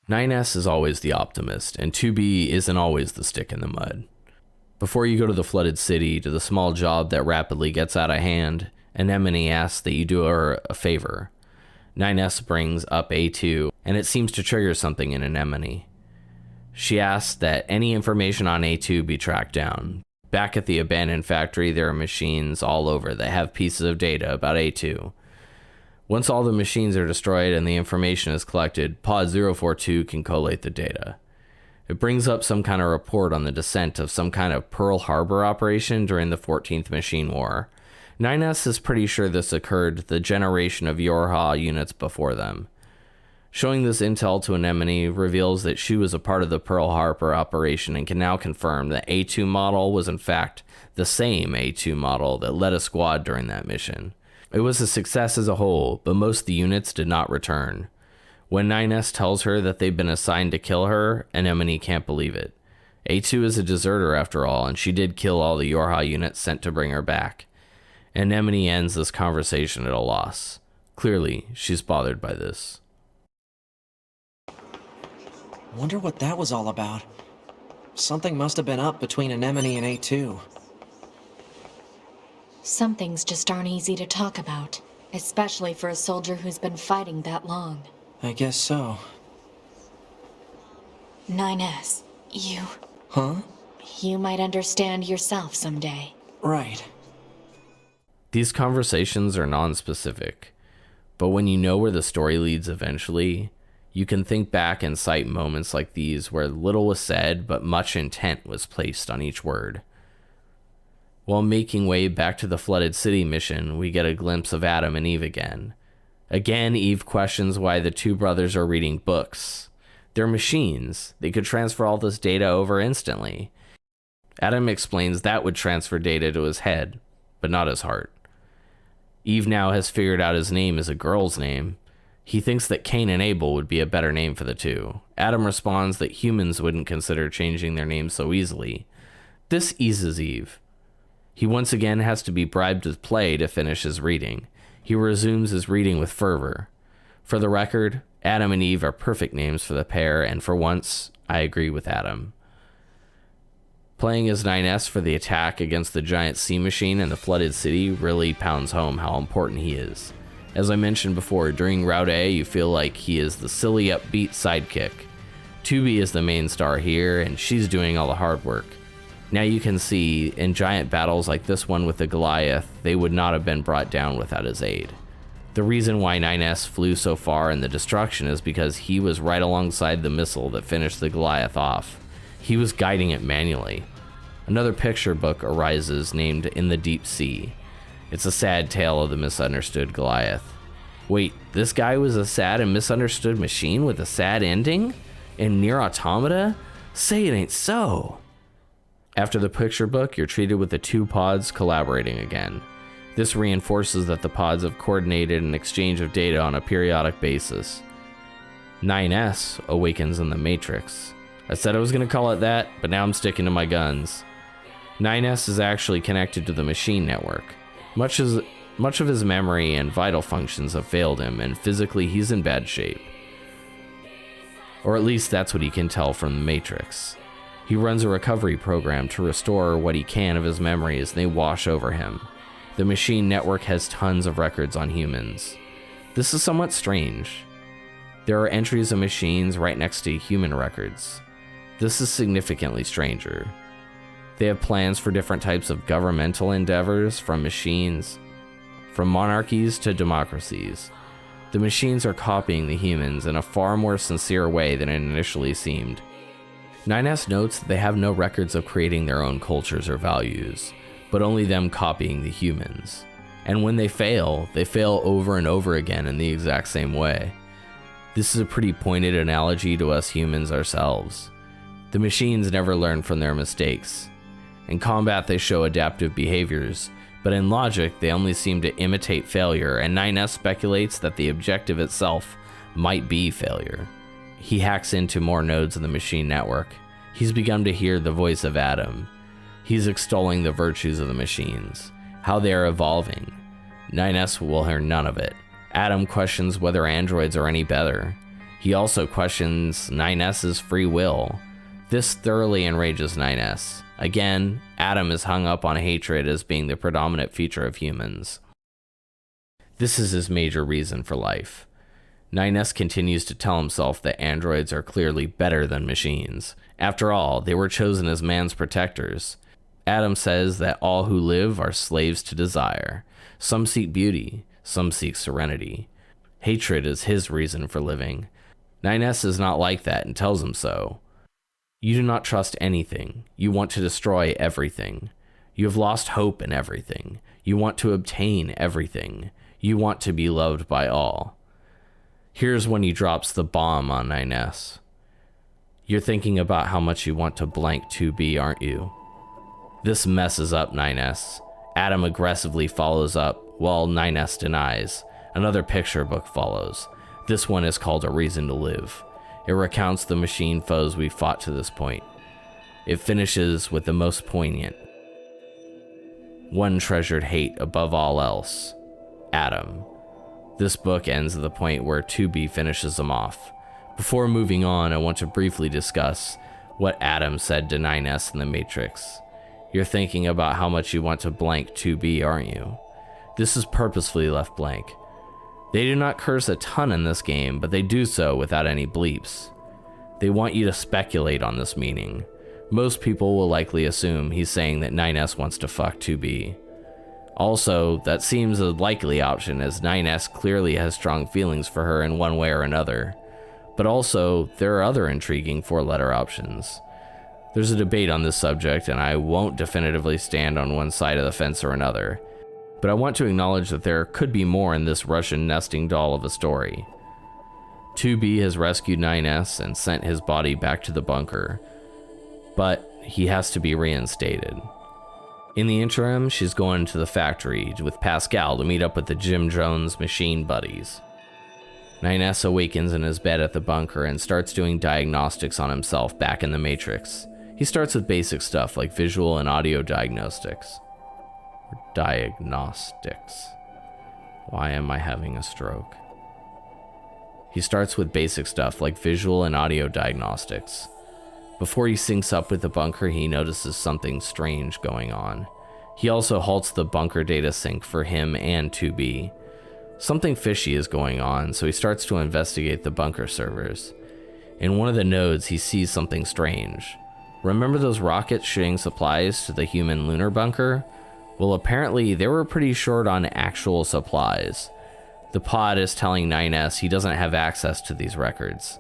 9S is always the optimist, and 2B isn't always the stick in the mud. Before you go to the flooded city, to the small job that rapidly gets out of hand, Anemone asks that you do her a favor. 9S brings up A2, and it seems to trigger something in Anemone. She asks that any information on A2 be tracked down. Back at the abandoned factory, there are machines all over that have pieces of data about A2. Once all the machines are destroyed and the information is collected, Pod 042 can collate the data. It brings up some kind of report on the descent of some kind of Pearl Harbor operation during the 14th Machine War. 9S is pretty sure this occurred the generation of Yorha units before them. Showing this intel to Anemone reveals that she was a part of the Pearl Harbor operation and can now confirm that A2 model was in fact the same A2 model that led a squad during that mission. It was a success as a whole, but most of the units did not return. When 9S tells her that they've been assigned to kill her, Anemone can't believe it. A2 is a deserter after all, and she did kill all the Yorha units sent to bring her back. Anemone ends this conversation at a loss. Clearly, she's bothered by this. Wonder what that was all about. Something must have been up between Anemone and A2. Some things just aren't easy to talk about, especially for a soldier who's been fighting that long. I guess so. 9S, you... Huh? You might understand yourself someday. Right. These conversations are non-specific, but when you know where the story leads eventually, you can think back and cite moments like these where little was said but much intent was placed on each word. While making way back to the flooded city mission, we get a glimpse of Adam and Eve again. Again, Eve questions why the two brothers are reading books. They're machines. They could transfer all this data over instantly. Adam explains that would transfer data to his head, but not his heart. Eve now has figured out his name is a girl's name. He thinks that Cain and Abel would be a better name for the two. Adam responds that humans wouldn't consider changing their names so easily. This eases Eve. He once again has to be bribed with play to finish his reading. He resumes his reading with fervor. For the record, Adam and Eve are perfect names for the pair, and for once, I agree with Adam. Playing as 9S for the attack against the giant sea machine in the flooded city really pounds home how important he is. As I mentioned before, during Route A, you feel like he is the silly upbeat sidekick. 2B is the main star here, and she's doing all the hard work. Now you can see, in giant battles like this one with the Goliath, they would not have been brought down without his aid. The reason why 9S flew so far in the destruction is because he was right alongside the missile that finished the Goliath off. He was guiding it manually. Another picture book arises named In the Deep Sea. It's a sad tale of the misunderstood Goliath. Wait, this guy was a sad and misunderstood machine with a sad ending? In NieR Automata? Say it ain't so. After the picture book, you're treated with the two pods collaborating again. This reinforces that the pods have coordinated an exchange of data on a periodic basis. 9S awakens in the Matrix. I said I was going to call it that, but now I'm sticking to my guns. 9S is actually connected to the machine network. Much of his memory and vital functions have failed him, and physically he's in bad shape. Or at least that's what he can tell from the Matrix. He runs a recovery program to restore what he can of his memories, and they wash over him. The machine network has tons of records on humans. This is somewhat strange. There are entries of machines right next to human records. This is significantly stranger. They have plans for different types of governmental endeavors, from machines, from monarchies to democracies. The machines are copying the humans in a far more sincere way than it initially seemed. 9S notes that they have no records of creating their own cultures or values, but only them copying the humans. And when they fail over and over again in the exact same way. This is a pretty pointed analogy to us humans ourselves. The machines never learn from their mistakes. In combat, they show adaptive behaviors, but in logic, they only seem to imitate failure, and 9S speculates that the objective itself might be failure. He hacks into more nodes of the machine network. He's begun to hear the voice of Adam. He's extolling the virtues of the machines, how they are evolving. 9S will hear none of it. Adam questions whether androids are any better. He also questions 9S's free will. This thoroughly enrages 9S. Again, Adam is hung up on hatred as being the predominant feature of humans. This is his major reason for life. 9S continues to tell himself that androids are clearly better than machines. After all, they were chosen as man's protectors. Adam says that all who live are slaves to desire. Some seek beauty, some seek serenity. Hatred is his reason for living. 9S is not like that and tells him so. You do not trust anything. You want to destroy everything. You have lost hope in everything. You want to obtain everything. You want to be loved by all. Here's when he drops the bomb on 9S. You're thinking about how much you want to blank 2B, aren't you? This messes up 9S. Adam aggressively follows up, while 9S denies. Another picture book follows. This one is called A Reason to Live. It recounts the machine foes we fought to this point. It finishes with the most poignant. One treasured hate above all else. Adam. This book ends at the point where 2B finishes him off. Before moving on, I want to briefly discuss what Adam said to 9S in the Matrix. You're thinking about how much you want to blank 2B, aren't you? This is purposefully left blank. They do not curse a ton in this game, but they do so without any bleeps. They want you to speculate on this meaning. Most people will likely assume he's saying that 9S wants to fuck 2B. Also, that seems a likely option as 9S clearly has strong feelings for her in one way or another. But also, there are other intriguing 4-letter options. There's a debate on this subject, and I won't definitively stand on one side of the fence or another. But I want to acknowledge that there could be more in this Russian nesting doll of a story. 2B has rescued 9S and sent his body back to the bunker, but he has to be reinstated. In the interim, she's going to the factory with Pascal to meet up with the Jim Jones machine buddies. 9S awakens in his bed at the bunker and starts doing diagnostics on himself back in the Matrix. He starts with basic stuff like visual and audio diagnostics. Diagnostics. Why am I having a stroke? He starts with basic stuff like visual and audio diagnostics. Before he syncs up with the bunker, he notices something strange going on. He also halts the bunker data sync for him and 2B. Something fishy is going on, so he starts to investigate the bunker servers. In one of the nodes, he sees something strange. Remember those rockets shooting supplies to the human lunar bunker? Well, apparently they were pretty short on actual supplies. The pod is telling 9S he doesn't have access to these records.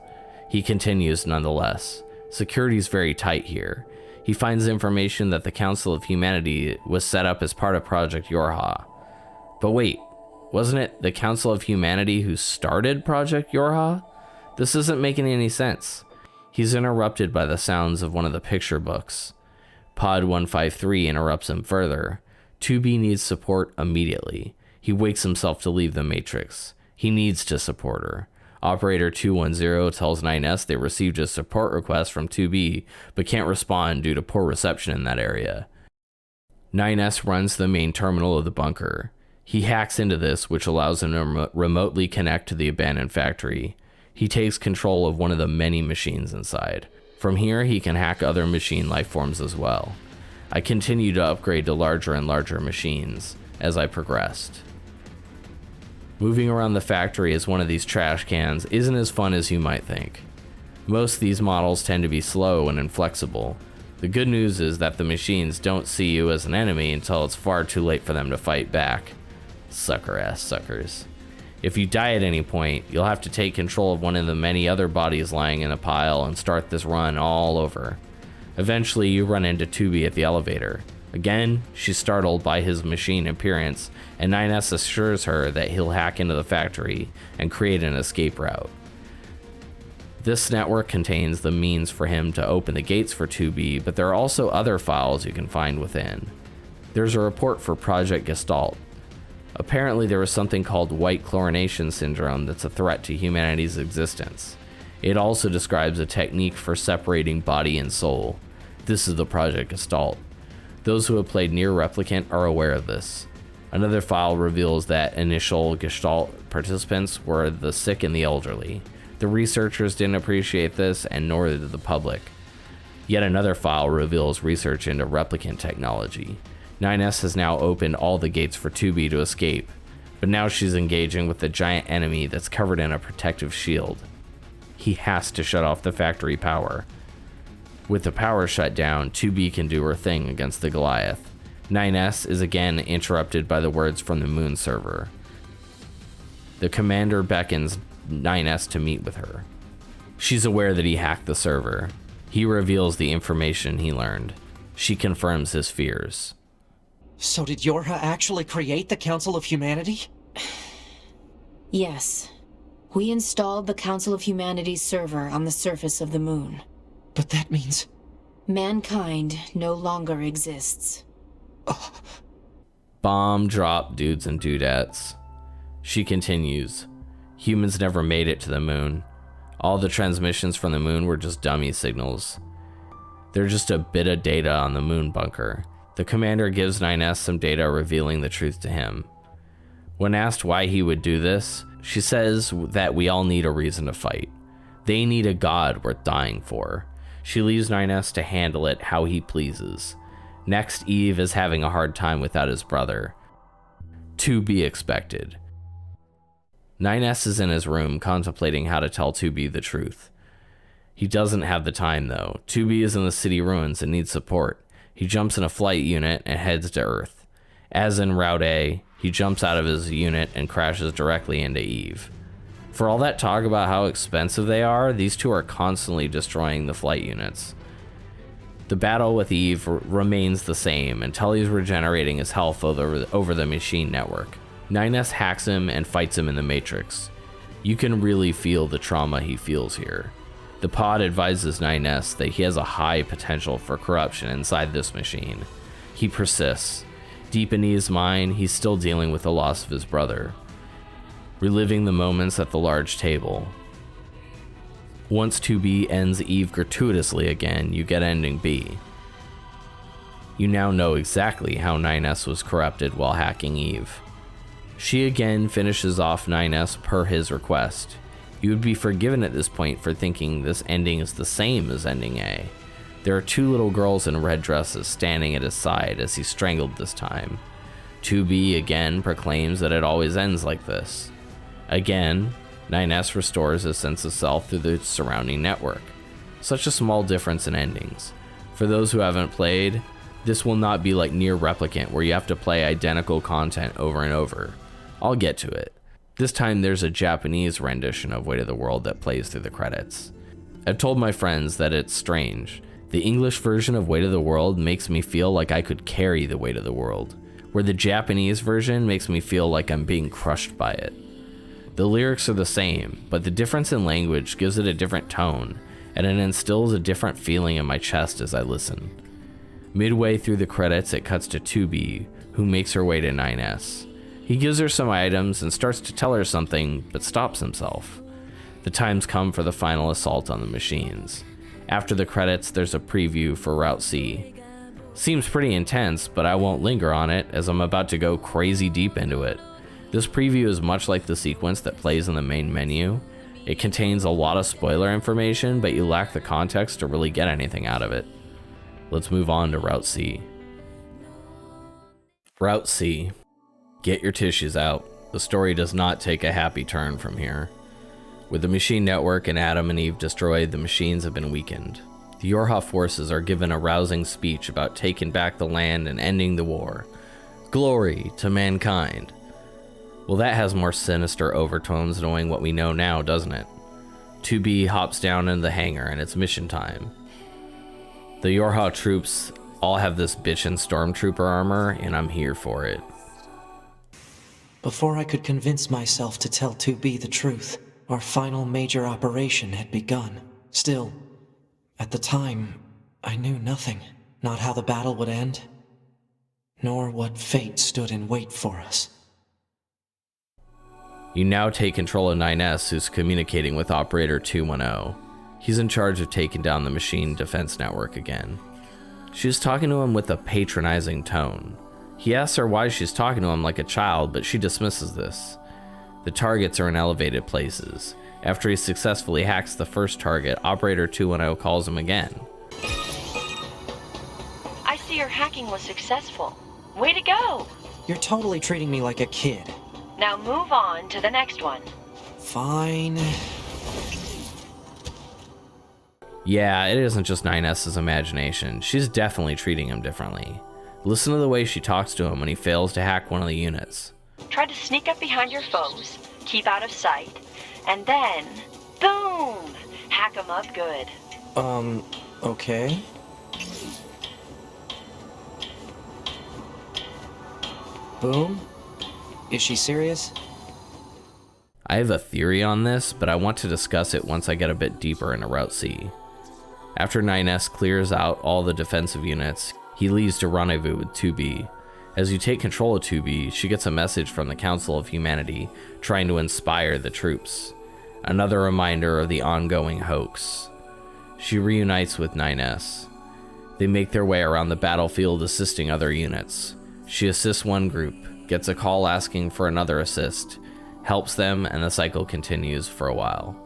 He continues nonetheless. Security's very tight here. He finds information that the Council of Humanity was set up as part of Project Yorha. But wait, wasn't it the Council of Humanity who started Project Yorha? This isn't making any sense. He's interrupted by the sounds of one of the picture books. Pod 153 interrupts him further. 2B needs support immediately. He wakes himself to leave the Matrix. He needs to support her. Operator 210 tells 9S they received a support request from 2B, but can't respond due to poor reception in that area. 9S runs to the main terminal of the bunker. He hacks into this, which allows him to remotely connect to the abandoned factory. He takes control of one of the many machines inside. From here, he can hack other machine life forms as well. I continue to upgrade to larger and larger machines as I progressed. Moving around the factory as one of these trash cans isn't as fun as you might think. Most of these models tend to be slow and inflexible. The good news is that the machines don't see you as an enemy until it's far too late for them to fight back. Sucker-ass suckers. If you die at any point, you'll have to take control of one of the many other bodies lying in a pile and start this run all over. Eventually, you run into 2B at the elevator. Again, she's startled by his machine appearance, and 9S assures her that he'll hack into the factory and create an escape route. This network contains the means for him to open the gates for 2B, but there are also other files you can find within. There's a report for Project Gestalt. Apparently there was something called white chlorination syndrome that's a threat to humanity's existence. It also describes a technique for separating body and soul. This is the Project Gestalt. Those who have played NieR Replicant are aware of this. Another file reveals that initial Gestalt participants were the sick and the elderly. The researchers didn't appreciate this, and nor did the public. Yet another file reveals research into replicant technology. 9S has now opened all the gates for 2B to escape, but now she's engaging with a giant enemy that's covered in a protective shield. He has to shut off the factory power. With the power shut down, 2B can do her thing against the Goliath. 9S is again interrupted by the words from the moon server. The commander beckons 9S to meet with her. She's aware that he hacked the server. He reveals the information he learned. She confirms his fears. So did Yorha actually create the Council of Humanity? Yes. We installed the Council of Humanity's server on the surface of the moon. But that means... Mankind no longer exists. Bomb drop, dudes and dudettes. She continues. Humans never made it to the moon. All the transmissions from the moon were just dummy signals. They're just a bit of data on the moon bunker. The commander gives 9S some data revealing the truth to him. When asked why he would do this, she says that we all need a reason to fight. They need a god worth dying for. She leaves 9S to handle it how he pleases. Next, Eve is having a hard time without his brother. To be expected. 9S is in his room contemplating how to tell 2B the truth. He doesn't have the time though. 2B is in the city ruins and needs support. He jumps in a flight unit and heads to Earth. As in Route A, he jumps out of his unit and crashes directly into Eve. For all that talk about how expensive they are, these two are constantly destroying the flight units. The battle with Eve remains the same until he's regenerating his health over the machine network. 9S hacks him and fights him in the Matrix. You can really feel the trauma he feels here. The pod advises 9S that he has a high potential for corruption inside this machine. He persists. Deep in Eve's mind, he's still dealing with the loss of his brother, reliving the moments at the large table. Once 2B ends Eve gratuitously again, you get ending B. You now know exactly how 9S was corrupted while hacking Eve. She again finishes off 9S per his request. You would be forgiven at this point for thinking this ending is the same as ending A. There are two little girls in red dresses standing at his side as he's strangled this time. 2B again proclaims that it always ends like this. Again, 9S restores his sense of self through the surrounding network. Such a small difference in endings. For those who haven't played, this will not be like NieR Replicant where you have to play identical content over and over. I'll get to it. This time there's a Japanese rendition of Weight of the World that plays through the credits. I've told my friends that it's strange. The English version of Weight of the World makes me feel like I could carry the weight of the world, where the Japanese version makes me feel like I'm being crushed by it. The lyrics are the same, but the difference in language gives it a different tone, and it instills a different feeling in my chest as I listen. Midway through the credits, it cuts to 2B, who makes her way to 9S. He gives her some items and starts to tell her something, but stops himself. The time's come for the final assault on the machines. After the credits, there's a preview for Route C. Seems pretty intense, but I won't linger on it as I'm about to go crazy deep into it. This preview is much like the sequence that plays in the main menu. It contains a lot of spoiler information, but you lack the context to really get anything out of it. Let's move on to Route C. Route C. Get your tissues out. The story does not take a happy turn from here. With the machine network and Adam and Eve destroyed, the machines have been weakened. The Yorha forces are given a rousing speech about taking back the land and ending the war. Glory to mankind. Well, that has more sinister overtones knowing what we know now, doesn't it? 2B hops down into the hangar and it's mission time. The Yorha troops all have this bitchin' stormtrooper armor, and I'm here for it. Before I could convince myself to tell 2B the truth, our final major operation had begun. Still, at the time, I knew nothing. Not how the battle would end, nor what fate stood in wait for us. You now take control of 9S, who's communicating with Operator 210. He's in charge of taking down the machine defense network again. She's talking to him with a patronizing tone. He asks her why she's talking to him like a child, but she dismisses this. The targets are in elevated places. After he successfully hacks the first target, Operator 210 calls him again. I see your hacking was successful. Way to go! You're totally treating me like a kid. Now move on to the next one. Fine. Yeah, it isn't just 9S's imagination. She's definitely treating him differently. Listen to the way she talks to him when he fails to hack one of the units. Try to sneak up behind your foes, keep out of sight, and then, boom! Hack 'em up good. Okay. Boom? Is she serious? I have a theory on this, but I want to discuss it once I get a bit deeper into Route C. After 9S clears out all the defensive units, he leaves to rendezvous with 2B. As you take control of 2B, she gets a message from the Council of Humanity trying to inspire the troops. Another reminder of the ongoing hoax. She reunites with 9S. They make their way around the battlefield assisting other units. She assists one group, gets a call asking for another assist, helps them, and the cycle continues for a while.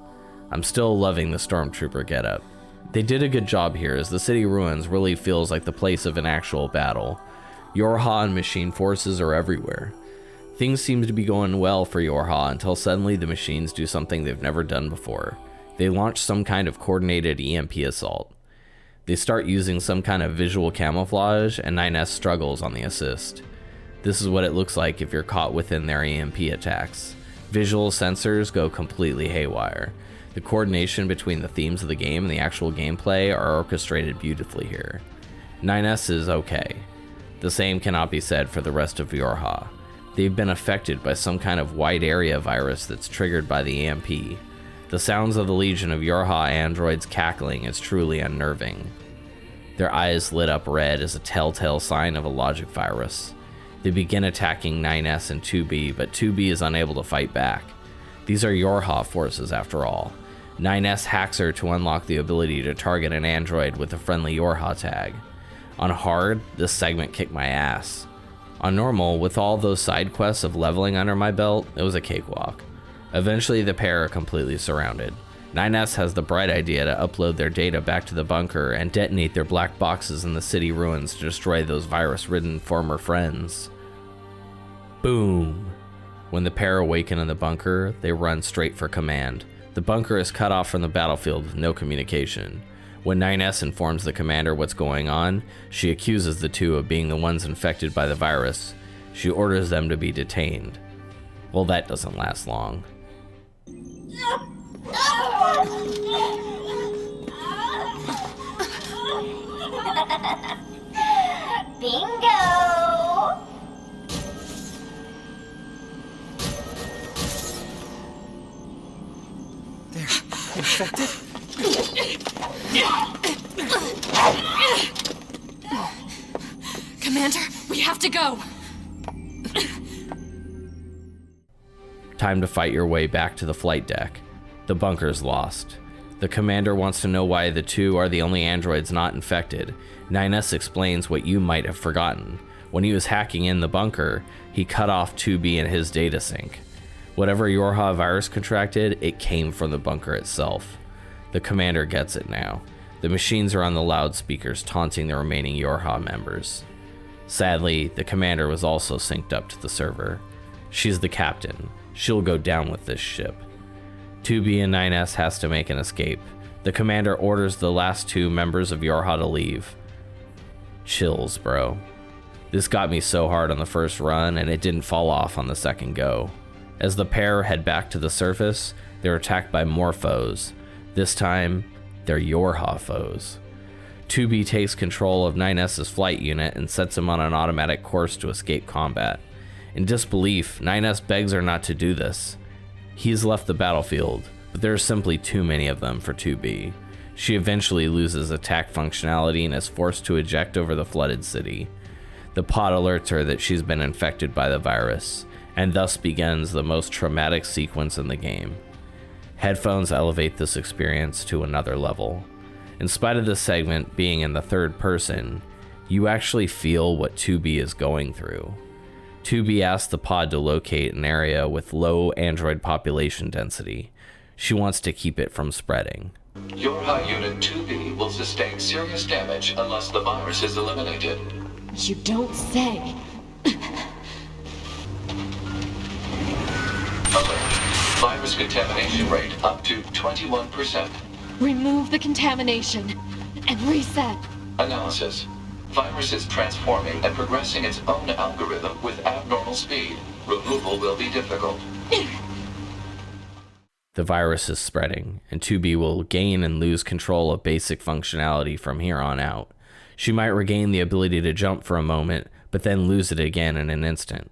I'm still loving the Stormtrooper getup. They did a good job here, as the city ruins really feels like the place of an actual battle. Yorha and machine forces are everywhere. Things seem to be going well for Yorha until suddenly the machines do something they've never done before. They launch some kind of coordinated EMP assault. They start using some kind of visual camouflage, and 9S struggles on the assist. This is what it looks like if you're caught within their EMP attacks. Visual sensors go completely haywire. The coordination between the themes of the game and the actual gameplay are orchestrated beautifully here. 9S is okay. The same cannot be said for the rest of Yorha. They've been affected by some kind of wide area virus that's triggered by the EMP. The sounds of the legion of Yorha androids cackling is truly unnerving. Their eyes lit up red is a telltale sign of a logic virus. They begin attacking 9S and 2B, but 2B is unable to fight back. These are Yorha forces after all. 9S hacks her to unlock the ability to target an android with a friendly Yorha tag. On hard, this segment kicked my ass. On normal, with all those side quests of leveling under my belt, it was a cakewalk. Eventually the pair are completely surrounded. 9S has the bright idea to upload their data back to the bunker and detonate their black boxes in the city ruins to destroy those virus-ridden former friends. Boom! When the pair awaken in the bunker, they run straight for command. The bunker is cut off from the battlefield with no communication. When 9S informs the commander what's going on, she accuses the two of being the ones infected by the virus. She orders them to be detained. Well, that doesn't last long. Bingo! They're infected? Commander, we have to go! Time to fight your way back to the flight deck. The bunker's lost. The commander wants to know why the two are the only androids not infected. 9S explains what you might have forgotten. When he was hacking in the bunker, he cut off 2B in his data sync. Whatever Yorha virus contracted, it came from the bunker itself. The commander gets it now. The machines are on the loudspeakers taunting the remaining Yorha members. Sadly, the commander was also synced up to the server. She's the captain. She'll go down with this ship. 2B and 9S has to make an escape. The commander orders the last two members of Yorha to leave. Chills, bro. This got me so hard on the first run, and it didn't fall off on the second go. As the pair head back to the surface, they're attacked by more foes. This time, they're Yorha foes. 2B takes control of 9S's flight unit and sets him on an automatic course to escape combat. In disbelief, 9S begs her not to do this. He's left the battlefield, but there are simply too many of them for 2B. She eventually loses attack functionality and is forced to eject over the flooded city. The pod alerts her that she's been infected by the virus, and thus begins the most traumatic sequence in the game. Headphones elevate this experience to another level. In spite of this segment being in the third person, you actually feel what 2B is going through. 2B asks the pod to locate an area with low android population density. She wants to keep it from spreading. Yorha Unit 2B will sustain serious damage unless the virus is eliminated. You don't say. virus contamination rate up to 21%. Remove the contamination and reset. Analysis. Virus is transforming and progressing its own algorithm with abnormal speed. Removal will be difficult. The virus is spreading, and 2B will gain and lose control of basic functionality from here on out. She might regain the ability to jump for a moment, but then lose it again in an instant.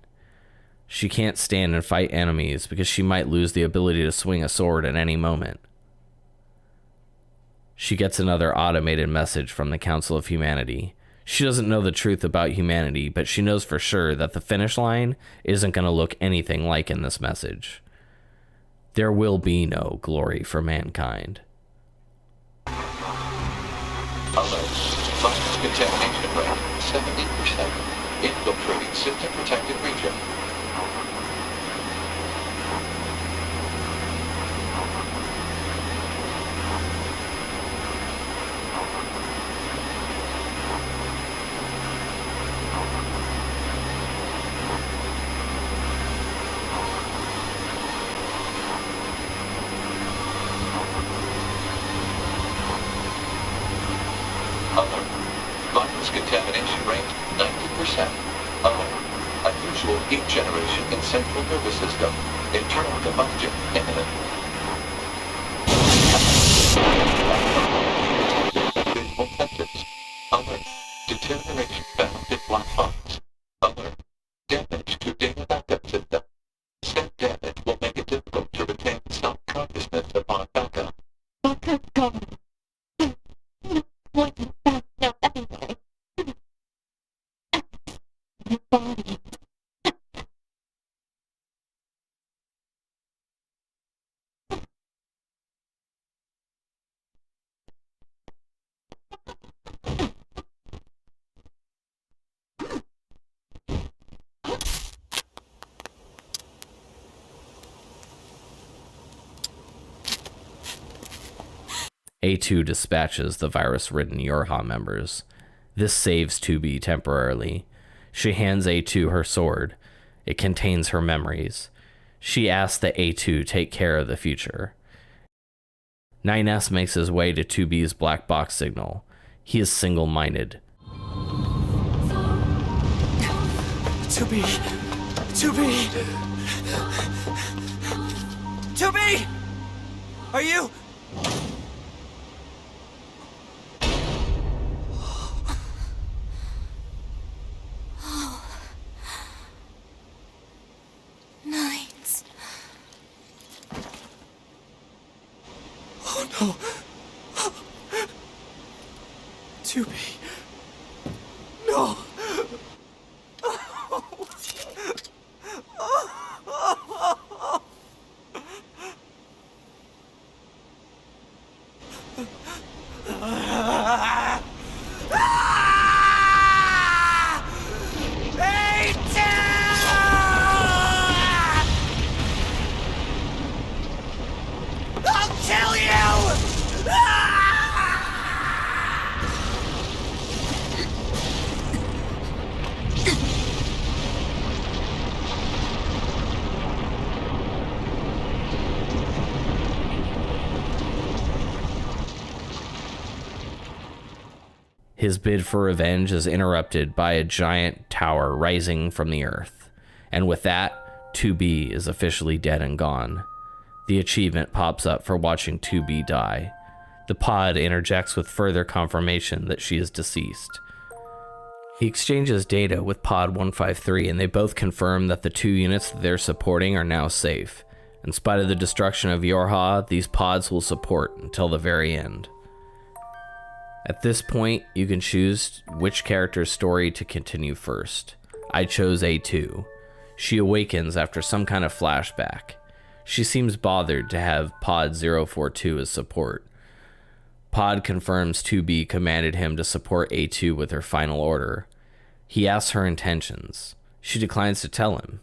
She can't stand and fight enemies because she might lose the ability to swing a sword at any moment. She gets another automated message from the Council of Humanity. She doesn't know the truth about humanity, but she knows for sure that the finish line isn't going to look anything like in this message. There will be no glory for mankind. Alert. Virus contamination rate 70%. Infiltrating system protected region. Alert. Virus contamination rate 90%. Alert. Unusual heat generation in central nervous system. Internal combustion imminent. Visual sensors. Alert. Deterioration found in black box. Alert. Damage to data backup system. Step damage will make it difficult to retain self-consciousness upon backup. Backup gone. Wasn't backed up anyway. My body. A2 dispatches the virus-ridden Yorha members. This saves 2B temporarily. She hands A2 her sword. It contains her memories. She asks that A2 take care of the future. 9S makes his way to 2B's black box signal. He is single-minded. 2B! 2B! 2B! Are you... Nights. Oh no! 2B... No! His bid for revenge is interrupted by a giant tower rising from the earth. And with that, 2B is officially dead and gone. The achievement pops up for watching 2B die. The pod interjects with further confirmation that she is deceased. He exchanges data with Pod 153, and they both confirm that the two units that they're supporting are now safe. In spite of the destruction of Yorha, these pods will support until the very end. At this point, you can choose which character's story to continue first. I chose A2. She awakens after some kind of flashback. She seems bothered to have Pod 042 as support. Pod confirms 2B commanded him to support A2 with her final order. He asks her intentions. She declines to tell him.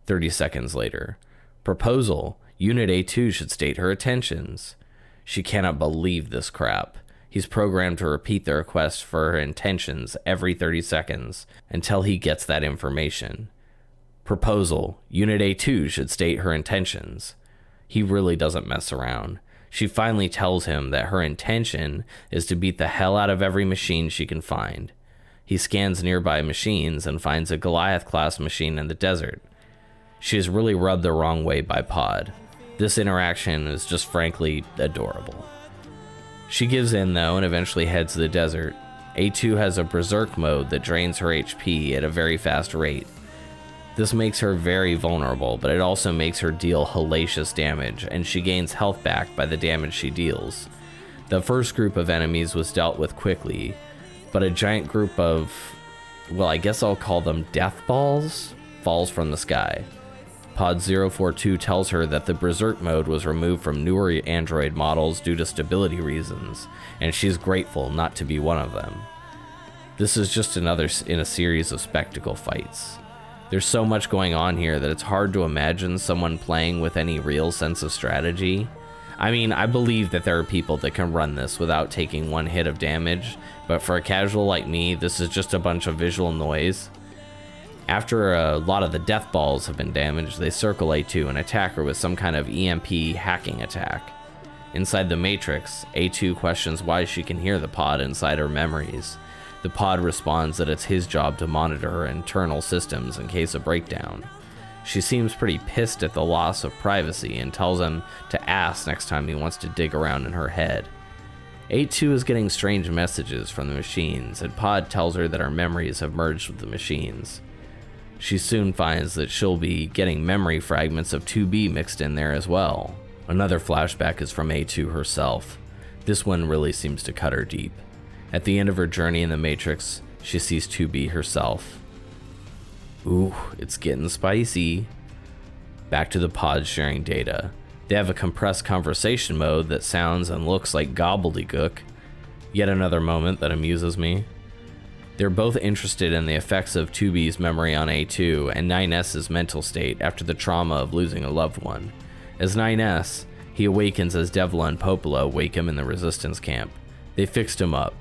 30 seconds later. Proposal. Unit A2 should state her intentions. She cannot believe this crap. He's programmed to repeat the request for her intentions every 30 seconds until he gets that information. Proposal. Unit A2 should state her intentions. He really doesn't mess around. She finally tells him that her intention is to beat the hell out of every machine she can find. He scans nearby machines and finds a Goliath-class machine in the desert. She is really rubbed the wrong way by Pod. This interaction is just frankly adorable. She gives in though and eventually heads to the desert. A2 has a berserk mode that drains her HP at a very fast rate. This makes her very vulnerable, but it also makes her deal hellacious damage, and she gains health back by the damage she deals. The first group of enemies was dealt with quickly, but a giant group of, well, I guess I'll call them death balls, falls from the sky. Pod 042 tells her that the berserk mode was removed from newer Android models due to stability reasons, and she's grateful not to be one of them. This is just another in a series of spectacle fights. There's so much going on here that it's hard to imagine someone playing with any real sense of strategy. I mean, I believe that there are people that can run this without taking one hit of damage, but for a casual like me, this is just a bunch of visual noise. After a lot of the death balls have been damaged, they circle A2 and attack her with some kind of EMP hacking attack. Inside the Matrix, A2 questions why she can hear the pod inside her memories. The pod responds that it's his job to monitor her internal systems in case of breakdown. She seems pretty pissed at the loss of privacy and tells him to ask next time he wants to dig around in her head. A2 is getting strange messages from the machines, and Pod tells her that her memories have merged with the machines. She soon finds that she'll be getting memory fragments of 2B mixed in there as well. Another flashback is from A2 herself. This one really seems to cut her deep. At the end of her journey in the Matrix, she sees 2B herself. Ooh, it's getting spicy. Back to the pods sharing data. They have a compressed conversation mode that sounds and looks like gobbledygook. Yet another moment that amuses me. They're both interested in the effects of 2B's memory on A2 and 9S's mental state after the trauma of losing a loved one. As 9S, he awakens as Devla and Popola wake him in the resistance camp. They fixed him up.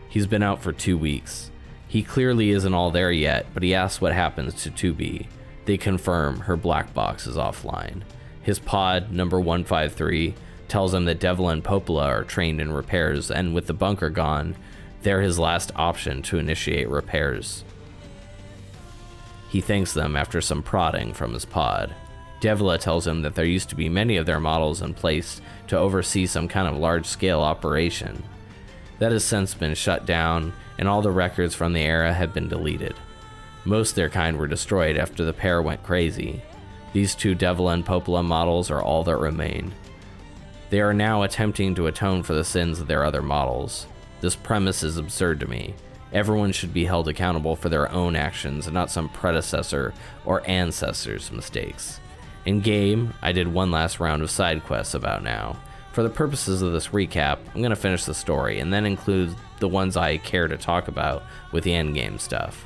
He's been out for 2 weeks. He clearly isn't all there yet, but he asks what happens to 2B. They confirm her black box is offline. His pod, number 153, tells him that Devla and Popola are trained in repairs, and with the bunker gone, they're his last option to initiate repairs. He thanks them after some prodding from his pod. Devla tells him that there used to be many of their models in place to oversee some kind of large-scale operation. That has since been shut down, and all the records from the era have been deleted. Most of their kind were destroyed after the pair went crazy. These two Devla and Popola models are all that remain. They are now attempting to atone for the sins of their other models. This premise is absurd to me. Everyone should be held accountable for their own actions and not some predecessor or ancestor's mistakes. In game, I did one last round of side quests about now. For the purposes of this recap, I'm going to finish the story and then include the ones I care to talk about with the endgame stuff.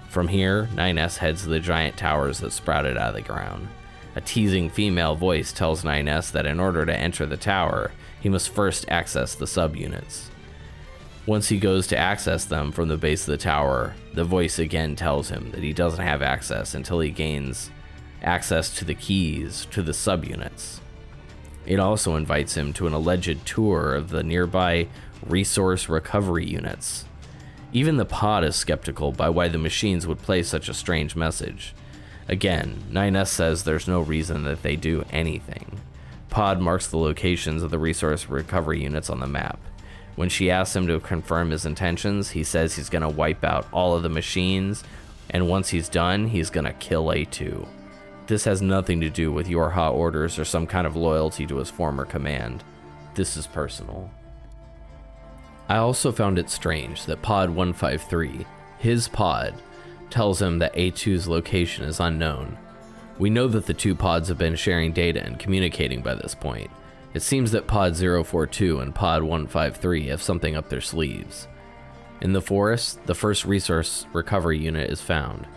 From here, 9S heads to the giant towers that sprouted out of the ground. A teasing female voice tells 9S that in order to enter the tower, he must first access the subunits. Once he goes to access them from the base of the tower, the voice again tells him that he doesn't have access until he gains access to the keys to the subunits. It also invites him to an alleged tour of the nearby resource recovery units. Even the pod is skeptical by why the machines would play such a strange message. Again, 9S says there's no reason that they do anything. Pod marks the locations of the resource recovery units on the map. When she asks him to confirm his intentions, he says he's going to wipe out all of the machines, and once he's done, he's going to kill A2. This has nothing to do with your hot orders or some kind of loyalty to his former command. This is personal. I also found it strange that Pod 153, his pod, tells him that A2's location is unknown. We know that the two pods have been sharing data and communicating by this point. It seems that Pod 042 and Pod 153 have something up their sleeves. In the forest, the first resource recovery unit is found.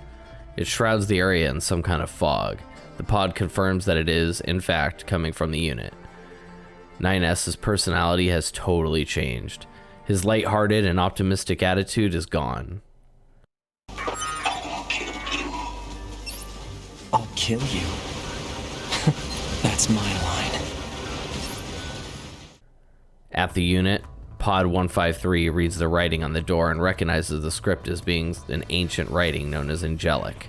It shrouds the area in some kind of fog. The pod confirms that it is, in fact, coming from the unit. 9S's personality has totally changed. His lighthearted and optimistic attitude is gone. I'll kill you. I'll kill you. That's my line. At the unit, Pod 153 reads the writing on the door and recognizes the script as being an ancient writing known as Angelic.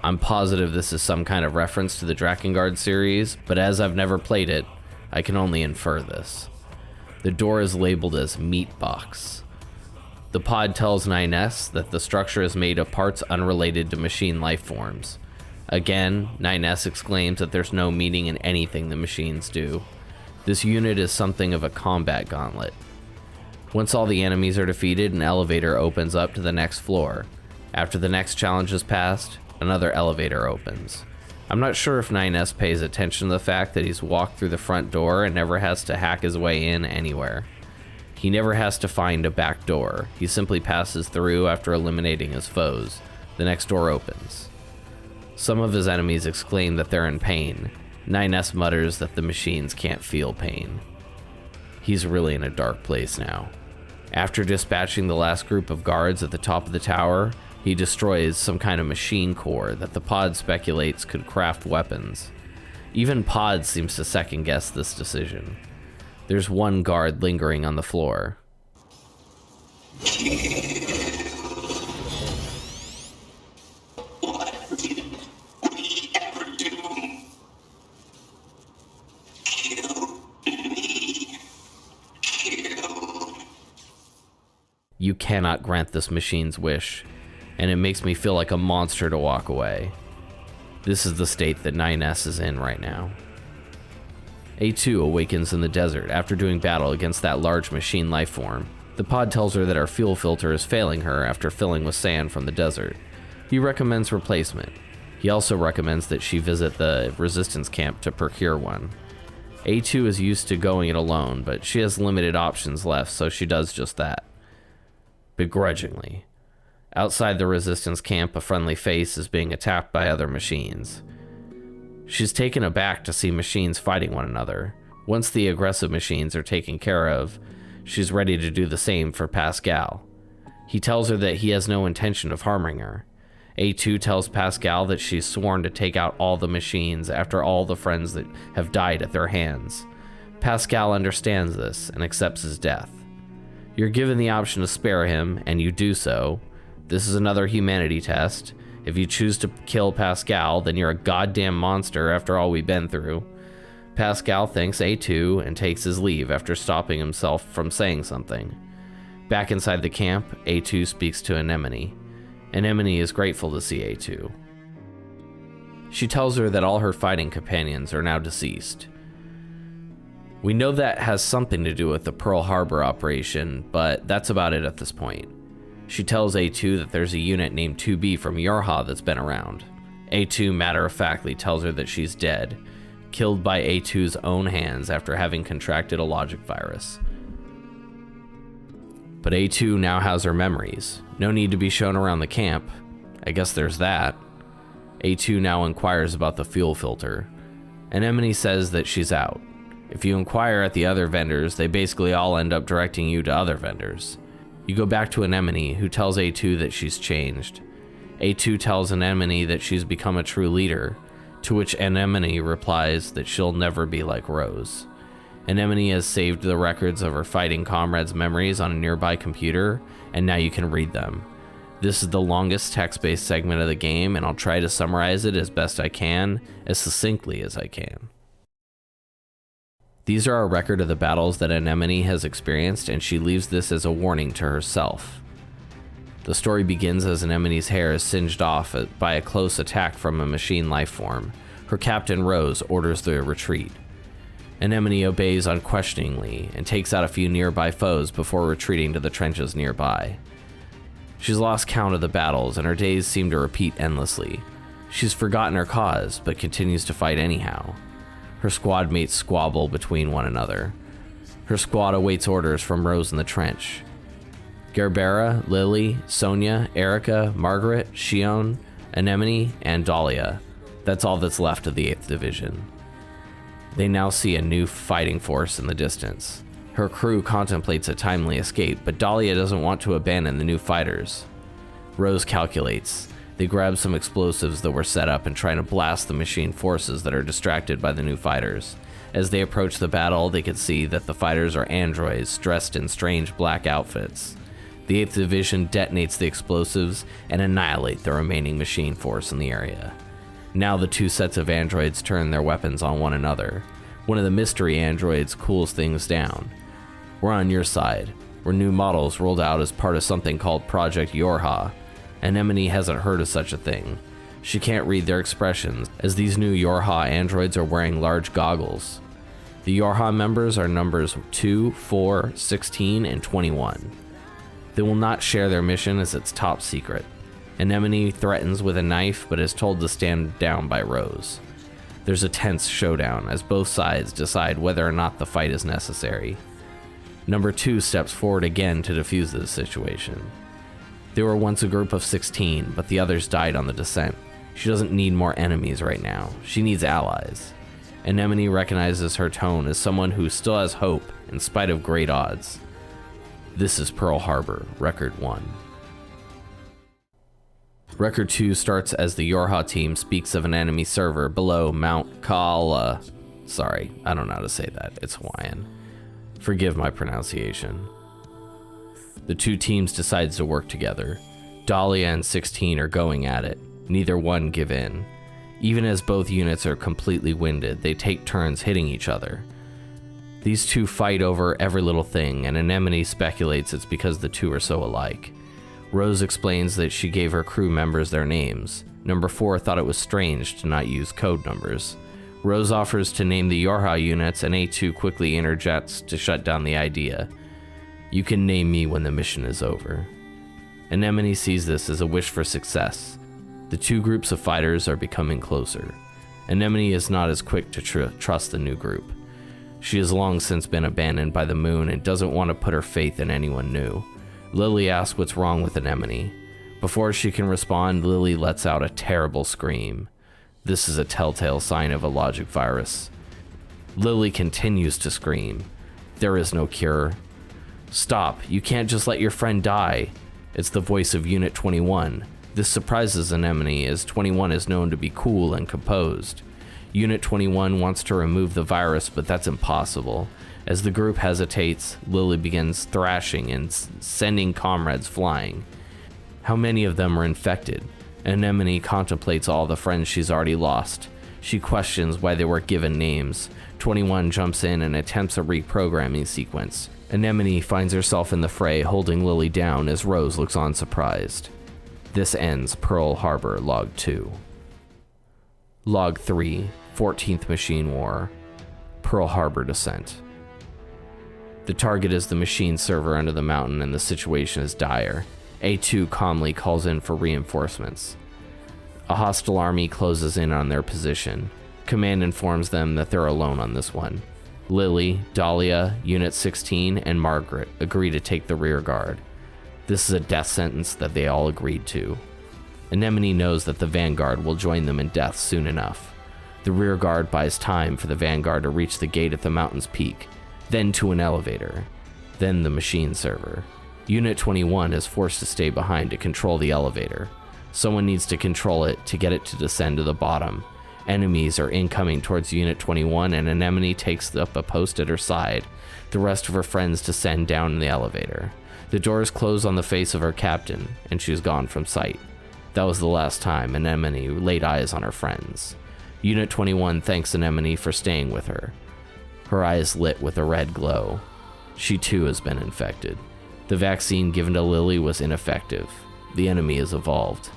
I'm positive this is some kind of reference to the Drakengard series, but as I've never played it, I can only infer this. The door is labeled as Meat Box. The pod tells NieR that the structure is made of parts unrelated to machine life forms. Again, NieR exclaims that there's no meaning in anything the machines do. This unit is something of a combat gauntlet. Once all the enemies are defeated, an elevator opens up to the next floor. After the next challenge is passed, another elevator opens. I'm not sure if NieR pays attention to the fact that he's walked through the front door and never has to hack his way in anywhere. He never has to find a back door. He simply passes through after eliminating his foes. The next door opens. Some of his enemies exclaim that they're in pain. NieR mutters that the machines can't feel pain. He's really in a dark place now. After dispatching the last group of guards at the top of the tower, he destroys some kind of machine core that the pod speculates could craft weapons. Even Pod seems to second guess this decision. There's one guard lingering on the floor. What did we ever do? Kill me. Kill. You cannot grant this machine's wish, and it makes me feel like a monster to walk away. This is the state that NieR is in right now. A2 awakens in the desert after doing battle against that large machine life form. The pod tells her that her fuel filter is failing her after filling with sand from the desert. He recommends replacement. He also recommends that she visit the resistance camp to procure one. A2 is used to going it alone, but she has limited options left, so she does just that. Begrudgingly. Outside the resistance camp, a friendly face is being attacked by other machines. She's taken aback to see machines fighting one another. Once the aggressive machines are taken care of, she's ready to do the same for Pascal. He tells her that he has no intention of harming her. A2 tells Pascal that she's sworn to take out all the machines after all the friends that have died at their hands. Pascal understands this and accepts his death. You're given the option to spare him, and you do so. This is another humanity test. If you choose to kill Pascal, then you're a goddamn monster after all we've been through. Pascal thanks A2 and takes his leave after stopping himself from saying something. Back inside the camp, A2 speaks to Anemone. Anemone is grateful to see A2. She tells her that all her fighting companions are now deceased. We know that has something to do with the Pearl Harbor operation, but that's about it at this point. She tells A2 that there's a unit named 2B from Yorha that's been around. A2 matter-of-factly tells her that she's dead, killed by A2's own hands after having contracted a logic virus. But A2 now has her memories. No need to be shown around the camp. I guess there's that. A2 now inquires about the fuel filter. Anemone says that she's out. If you inquire at the other vendors, they basically all end up directing you to other vendors. You go back to Anemone, who tells A2 that she's changed. A2 tells Anemone that she's become a true leader, to which Anemone replies that she'll never be like Rose. Anemone has saved the records of her fighting comrades' memories on a nearby computer, and now you can read them. This is the longest text-based segment of the game, and I'll try to summarize it as best I can, as succinctly as I can. These are a record of the battles that Anemone has experienced, and she leaves this as a warning to herself. The story begins as Anemone's hair is singed off by a close attack from a machine life form. Her captain, Rose, orders the retreat. Anemone obeys unquestioningly and takes out a few nearby foes before retreating to the trenches nearby. She's lost count of the battles, and her days seem to repeat endlessly. She's forgotten her cause, but continues to fight anyhow. Her squad mates squabble between one another. Her squad awaits orders from Rose in the trench. Gerbera, Lily, Sonia, Erica, Margaret, Shion, Anemone, and Dahlia. That's all that's left of the 8th Division. They now see a new fighting force in the distance. Her crew contemplates a timely escape, but Dahlia doesn't want to abandon the new fighters. Rose calculates. They grab some explosives that were set up and try to blast the machine forces that are distracted by the new fighters. As they approach the battle, they can see that the fighters are androids dressed in strange black outfits. The 8th Division detonates the explosives and annihilate the remaining machine force in the area. Now the two sets of androids turn their weapons on one another. One of the mystery androids cools things down. We're on your side. We're new models rolled out as part of something called Project Yorha. Anemone hasn't heard of such a thing. She can't read their expressions, as these new Yorha androids are wearing large goggles. The Yorha members are numbers 2, 4, 16, and 21. They will not share their mission as it's top secret. Anemone threatens with a knife but is told to stand down by Rose. There's a tense showdown as both sides decide whether or not the fight is necessary. Number 2 steps forward again to defuse the situation. They were once a group of 16, but the others died on the descent. She doesn't need more enemies right now. She needs allies. Anemone recognizes her tone as someone who still has hope in spite of great odds. This is Pearl Harbor, Record 1. Record 2 starts as the Yorha team speaks of an enemy server below Mount Kaala. Sorry, I don't know how to say that. It's Hawaiian. Forgive my pronunciation. The two teams decide to work together. Dahlia and 16 are going at it. Neither one give in. Even as both units are completely winded, they take turns hitting each other. These two fight over every little thing, and Anemone speculates it's because the two are so alike. Rose explains that she gave her crew members their names. Number 4 thought it was strange to not use code numbers. Rose offers to name the Yorha units, and A2 quickly interjects to shut down the idea. You can name me when the mission is over. Anemone sees this as a wish for success. The two groups of fighters are becoming closer. Anemone is not as quick to trust the new group. She has long since been abandoned by the moon and doesn't want to put her faith in anyone new. Lily asks what's wrong with Anemone. Before she can respond, Lily lets out a terrible scream. This is a telltale sign of a logic virus. Lily continues to scream. There is no cure. Stop, you can't just let your friend die. It's the voice of Unit 21. This surprises Anemone, as 21 is known to be cool and composed. Unit 21 wants to remove the virus, but that's impossible. As the group hesitates, Lily begins thrashing and sending comrades flying. How many of them are infected? Anemone contemplates all the friends she's already lost. She questions why they weren't given names. 21 jumps in and attempts a reprogramming sequence. Anemone finds herself in the fray, holding Lily down as Rose looks on surprised. This ends Pearl Harbor Log 2. Log 3, 14th Machine War, Pearl Harbor Descent. The target is the machine server under the mountain and the situation is dire. A2 calmly calls in for reinforcements. A hostile army closes in on their position. Command informs them that they're alone on this one. Lily, Dahlia, Unit 16, and Margaret agree to take the rear guard. This is a death sentence that they all agreed to. Anemone knows that the vanguard will join them in death soon enough. The rear guard buys time for the vanguard to reach the gate at the mountain's peak, then to an elevator, then the machine server. Unit 21 is forced to stay behind to control the elevator. Someone needs to control it to get it to descend to the bottom. Enemies are incoming towards Unit 21 and Anemone takes up a post at her side. The rest of her friends descend down in the elevator. The doors close on the face of her captain, and she is gone from sight. That was the last time Anemone laid eyes on her friends. Unit 21 thanks Anemone for staying with her. Her eyes lit with a red glow. She too has been infected. The vaccine given to Lily was ineffective. The enemy is evolved.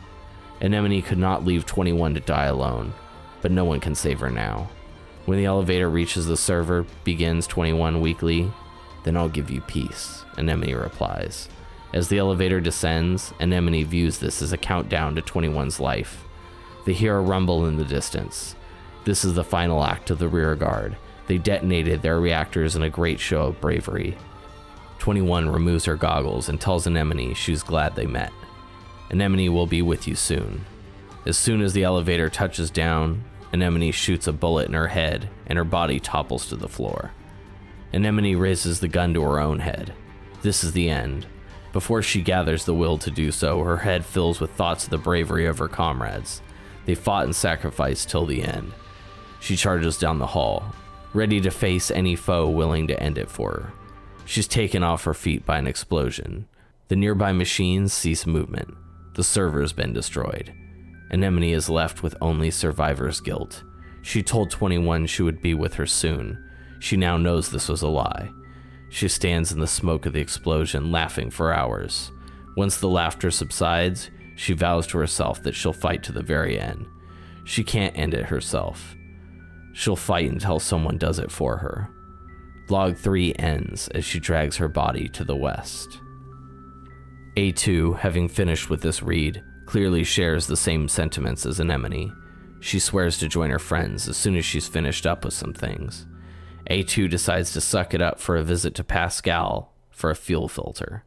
Anemone could not leave 21 to die alone, but no one can save her now. When the elevator reaches the server, begins 21 weakly, "Then I'll give you peace," Anemone replies. As the elevator descends, Anemone views this as a countdown to 21's life. They hear a rumble in the distance. This is the final act of the rear guard. They detonated their reactors in a great show of bravery. 21 removes her goggles and tells Anemone she's glad they met. Anemone will be with you soon. As soon as the elevator touches down, Anemone shoots a bullet in her head and her body topples to the floor. Anemone raises the gun to her own head. This is the end. Before she gathers the will to do so, her head fills with thoughts of the bravery of her comrades. They fought and sacrificed till the end. She charges down the hall. ready to face any foe willing to end it for her. She's taken off her feet by an explosion. The nearby machines cease movement. The server's been destroyed. Anemone is left with only survivor's guilt. She told 21 she would be with her soon. She now knows this was a lie. She stands in the smoke of the explosion, laughing for hours. Once the laughter subsides, she vows to herself that she'll fight to the very end. She can't end it herself. She'll fight until someone does it for her. Log 3 ends as she drags her body to the west. A2, having finished with this read, clearly shares the same sentiments as Anemone. She swears to join her friends as soon as she's finished up with some things. A2 decides to suck it up for a visit to Pascal for a fuel filter.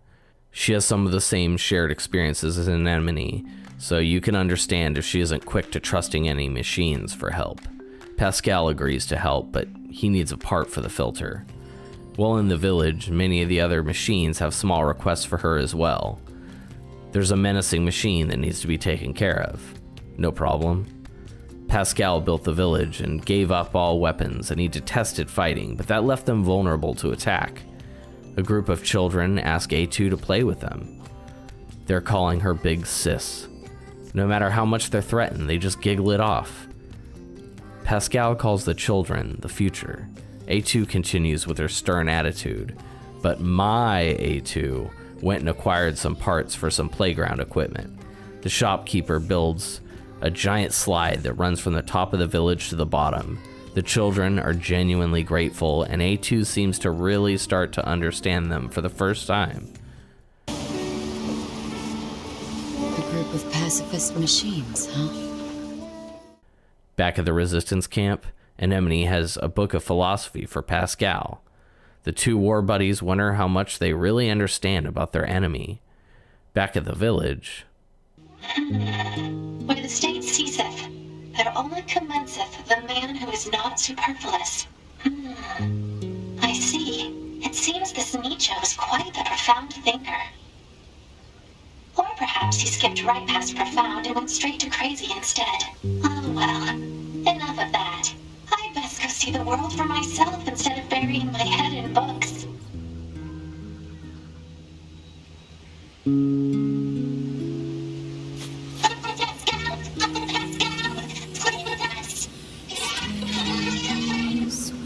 She has some of the same shared experiences as Anemone, so you can understand if she isn't quick to trusting any machines for help. Pascal agrees to help, but he needs a part for the filter. While in the village, many of the other machines have small requests for her as well. There's a menacing machine that needs to be taken care of. No problem. Pascal built the village and gave up all weapons, and he detested fighting, but that left them vulnerable to attack. A group of children ask A2 to play with them. They're calling her Big Sis. No matter how much they're threatened, they just giggle it off. Pascal calls the children the future. A2 continues with her stern attitude, but my A2 went and acquired some parts for some playground equipment. The shopkeeper builds a giant slide that runs from the top of the village to the bottom. The children are genuinely grateful, and A2 seems to really start to understand them for the first time. A group of pacifist machines, huh? Back at the resistance camp, Anemone has a book of philosophy for Pascal. The two war buddies wonder how much they really understand about their enemy. Back at the village, Where the state ceaseth, there only commenceth the man who is not superfluous. I see. It seems this Nietzsche was quite the profound thinker. Or perhaps he skipped right past profound and went straight to crazy instead. Oh well, enough of that. I'd best go see the world for myself instead of burying my head in books. Uncle Pascal, play with us.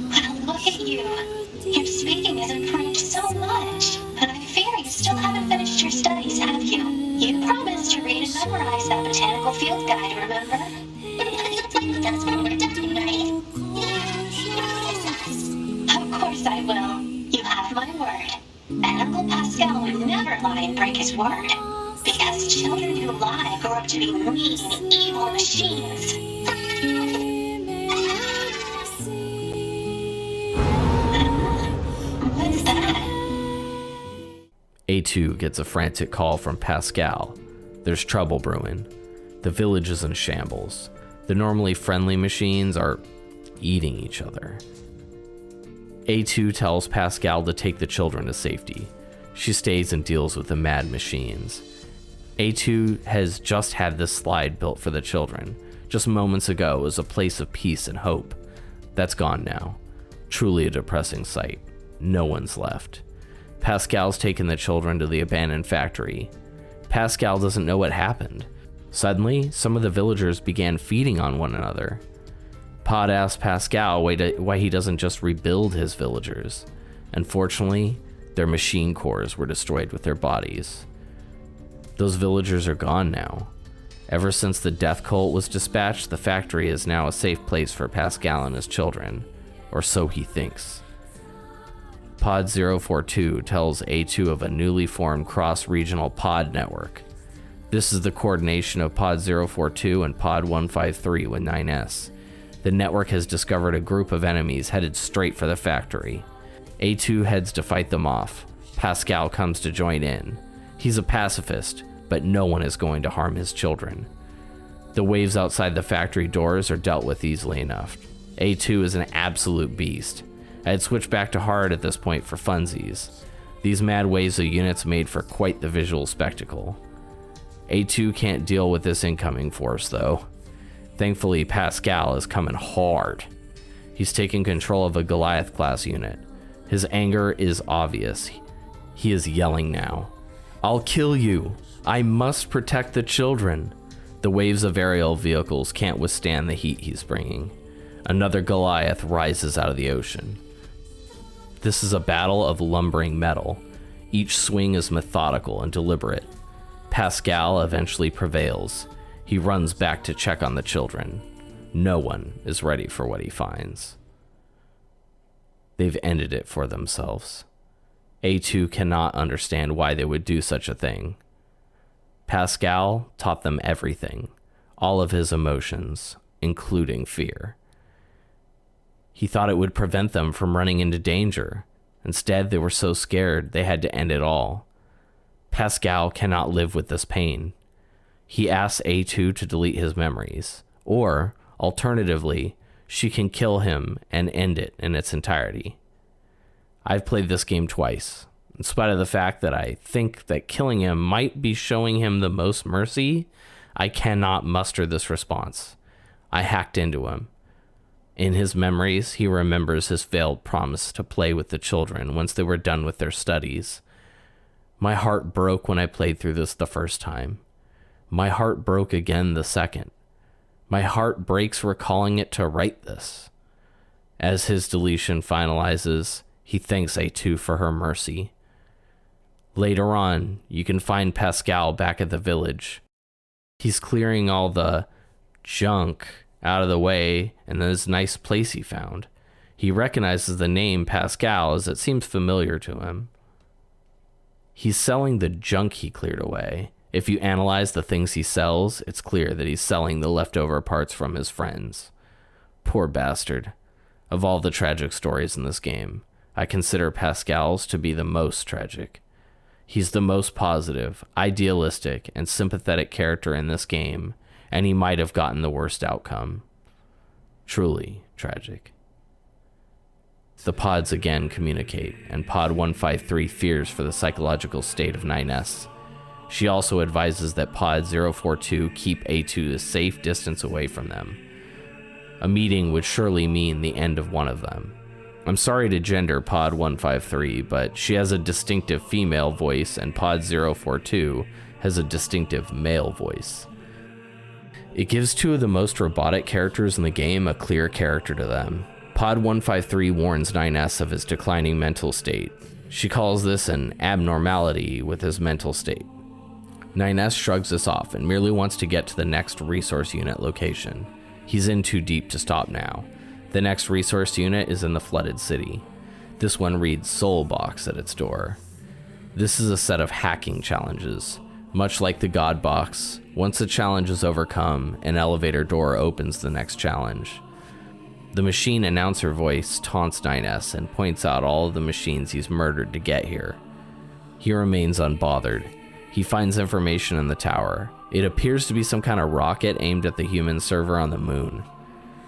Well, look at you. Your speaking has improved so much, but I fear you still haven't finished your studies, have you? You promised to read and memorize that botanical field guide, remember? You'll play with us when we're done, right? Of course I will. You have my word. And Uncle Pascal would never lie and break his word. Because children who lie grow up to be mean, evil machines. What's that? A2 gets a frantic call from Pascal. There's trouble brewing. The village is in shambles. The normally friendly machines are eating each other. A2 tells Pascal to take the children to safety. She stays and deals with the mad machines. A2 has just had this slide built for the children. Just moments ago, it was a place of peace and hope. That's gone now. Truly a depressing sight. No one's left. Pascal's taken the children to the abandoned factory. Pascal doesn't know what happened. Suddenly, some of the villagers began feeding on one another. Pod asks Pascal why he doesn't just rebuild his villagers. Unfortunately, their machine cores were destroyed with their bodies. Those villagers are gone now. Ever since the death cult was dispatched, the factory is now a safe place for Pascal and his children, or so he thinks. Pod 042 tells A2 of a newly formed cross-regional pod network. This is the coordination of Pod 042 and Pod 153 with 9S. The network has discovered a group of enemies headed straight for the factory. A2 heads to fight them off. Pascal comes to join in. He's a pacifist, but no one is going to harm his children. The waves outside the factory doors are dealt with easily enough. A2 is an absolute beast. I had switched back to hard at this point for funsies. These mad waves of units made for quite the visual spectacle. A2 can't deal with this incoming force though. Thankfully, Pascal is coming hard. He's taken control of a Goliath-class unit. His anger is obvious. He is yelling now. "I'll kill you! I must protect the children!" The waves of aerial vehicles can't withstand the heat he's bringing. Another Goliath rises out of the ocean. This is a battle of lumbering metal. Each swing is methodical and deliberate. Pascal eventually prevails. He runs back to check on the children. No one is ready for what he finds. They've ended it for themselves. A2 cannot understand why they would do such a thing. Pascal taught them everything, all of his emotions, including fear. He thought it would prevent them from running into danger. Instead, they were so scared they had to end it all. Pascal cannot live with this pain. He asks A2 to delete his memories, or, alternatively, she can kill him and end it in its entirety. I've played this game twice. In spite of the fact that I think that killing him might be showing him the most mercy, I cannot muster this response. I hacked into him. In his memories, he remembers his failed promise to play with the children once they were done with their studies. My heart broke when I played through this the first time. My heart broke again the second. My heart breaks recalling it to write this. As his deletion finalizes, he thanks A2 for her mercy. Later on, you can find Pascal back at the village. He's clearing all the junk out of the way in this nice place he found. He recognizes the name Pascal as it seems familiar to him. He's selling the junk he cleared away. If you analyze the things he sells, it's clear that he's selling the leftover parts from his friends. Poor bastard. Of all the tragic stories in this game, I consider Pascal's to be the most tragic. He's the most positive, idealistic, and sympathetic character in this game, and he might have gotten the worst outcome. Truly tragic. The pods again communicate, and Pod 153 fears for the psychological state of 9S. She also advises that Pod 042 keep A2 a safe distance away from them. A meeting would surely mean the end of one of them. I'm sorry to gender Pod 153, but she has a distinctive female voice, and Pod 042 has a distinctive male voice. It gives two of the most robotic characters in the game a clear character to them. Pod 153 warns 9S of his declining mental state. She calls this an abnormality with his mental state. 9S shrugs this off and merely wants to get to the next resource unit location. He's in too deep to stop now. The next resource unit is in the flooded city. This one reads Soul Box at its door. This is a set of hacking challenges. Much like the God Box, once a challenge is overcome, an elevator door opens the next challenge. The machine announcer voice taunts 9S and points out all of the machines he's murdered to get here. He remains unbothered. He finds information in the tower. It appears to be some kind of rocket aimed at the human server on the moon.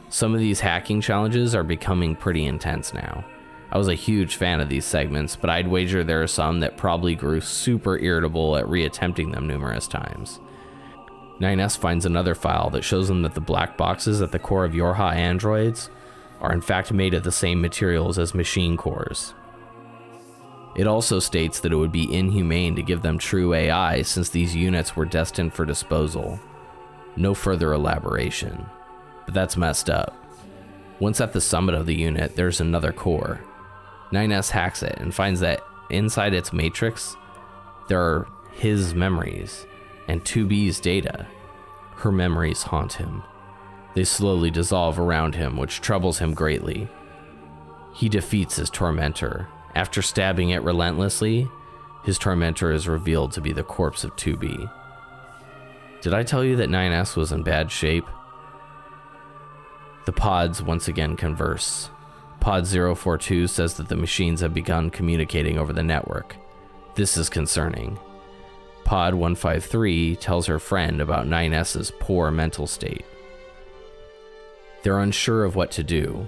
Some of these hacking challenges are becoming pretty intense now. I was a huge fan of these segments, but I'd wager there are some that probably grew super irritable at reattempting them numerous times. 9S finds another file that shows them that the black boxes at the core of Yorha androids are in fact made of the same materials as machine cores. It also states that it would be inhumane to give them true AI since these units were destined for disposal. No further elaboration, but that's messed up. Once at the summit of the unit, there's another core. 9S hacks it and finds that inside its matrix, there are his memories and 2B's data. Her memories haunt him. They slowly dissolve around him, which troubles him greatly. He defeats his tormentor. After stabbing it relentlessly, his tormentor is revealed to be the corpse of 2B. Did I tell you that 9S was in bad shape? The pods once again converse. Pod 042 says that the machines have begun communicating over the network. This is concerning. Pod 153 tells her friend about 9S's poor mental state. They're unsure of what to do,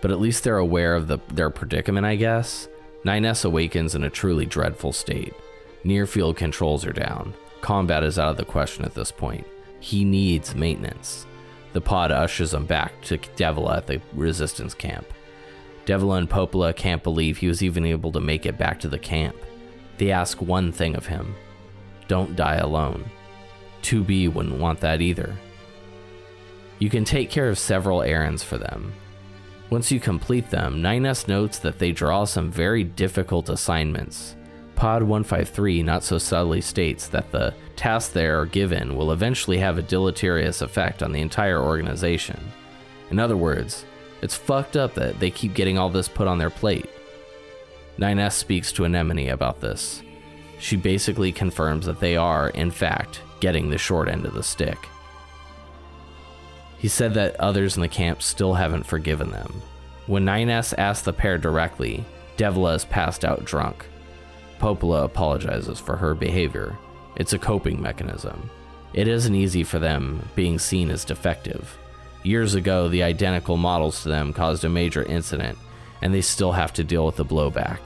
but at least they're aware of their predicament, I guess. 9S awakens in a truly dreadful state. Near field controls are down. Combat is out of the question at this point. He needs maintenance. The pod ushers him back to Devila at the resistance camp. Devila and Popola can't believe he was even able to make it back to the camp. They ask one thing of him: don't die alone. 2B wouldn't want that either. You can take care of several errands for them. Once you complete them, 9S notes that they draw some very difficult assignments. Pod 153 not so subtly states that the tasks they are given will eventually have a deleterious effect on the entire organization. In other words, it's fucked up that they keep getting all this put on their plate. 9S speaks to Anemone about this. She basically confirms that they are, in fact, getting the short end of the stick. He said that others in the camp still haven't forgiven them. When 9S asks the pair directly, Devila is passed out drunk. Popola apologizes for her behavior. It's a coping mechanism. It isn't easy for them being seen as defective. Years ago, the identical models to them caused a major incident, and they still have to deal with the blowback.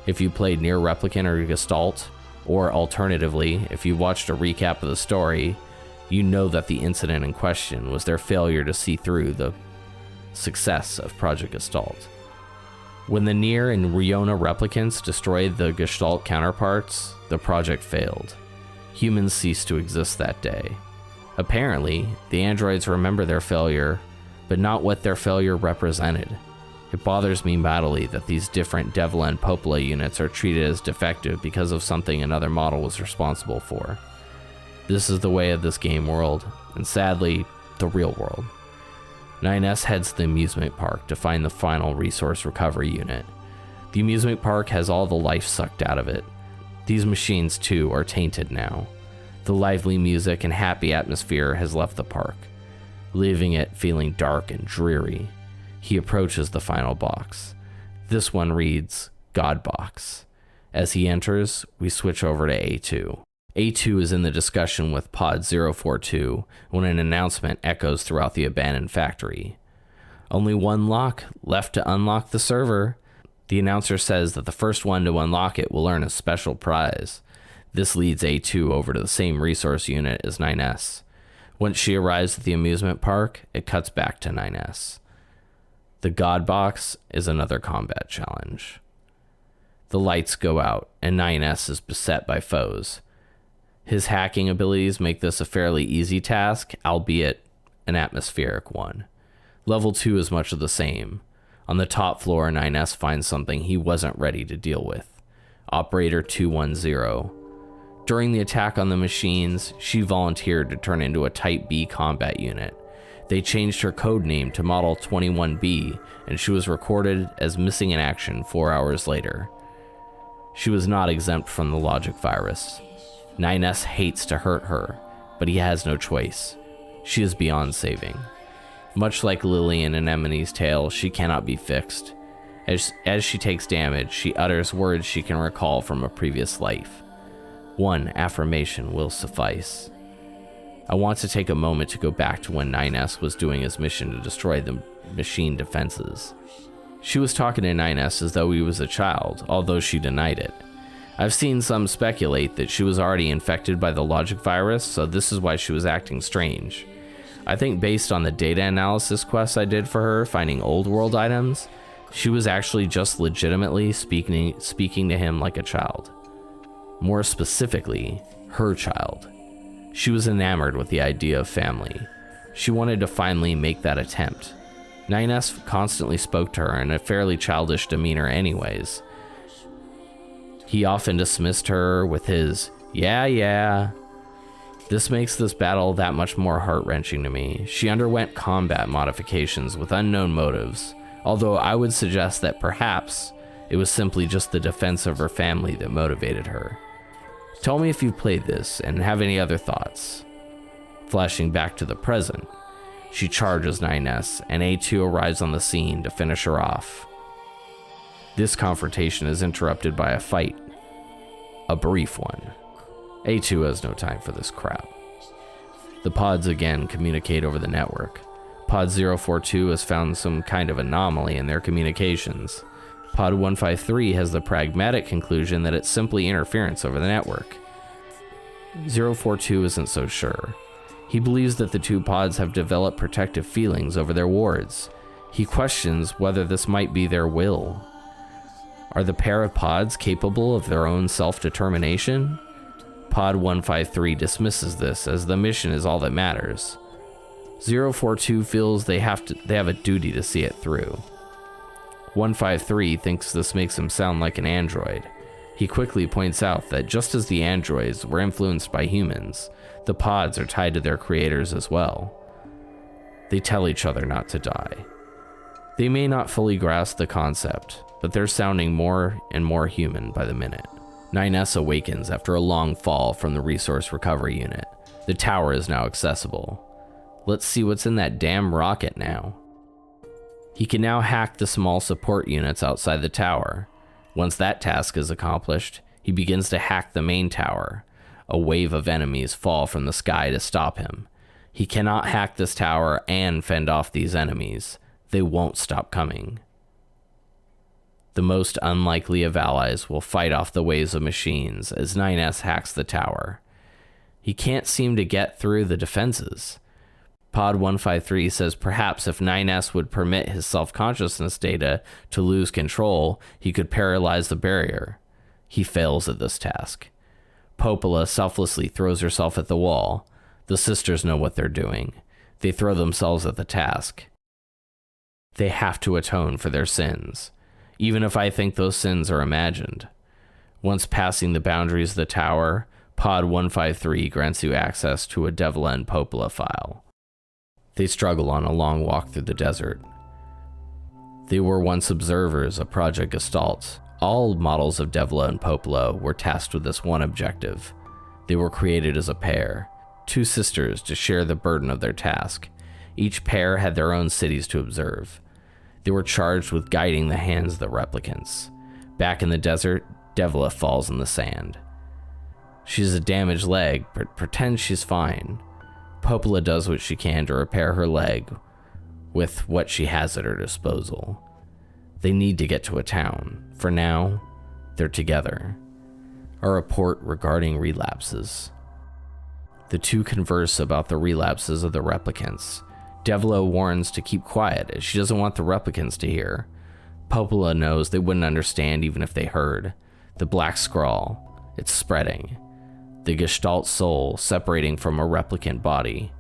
If you played NieR Replicant or Gestalt, or alternatively, if you watched a recap of the story, you know that the incident in question was their failure to see through the success of Project Gestalt. When the NieR and Riona replicants destroyed the Gestalt counterparts, the project failed. Humans ceased to exist that day. Apparently, the androids remember their failure, but not what their failure represented. It bothers me mightily that these different Devila and Popola units are treated as defective because of something another model was responsible for. This is the way of this game world, and sadly, the real world. 9S heads to the amusement park to find the final resource recovery unit. The amusement park has all the life sucked out of it. These machines, too, are tainted now. The lively music and happy atmosphere has left the park, leaving it feeling dark and dreary. He approaches the final box. This one reads, God Box. As he enters, we switch over to A2. A2 is in the discussion with Pod 042 when an announcement echoes throughout the abandoned factory. Only one lock left to unlock the server. The announcer says that the first one to unlock it will earn a special prize. This leads A2 over to the same resource unit as 9S. Once she arrives at the amusement park, it cuts back to 9S. The God Box is another combat challenge. The lights go out, and 9S is beset by foes. His hacking abilities make this a fairly easy task, albeit an atmospheric one. Level 2 is much of the same. On the top floor, 9S finds something he wasn't ready to deal with. Operator 210. During the attack on the machines, she volunteered to turn into a Type B combat unit. They changed her code name to Model 21B, and she was recorded as missing in action 4 hours later. She was not exempt from the logic virus. 9S hates to hurt her, but he has no choice. She is beyond saving. Much like Lily in Anemone's tale, she cannot be fixed. As she takes damage, she utters words she can recall from a previous life. One affirmation will suffice. I want to take a moment to go back to when 9S was doing his mission to destroy the machine defenses. She was talking to 9S as though he was a child, although she denied it. I've seen some speculate that she was already infected by the logic virus, so this is why she was acting strange. I think based on the data analysis quests I did for her, finding old world items, she was actually just legitimately speaking to him like a child. More specifically, her child. She was enamored with the idea of family. She wanted to finally make that attempt. 9S constantly spoke to her in a fairly childish demeanor anyways. He often dismissed her with his, yeah. This makes this battle that much more heart-wrenching to me. She underwent combat modifications with unknown motives, although I would suggest that perhaps it was simply just the defense of her family that motivated her. Tell me if you've played this and have any other thoughts. Flashing back to the present, she charges 9S, and A2 arrives on the scene to finish her off. This confrontation is interrupted by a fight. A brief one. A2 has no time for this crap. The pods again communicate over the network. Pod 042 has found some kind of anomaly in their communications. Pod 153 has the pragmatic conclusion that it's simply interference over the network. 042 isn't so sure. He believes that the two pods have developed protective feelings over their wards. He questions whether this might be their will. Are the pair of pods capable of their own self-determination? Pod 153 dismisses this as the mission is all that matters. 042 feels they have a duty to see it through. 153 thinks this makes him sound like an android. He quickly points out that just as the androids were influenced by humans, the pods are tied to their creators as well. They tell each other not to die. They may not fully grasp the concept, but they're sounding more and more human by the minute. 9S awakens after a long fall from the resource recovery unit. The tower is now accessible. Let's see what's in that damn rocket now. He can now hack the small support units outside the tower. Once that task is accomplished, he begins to hack the main tower. A wave of enemies fall from the sky to stop him. He cannot hack this tower and fend off these enemies. They won't stop coming. The most unlikely of allies will fight off the waves of machines as 9S hacks the tower. He can't seem to get through the defenses. Pod 153 says perhaps if 9S would permit his self-consciousness data to lose control, he could paralyze the barrier. He fails at this task. Popola selflessly throws herself at the wall. The sisters know what they're doing. They throw themselves at the task. They have to atone for their sins, even if I think those sins are imagined. Once passing the boundaries of the tower, Pod 153 grants you access to a Devla and Popola file. They struggle on a long walk through the desert. They were once observers of Project Gestalt. All models of Devla and Popola were tasked with this one objective. They were created as a pair, two sisters to share the burden of their task. Each pair had their own cities to observe. They were charged with guiding the hands of the replicants. Back in the desert, Devla falls in the sand. She has a damaged leg, but pretends she's fine. Popola does what she can to repair her leg with what she has at her disposal. They need to get to a town. For now, they're together. A report regarding relapses. The two converse about the relapses of the replicants. Devla warns to keep quiet as she doesn't want the replicants to hear. Popola knows they wouldn't understand even if they heard. The black scrawl, it's spreading. The Gestalt soul separating from a replicant body.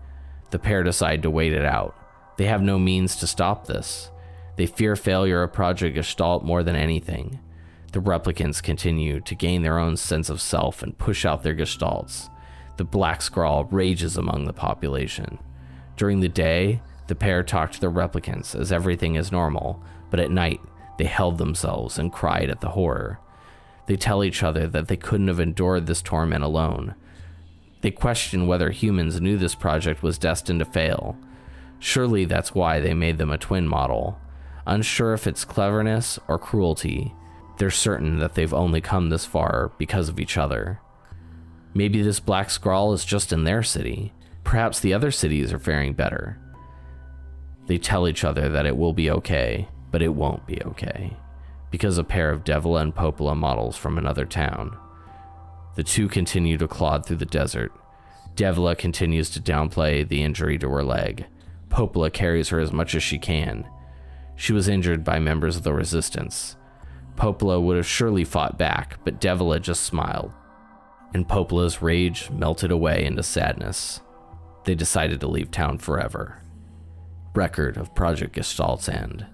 The pair decide to wait it out. They have no means to stop this. They fear failure of Project Gestalt more than anything. The replicants continue to gain their own sense of self and push out their Gestalts. The black scrawl rages among the population. During the day, the pair talk to the replicants as everything is normal, but at night, they held themselves and cried at the horror. They tell each other that they couldn't have endured this torment alone. They question whether humans knew this project was destined to fail. Surely that's why they made them a twin model. Unsure if it's cleverness or cruelty, they're certain that they've only come this far because of each other. Maybe this black scrawl is just in their city. Perhaps the other cities are faring better. They tell each other that it will be okay, but it won't be okay, because a pair of Devla and Popola models from another town. The two continue to clod through the desert. Devla continues to downplay the injury to her leg. Popola carries her as much as she can. She was injured by members of the resistance. Popola would have surely fought back, but Devla just smiled, and Popola's rage melted away into sadness. They decided to leave town forever. Record of Project Gestalt's end.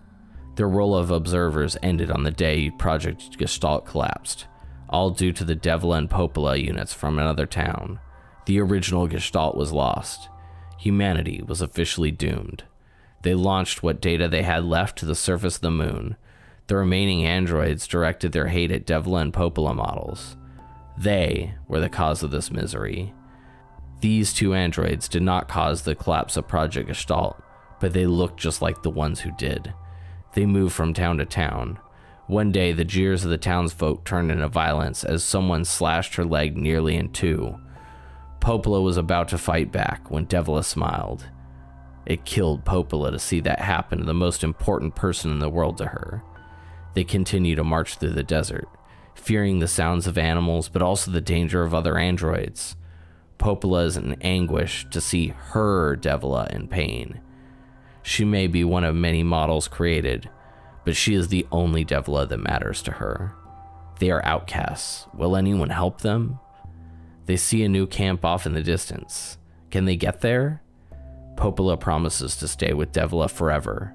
Their role of observers ended on the day Project Gestalt collapsed, all due to the Devla and Popola units from another town. The original Gestalt was lost. Humanity was officially doomed. They launched what data they had left to the surface of the moon. The remaining androids directed their hate at Devla and Popola models. They were the cause of this misery. These two androids did not cause the collapse of Project Gestalt, but they looked just like the ones who did. They moved from town to town. One day, the jeers of the townsfolk turned into violence as someone slashed her leg nearly in two. Popola was about to fight back when Devla smiled. It killed Popola to see that happen to the most important person in the world to her. They continue to march through the desert, fearing the sounds of animals but also the danger of other androids. Popola is in anguish to see her Devila in pain. She may be one of many models created, but she is the only Devila that matters to her. They are outcasts. Will anyone help them? They see a new camp off in the distance. Can they get there? Popola promises to stay with Devila forever,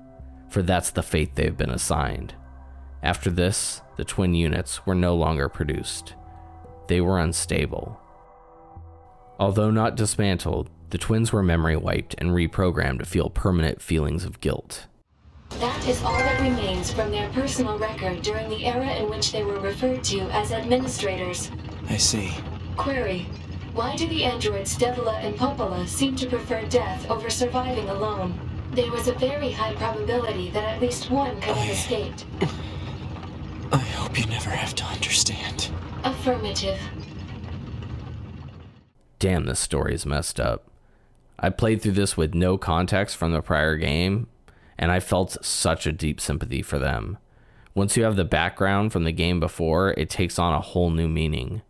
for that's the fate they've been assigned. After this, the twin units were no longer produced. They were unstable. Although not dismantled, the twins were memory wiped and reprogrammed to feel permanent feelings of guilt. That is all that remains from their personal record during the era in which they were referred to as administrators. I see. Query: why do the androids Devila and Popola seem to prefer death over surviving alone? There was a very high probability that at least one could have escaped. I hope you never have to understand. Affirmative. Damn, this story is messed up. I played through this with no context from the prior game, and I felt such a deep sympathy for them. Once you have the background from the game before, it takes on a whole new meaning.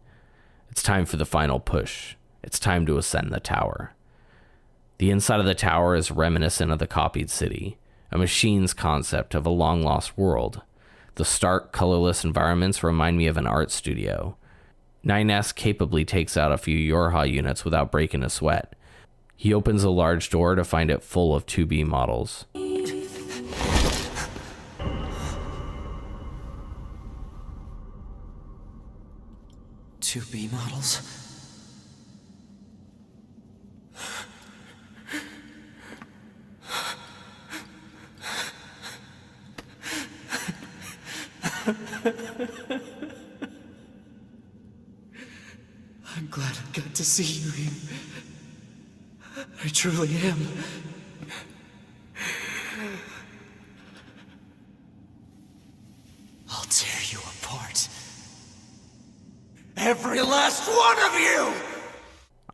It's time for the final push. It's time to ascend the tower. The inside of the tower is reminiscent of the copied city, a machine's concept of a long-lost world. The stark, colorless environments remind me of an art studio. NieR capably takes out a few Yorha units without breaking a sweat. He opens a large door to find it full of 2B models. 2B models? I'm glad I got to see you here. I truly am. I'll tear you apart. Every last one of you!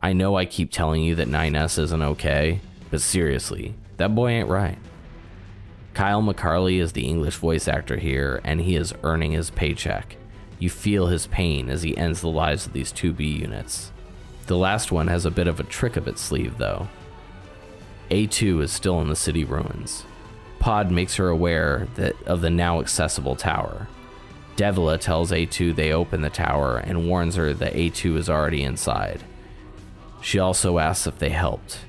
I know I keep telling you that NieR isn't okay, but seriously, that boy ain't right. Kyle McCarley is the English voice actor here, and he is earning his paycheck. You feel his pain as he ends the lives of these 2B units. The last one has a bit of a trick up its sleeve, though. A2 is still in the city ruins. Pod makes her aware of the now accessible tower. Devila tells A2 they open the tower and warns her that A2 is already inside. She also asks if they helped.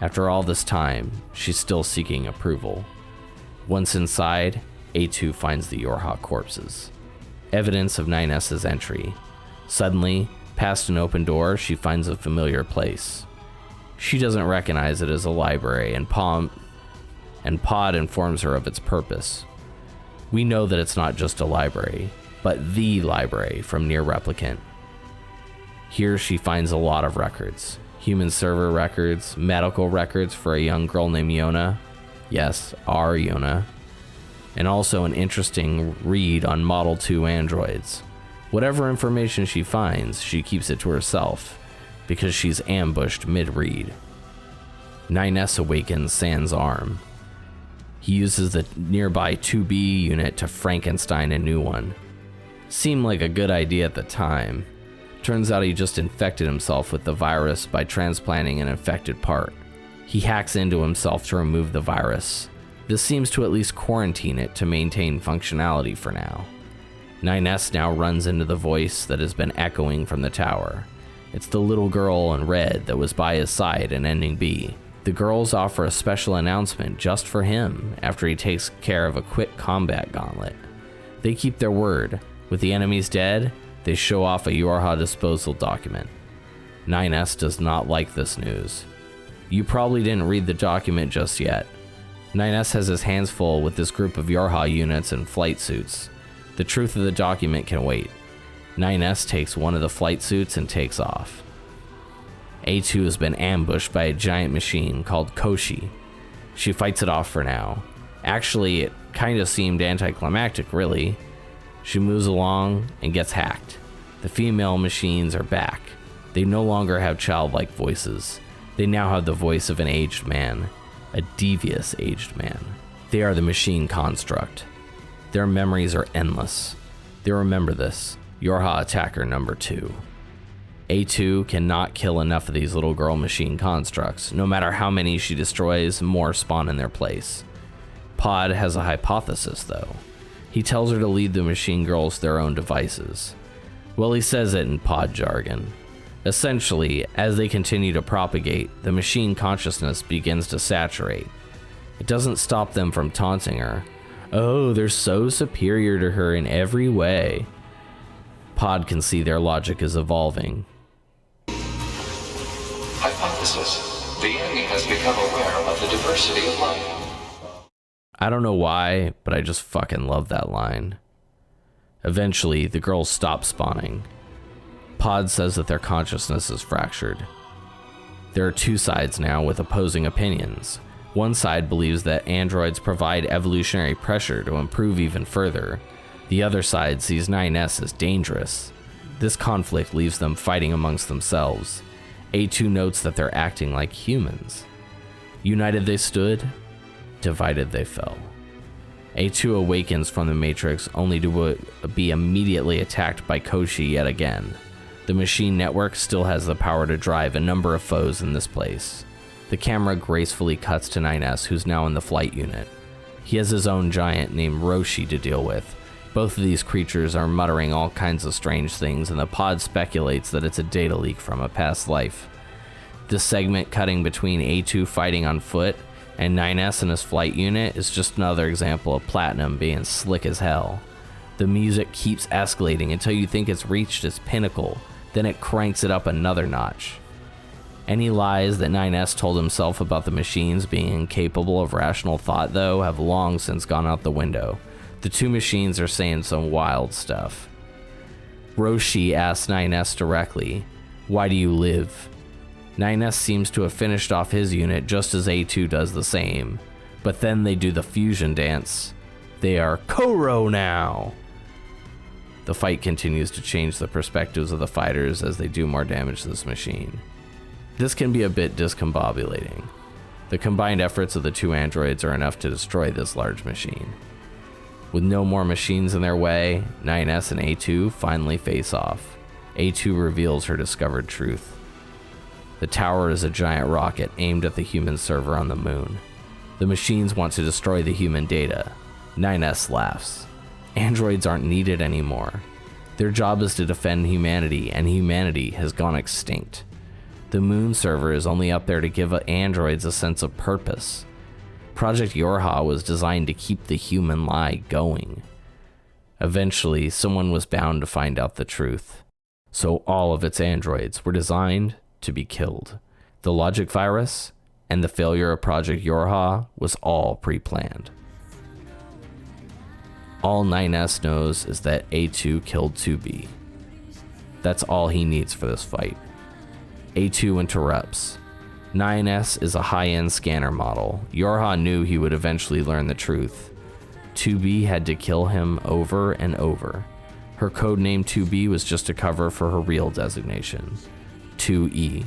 After all this time, she's still seeking approval. Once inside, A2 finds the Yorha corpses. Evidence of NieR's entry. Suddenly, past an open door, she finds a familiar place. She doesn't recognize it as a library, and Pod informs her of its purpose. We know that it's not just a library, but the library from NieR Replicant. Here she finds a lot of records. Human server records, medical records for a young girl named Yona. Yes, our Yona. And also an interesting read on Model 2 androids. Whatever information she finds, she keeps it to herself, because she's ambushed mid-read. NieR awakens Sans' arm. He uses the nearby 2B unit to Frankenstein a new one. Seemed like a good idea at the time. Turns out he just infected himself with the virus by transplanting an infected part. He hacks into himself to remove the virus. This seems to at least quarantine it to maintain functionality for now. NieR now runs into the voice that has been echoing from the tower. It's the little girl in red that was by his side in Ending B. The girls offer a special announcement just for him after he takes care of a quick combat gauntlet. They keep their word. With the enemies dead, they show off a Yorha disposal document. NieR does not like this news. You probably didn't read the document just yet. NieR has his hands full with this group of Yorha units and flight suits. The truth of the document can wait. NieR takes one of the flight suits and takes off. A2 has been ambushed by a giant machine called Koshi. She fights it off for now. Actually, it kind of seemed anticlimactic, really. She moves along and gets hacked. The female machines are back. They no longer have childlike voices. They now have the voice of an aged man. A devious aged man. They are the machine construct. Their memories are endless. They remember this. Yorha attacker number 2. A2 cannot kill enough of these little girl machine constructs. No matter how many she destroys, more spawn in their place. Pod has a hypothesis, though. He tells her to lead the machine girls to their own devices. Well, he says it in pod jargon. Essentially, as they continue to propagate, the machine consciousness begins to saturate. It doesn't stop them from taunting her. Oh, they're so superior to her in every way. Pod can see their logic is evolving. Hypothesis. The enemy has become aware of the diversity of life. I don't know why, but I just fucking love that line. Eventually, the girls stop spawning. Pod says that their consciousness is fractured. There are two sides now with opposing opinions. One side believes that androids provide evolutionary pressure to improve even further. The other side sees 9S as dangerous. This conflict leaves them fighting amongst themselves. A2 notes that they're acting like humans. United they stood, divided they fell. A2 awakens from the Matrix only to be immediately attacked by Koshi yet again. The machine network still has the power to drive a number of foes in this place. The camera gracefully cuts to 9S, who's now in the flight unit. He has his own giant named Roshi to deal with. Both of these creatures are muttering all kinds of strange things, and the pod speculates that it's a data leak from a past life. This segment cutting between A2 fighting on foot and 9S and his flight unit is just another example of Platinum being slick as hell. The music keeps escalating until you think it's reached its pinnacle, then it cranks it up another notch. Any lies that 9S told himself about the machines being incapable of rational thought, though, have long since gone out the window. The two machines are saying some wild stuff. Roshi asks 9S directly, "Why do you live?" 9S seems to have finished off his unit just as A2 does the same, but then they do the fusion dance. They are Koro now! The fight continues to change the perspectives of the fighters as they do more damage to this machine. This can be a bit discombobulating. The combined efforts of the two androids are enough to destroy this large machine. With no more machines in their way, 9S and A2 finally face off. A2 reveals her discovered truth. The tower is a giant rocket aimed at the human server on the moon. The machines want to destroy the human data. 9S laughs. Androids aren't needed anymore. Their job is to defend humanity, and humanity has gone extinct. The moon server is only up there to give androids a sense of purpose. Project Yorha was designed to keep the human lie going. Eventually, someone was bound to find out the truth. So all of its androids were designed to be killed. The logic virus and the failure of Project Yorha was all pre-planned. All 9S knows is that A2 killed 2B. That's all he needs for this fight. A2 interrupts. 9S is a high-end scanner model. Yorha knew he would eventually learn the truth. 2B had to kill him over and over. Her codename 2B was just a cover for her real designation, 2E.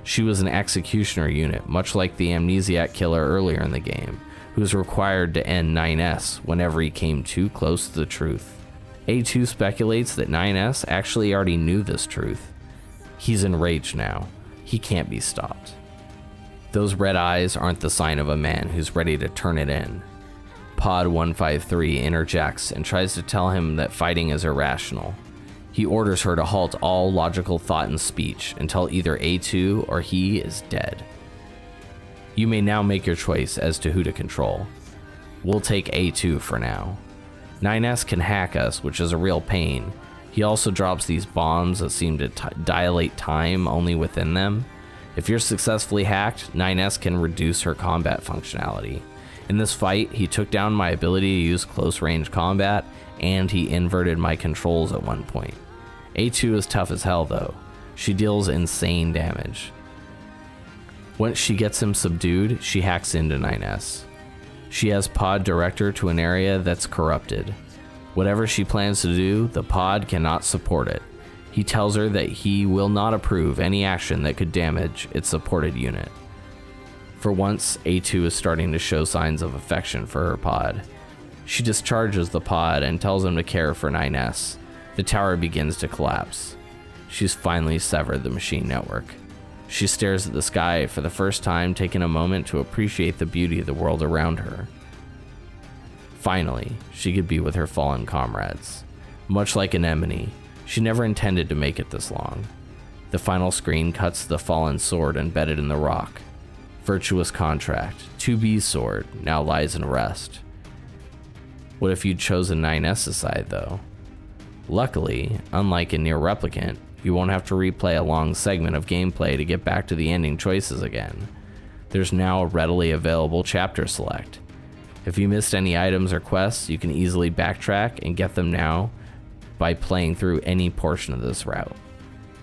She was an executioner unit, much like the amnesiac killer earlier in the game, who was required to end 9S whenever he came too close to the truth. A2 speculates that 9S actually already knew this truth. He's enraged now. He can't be stopped. Those red eyes aren't the sign of a man who's ready to turn it in. Pod 153 interjects and tries to tell him that fighting is irrational. He orders her to halt all logical thought and speech until either A2 or he is dead. You may now make your choice as to who to control. We'll take A2 for now. 9S can hack us, which is a real pain. He also drops these bombs that seem to dilate time only within them. If you're successfully hacked, 9S can reduce her combat functionality. In this fight, he took down my ability to use close-range combat, and he inverted my controls at one point. A2 is tough as hell though. She deals insane damage. Once she gets him subdued, she hacks into 9S. She has Pod direct her to an area that's corrupted. Whatever she plans to do, the Pod cannot support it. He tells her that he will not approve any action that could damage its supported unit. For once, A2 is starting to show signs of affection for her Pod. She discharges the Pod and tells him to care for 9S. The tower begins to collapse. She's finally severed the machine network. She stares at the sky for the first time, taking a moment to appreciate the beauty of the world around her. Finally, she could be with her fallen comrades. Much like Anemone, she never intended to make it this long. The final screen cuts to the fallen sword embedded in the rock. Virtuous contract. 2B's sword now lies in rest. What if you'd chosen 9S's side, though? Luckily, unlike in NieR Replicant, you won't have to replay a long segment of gameplay to get back to the ending choices again. There's now a readily available chapter select. If you missed any items or quests, you can easily backtrack and get them now by playing through any portion of this route.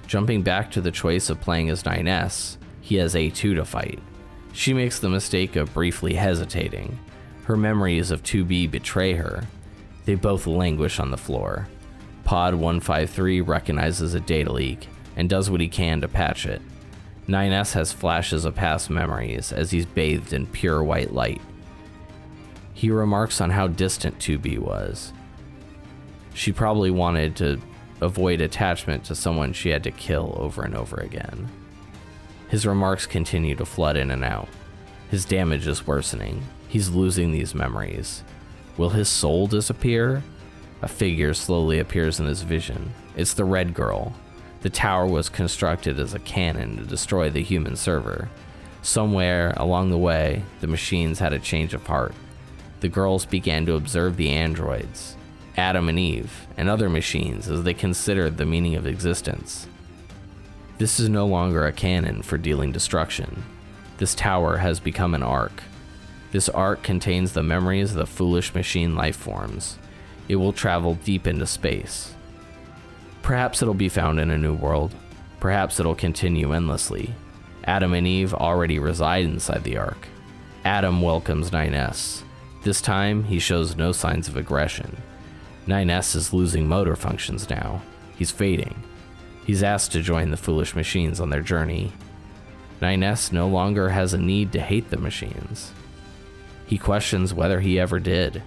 Jumping back to the choice of playing as 9S, he has A2 to fight. She makes the mistake of briefly hesitating. Her memories of 2B betray her. They both languish on the floor. Pod 153 recognizes a data leak and does what he can to patch it. 9S has flashes of past memories as he's bathed in pure white light. He remarks on how distant 2B was. She probably wanted to avoid attachment to someone she had to kill over and over again. His remarks continue to flood in and out. His damage is worsening. He's losing these memories. Will his soul disappear? A figure slowly appears in his vision. It's the Red Girl. The tower was constructed as a cannon to destroy the human server. Somewhere along the way, the machines had a change of heart. The girls began to observe the androids, Adam and Eve, and other machines as they considered the meaning of existence. This is no longer a cannon for dealing destruction. This tower has become an ark. This ark contains the memories of the foolish machine life forms. It will travel deep into space. Perhaps it'll be found in a new world. Perhaps it'll continue endlessly. Adam and Eve already reside inside the ark. Adam welcomes 9S. This time, he shows no signs of aggression. 9S is losing motor functions now. He's fading. He's asked to join the foolish machines on their journey. 9S no longer has a need to hate the machines. He questions whether he ever did.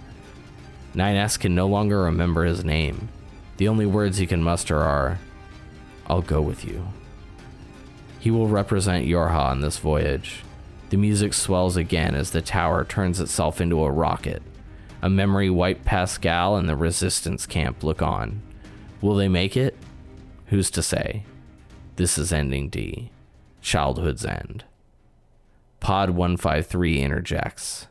9S can no longer remember his name. The only words he can muster are, "I'll go with you." He will represent Yorha on this voyage. The music swells again as the tower turns itself into a rocket. A memory wiped Pascal and the resistance camp look on. Will they make it? Who's to say? This is Ending D. Childhood's End. Pod 153 interjects.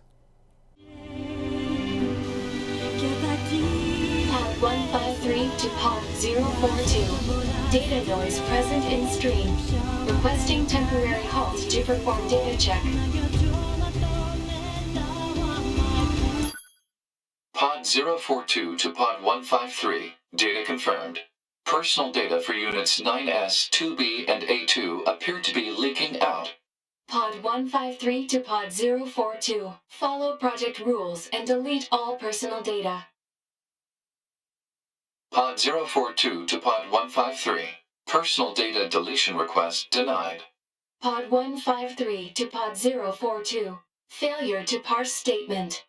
Pod 153 to Pod 042. Data noise present in stream. Requesting temporary halt to perform data check. Pod 042 to Pod 153. Data confirmed. Personal data for units 9S, 2B, and A2 appear to be leaking out. Pod 153 to Pod 042. Follow project rules and delete all personal data. Pod 042 to Pod 153. Personal data deletion request denied. Pod 153 to Pod 042. Failure to parse statement.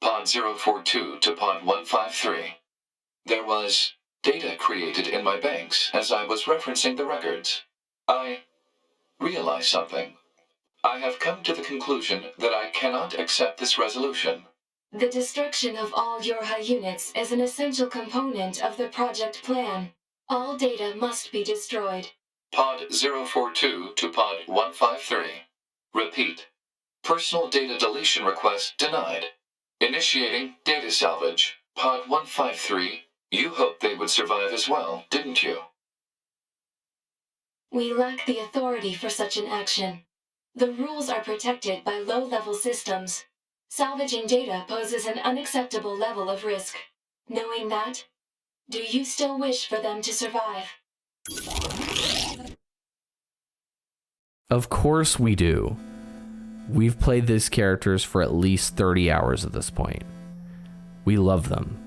Pod 042 to Pod 153. There was data created in my banks as I was referencing the records. I realized something. I have come to the conclusion that I cannot accept this resolution. The destruction of all Yorha units is an essential component of the project plan. All data must be destroyed. Pod 042 to Pod 153. Repeat. Personal data deletion request denied. Initiating data salvage. Pod 153. You hoped they would survive as well, didn't you? We lack the authority for such an action. The rules are protected by low-level systems. Salvaging data poses an unacceptable level of risk. Knowing that, do you still wish for them to survive? Of course we do. We've played these characters for at least 30 hours at this point. We love them.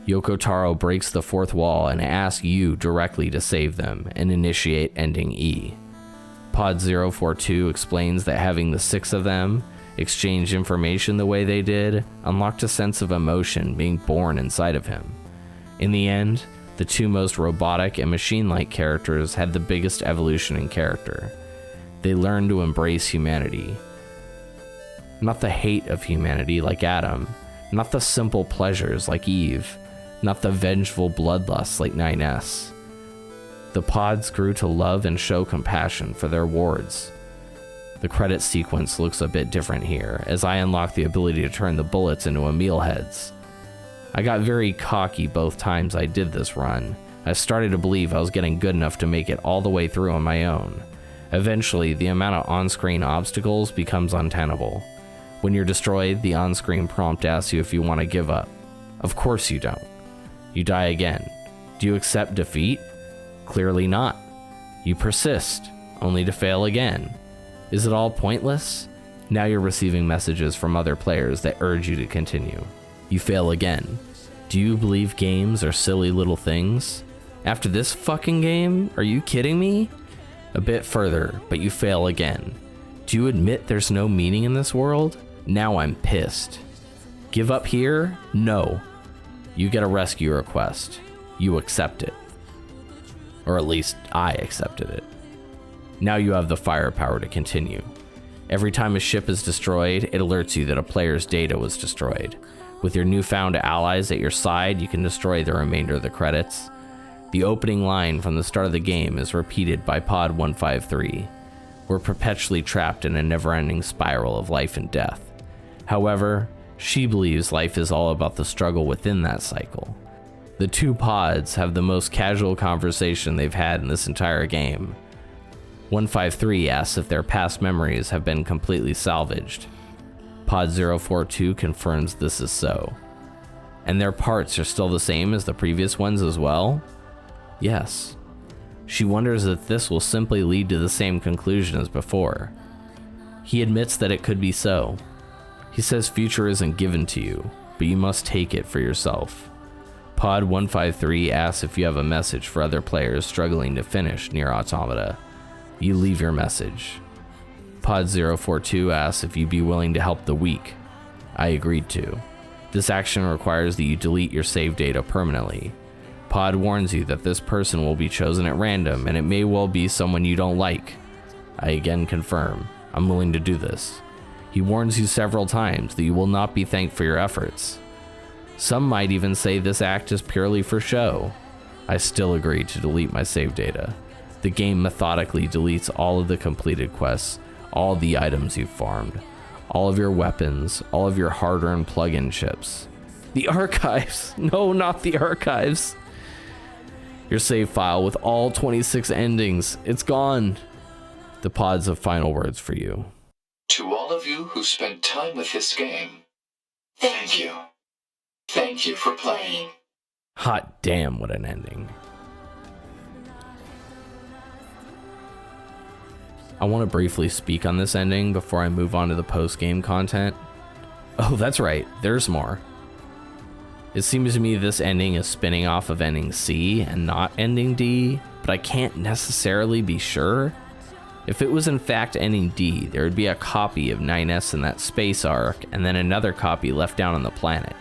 Yoko Taro breaks the fourth wall and asks you directly to save them and initiate Ending E. Pod 042 explains that having the 6 of them exchange information the way they did unlocked a sense of emotion being born inside of him. In the end, The two most robotic and machine-like characters had the biggest evolution in character. They learned to embrace humanity. Not the hate of humanity like Adam, not the simple pleasures like Eve, not the vengeful bloodlust like 9S. The pods grew to love and show compassion for their wards. The credit sequence looks a bit different here, as I unlock the ability to turn the bullets into Emil heads. I got very cocky both times I did this run. I started to believe I was getting good enough to make it all the way through on my own. Eventually, the amount of on-screen obstacles becomes untenable. When you're destroyed, the on-screen prompt asks you if you want to give up. Of course you don't. You die again. Do you accept defeat? Clearly not. You persist, only to fail again. Is it all pointless? Now you're receiving messages from other players that urge you to continue. You fail again. Do you believe games are silly little things? After this fucking game? Are you kidding me? A bit further, but you fail again. Do you admit there's no meaning in this world? Now I'm pissed. Give up here? No. You get a rescue request. You accept it. Or at least I accepted it. Now you have the firepower to continue. Every time a ship is destroyed, it alerts you that a player's data was destroyed. With your newfound allies at your side, you can destroy the remainder of the credits. The opening line from the start of the game is repeated by Pod 153. We're perpetually trapped in a never-ending spiral of life and death. However, she believes life is all about the struggle within that cycle. The two pods have the most casual conversation they've had in this entire game. 153 asks if their past memories have been completely salvaged. Pod 042 confirms this is so. And their parts are still the same as the previous ones as well? Yes. She wonders if this will simply lead to the same conclusion as before. He admits that it could be so. He says future isn't given to you, but you must take it for yourself. Pod 153 asks if you have a message for other players struggling to finish NieR Automata. You leave your message. Pod 042 asks if you'd be willing to help the weak. I agreed to. This action requires that you delete your save data permanently. Pod warns you that this person will be chosen at random and it may well be someone you don't like. I again confirm, I'm willing to do this. He warns you several times that you will not be thanked for your efforts. Some might even say this act is purely for show. I still agree to delete my save data. The game methodically deletes all of the completed quests, all the items you've farmed, all of your weapons, all of your hard-earned plug-in chips. The archives! No, not the archives! Your save file with all 26 endings. It's gone. The pods have final words for you. To all of you who spent time with this game, thank you. Thank you for playing. Hot damn, what an ending. I want to briefly speak on this ending before I move on to the post-game content. Oh, that's right, there's more. It seems to me this ending is spinning off of ending C and not ending D, but I can't necessarily be sure. If it was in fact ending D, there would be a copy of 9S in that space arc, and then another copy left down on the planet.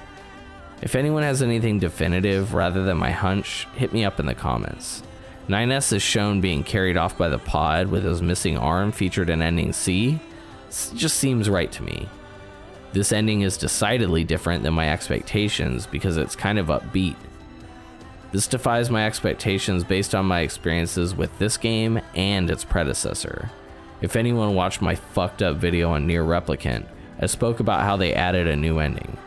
If anyone has anything definitive rather than my hunch, hit me up in the comments. 9S is shown being carried off by the pod with his missing arm featured in ending C. It just seems right to me. This ending is decidedly different than my expectations because it's kind of upbeat. This defies my expectations based on my experiences with this game and its predecessor. If anyone watched my fucked up video on NieR Replicant, I spoke about how they added a new ending.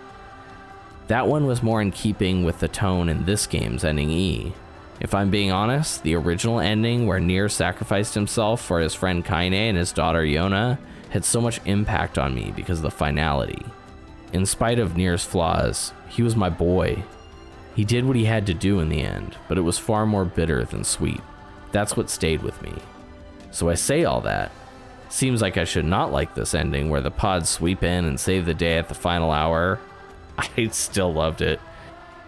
That one was more in keeping with the tone in this game's ending E. If I'm being honest, the original ending where NieR sacrificed himself for his friend Kaine and his daughter Yona had so much impact on me because of the finality. In spite of NieR's flaws, he was my boy. He did what he had to do in the end, but it was far more bitter than sweet. That's what stayed with me. So I say all that. Seems like I should not like this ending where the pods sweep in and save the day at the final hour. I still loved it.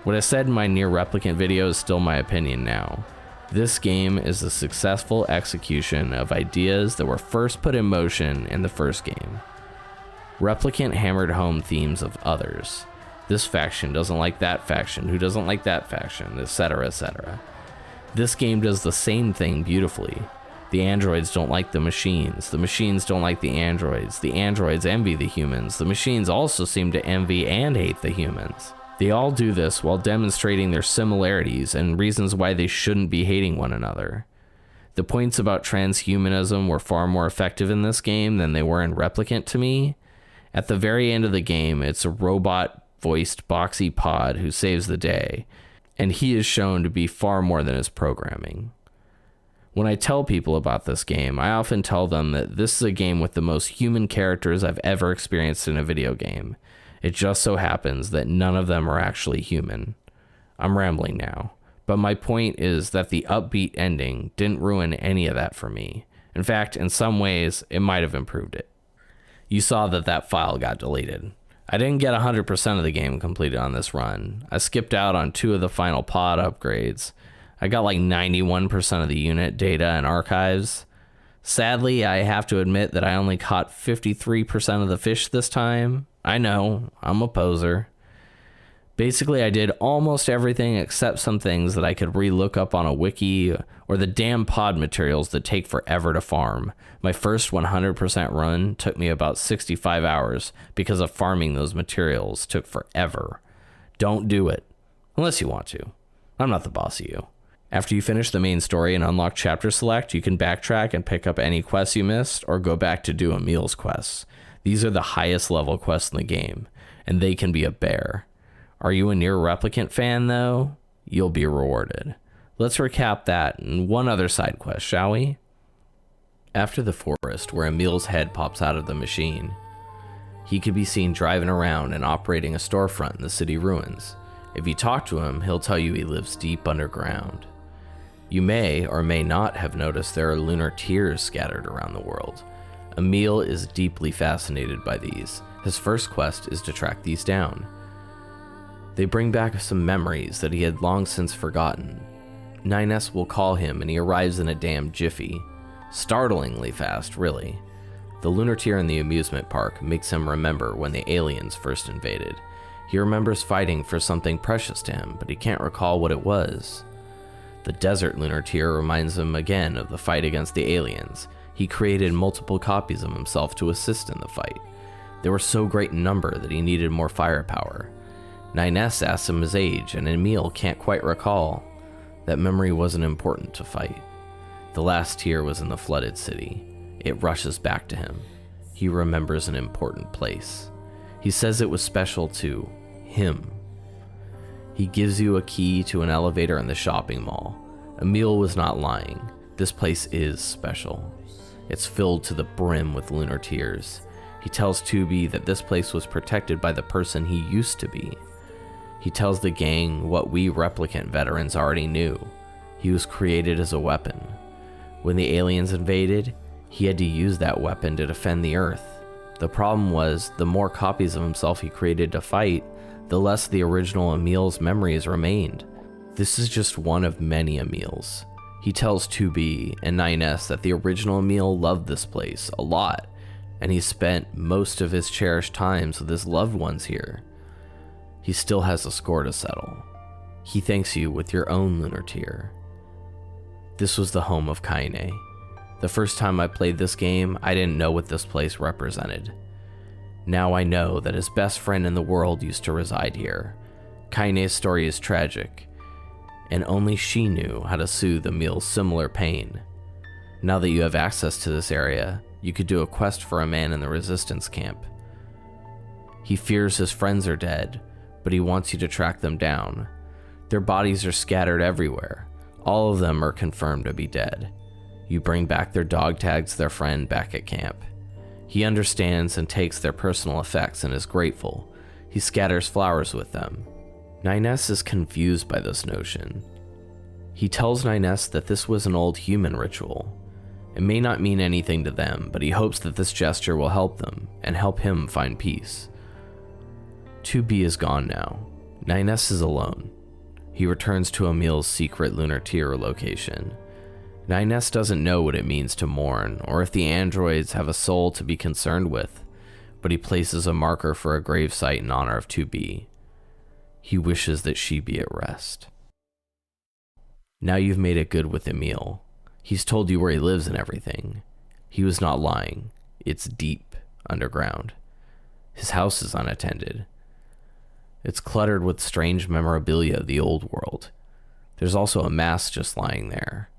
What I said in my NieR Replicant video is still my opinion now. This game is a successful execution of ideas that were first put in motion in the first game. Replicant hammered home themes of others. This faction doesn't like that faction, who doesn't like that faction, etc., etc. This game does the same thing beautifully. The androids don't like the machines don't like the androids envy the humans, the machines also seem to envy and hate the humans. They all do this while demonstrating their similarities and reasons why they shouldn't be hating one another. The points about transhumanism were far more effective in this game than they were in Replicant to me. At the very end of the game, it's a robot-voiced boxy pod who saves the day, and he is shown to be far more than his programming. When I tell people about this game, I often tell them that this is a game with the most human characters I've ever experienced in a video game. It just so happens that none of them are actually human. I'm rambling now, but my point is that the upbeat ending didn't ruin any of that for me. In fact, in some ways, it might have improved it. You saw that file got deleted. I didn't get 100% of the game completed on this run. I skipped out on 2 of the final pod upgrades. I got like 91% of the unit data and archives. Sadly, I have to admit that I only caught 53% of the fish this time. I know, I'm a poser. Basically, I did almost everything except some things that I could re-look up on a wiki, or the damn pod materials that take forever to farm. My first 100% run took me about 65 hours because of farming those materials took forever. Don't do it, unless you want to. I'm not the boss of you. After you finish the main story and unlock chapter select, you can backtrack and pick up any quests you missed, or go back to do Emil's quests. These are the highest level quests in the game, and they can be a bear. Are you a NieR Replicant fan though? You'll be rewarded. Let's recap that and one other side quest, shall we? After the forest, where Emil's head pops out of the machine, he could be seen driving around and operating a storefront in the city ruins. If you talk to him, he'll tell you he lives deep underground. You may or may not have noticed there are lunar tears scattered around the world. Emil is deeply fascinated by these. His first quest is to track these down. They bring back some memories that he had long since forgotten. 9S will call him and he arrives in a damn jiffy. Startlingly fast, really. The lunar tear in the amusement park makes him remember when the aliens first invaded. He remembers fighting for something precious to him, but he can't recall what it was. The desert lunar tear reminds him again of the fight against the aliens. He created multiple copies of himself to assist in the fight. They were so great in number that he needed more firepower. 9S asks him his age, and Emil can't quite recall. That memory wasn't important to fight. The last tear was in the flooded city. It rushes back to him. He remembers an important place. He says it was special to him. He gives you a key to an elevator in the shopping mall. Emil was not lying. This place is special. It's filled to the brim with lunar tears. He tells 2B that this place was protected by the person he used to be. He tells the gang what we Replicant veterans already knew. He was created as a weapon. When the aliens invaded, he had to use that weapon to defend the Earth. The problem was, the more copies of himself he created to fight, the less the original Emil's memories remained. This is just one of many Emils. He tells 2B and 9S that the original Emil loved this place a lot, and he spent most of his cherished times with his loved ones here. He still has a score to settle. He thanks you with your own lunar tear. This was the home of Kaine. The first time I played this game, I didn't know what this place represented. Now I know that his best friend in the world used to reside here. Kaine's story is tragic, and only she knew how to soothe Emil's similar pain. Now that you have access to this area, you could do a quest for a man in the resistance camp. He fears his friends are dead, but he wants you to track them down. Their bodies are scattered everywhere. All of them are confirmed to be dead. You bring back their dog tags to their friend back at camp. He understands and takes their personal effects and is grateful. He scatters flowers with them. 9S is confused by this notion. He tells 9S that this was an old human ritual. It may not mean anything to them, but he hopes that this gesture will help them and help him find peace. 2B is gone now. 9S is alone. He returns to Emil's secret lunar tear location. 9S doesn't know what it means to mourn, or if the androids have a soul to be concerned with, but he places a marker for a gravesite in honor of 2B. He wishes that she be at rest. Now you've made it good with Emil. He's told you where he lives and everything. He was not lying. It's deep underground. His house is unattended. It's cluttered with strange memorabilia of the old world. There's also a mask just lying there.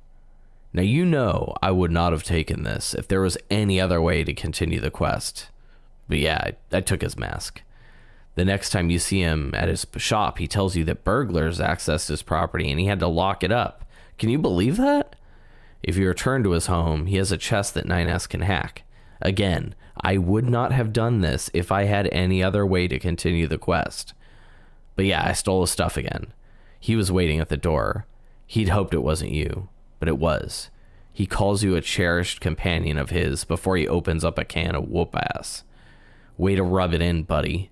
Now you know I would not have taken this if there was any other way to continue the quest. But yeah, I took his mask. The next time you see him at his shop, he tells you that burglars accessed his property and he had to lock it up. Can you believe that? If you return to his home, he has a chest that 9S can hack. Again, I would not have done this if I had any other way to continue the quest. But yeah, I stole his stuff again. He was waiting at the door. He'd hoped it wasn't you, but it was. He calls you a cherished companion of his before he opens up a can of whoop ass. Way to rub it in, buddy.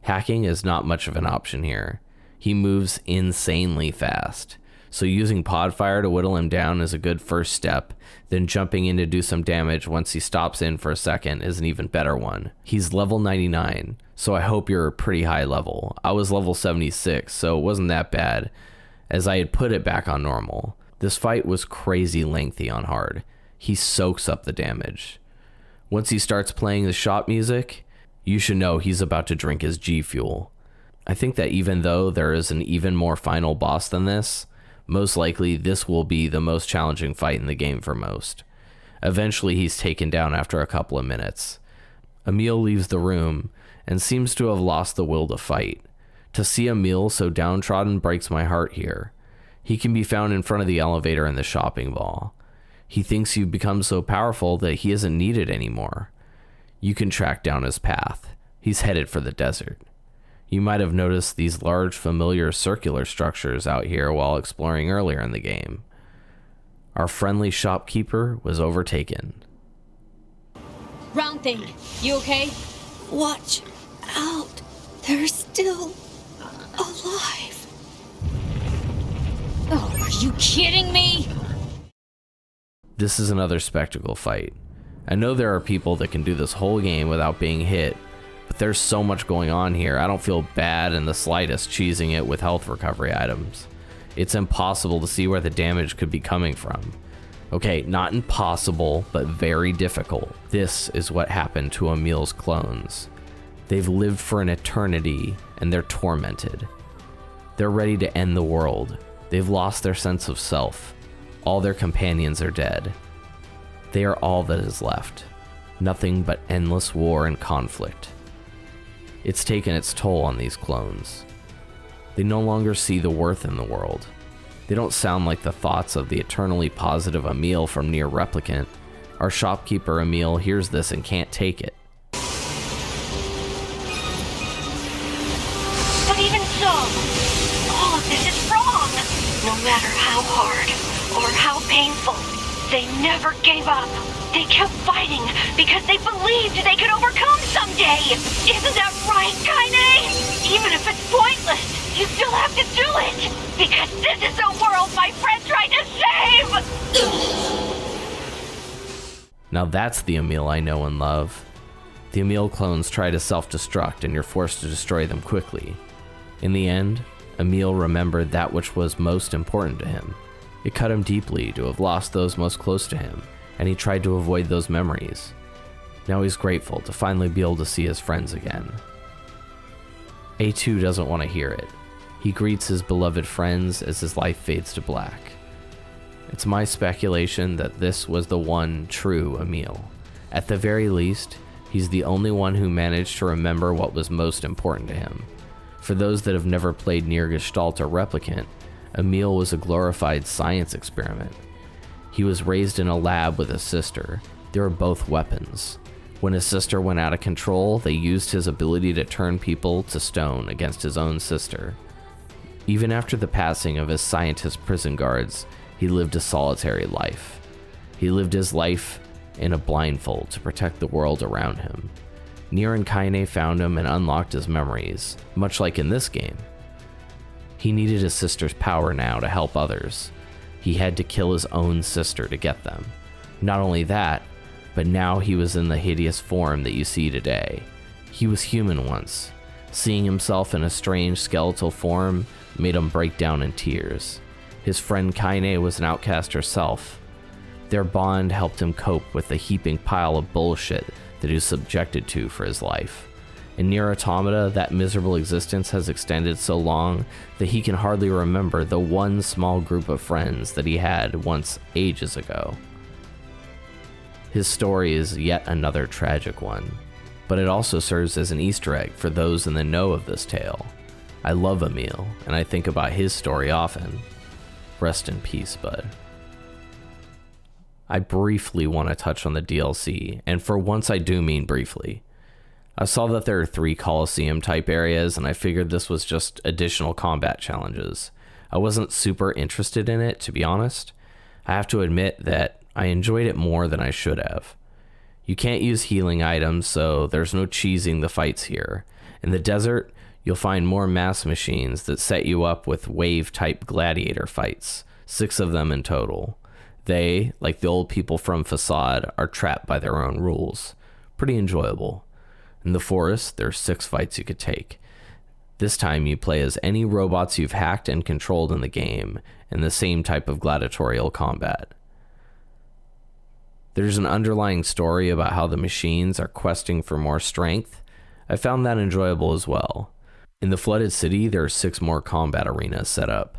Hacking is not much of an option here. He moves insanely fast, so using Podfire to whittle him down is a good first step, then jumping in to do some damage once he stops in for a second is an even better one. He's level 99, so I hope you're pretty high level. I was level 76, so it wasn't that bad, as I had put it back on normal. This fight was crazy lengthy on hard. He soaks up the damage. Once he starts playing the shop music, you should know he's about to drink his G Fuel. I think that even though there is an even more final boss than this, most likely this will be the most challenging fight in the game for most. Eventually he's taken down after a couple of minutes. Emil leaves the room and seems to have lost the will to fight. To see Emil so downtrodden breaks my heart here. He can be found in front of the elevator in the shopping mall. He thinks you've become so powerful that he isn't needed anymore. You can track down his path. He's headed for the desert. You might have noticed these large familiar circular structures out here while exploring earlier in the game. Our friendly shopkeeper was overtaken. Round thing, you okay? Watch out. They're still alive. Oh, are you kidding me? This is another spectacle fight. I know there are people that can do this whole game without being hit, but there's so much going on here, I don't feel bad in the slightest cheesing it with health recovery items. It's impossible to see where the damage could be coming from. Okay, not impossible, but very difficult. This is what happened to Emil's clones. They've lived for an eternity, and they're tormented. They're ready to end the world. They've lost their sense of self. All their companions are dead. They are all that is left. Nothing but endless war and conflict. It's taken its toll on these clones. They no longer see the worth in the world. They don't sound like the thoughts of the eternally positive Emil from NieR Replicant. Our shopkeeper Emil hears this and can't take it. But even so, all of this is wrong. No matter how hard or how painful, they never gave up. They kept fighting because they believed they could overcome someday. Isn't that right, Kaine? Even if it's pointless, you still have to do it. Because this is the world my friend tried to save. Now that's the Emil I know and love. The Emil clones try to self-destruct and you're forced to destroy them quickly. In the end, Emil remembered that which was most important to him. It cut him deeply to have lost those most close to him, and he tried to avoid those memories. Now he's grateful to finally be able to see his friends again. A2 doesn't want to hear it. He greets his beloved friends as his life fades to black. It's my speculation that this was the one true Emil. At the very least, he's the only one who managed to remember what was most important to him. For those that have never played NieR Gestalt or Replicant, Emil was a glorified science experiment. He was raised in a lab with his sister. They were both weapons. When his sister went out of control, they used his ability to turn people to stone against his own sister. Even after the passing of his scientist prison guards, he lived a solitary life. He lived his life in a blindfold to protect the world around him. NieR and Kaine found him and unlocked his memories, much like in this game. He needed his sister's power now to help others. He had to kill his own sister to get them. Not only that, but now he was in the hideous form that you see today. He was human once, Seeing himself in a strange skeletal form made him break down in tears. His friend Kaine was an outcast herself. Their bond helped him cope with the heaping pile of bullshit that he was subjected to for his life. In NieR Automata, that miserable existence has extended so long that he can hardly remember the one small group of friends that he had once ages ago. His story is yet another tragic one, but it also serves as an Easter egg for those in the know of this tale. I love Emil, and I think about his story often. Rest in peace, bud. I briefly want to touch on the DLC, and for once I do mean briefly. I saw that there are 3 Coliseum type areas, and I figured this was just additional combat challenges. I wasn't super interested in it, to be honest. I have to admit that I enjoyed it more than I should have. You can't use healing items, so there's no cheesing the fights here. In the desert, you'll find more mass machines that set you up with wave-type gladiator fights, 6 of them in total. They, like the old people from Facade, are trapped by their own rules. Pretty enjoyable. In the forest, there are 6 fights you could take. This time you play as any robots you've hacked and controlled in the game, in the same type of gladiatorial combat. There's an underlying story about how the machines are questing for more strength. I found that enjoyable as well. In the Flooded City, there are 6 more combat arenas set up.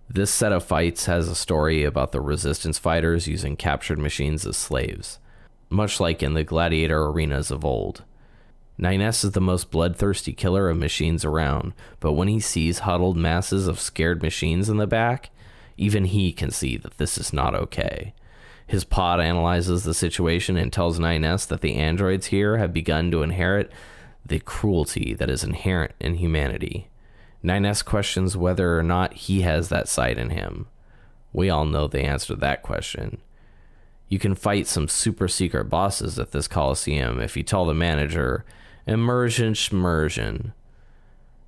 This set of fights has a story about the resistance fighters using captured machines as slaves, much like in the gladiator arenas of old. NieR is the most bloodthirsty killer of machines around, but when he sees huddled masses of scared machines in the back, even he can see that this is not okay. His pod analyzes the situation and tells NieR that the androids here have begun to inherit the cruelty that is inherent in humanity. NieR questions whether or not he has that side in him. We all know the answer to that question. You can fight some super secret bosses at this Coliseum if you tell the manager, "Immersion Schmersion."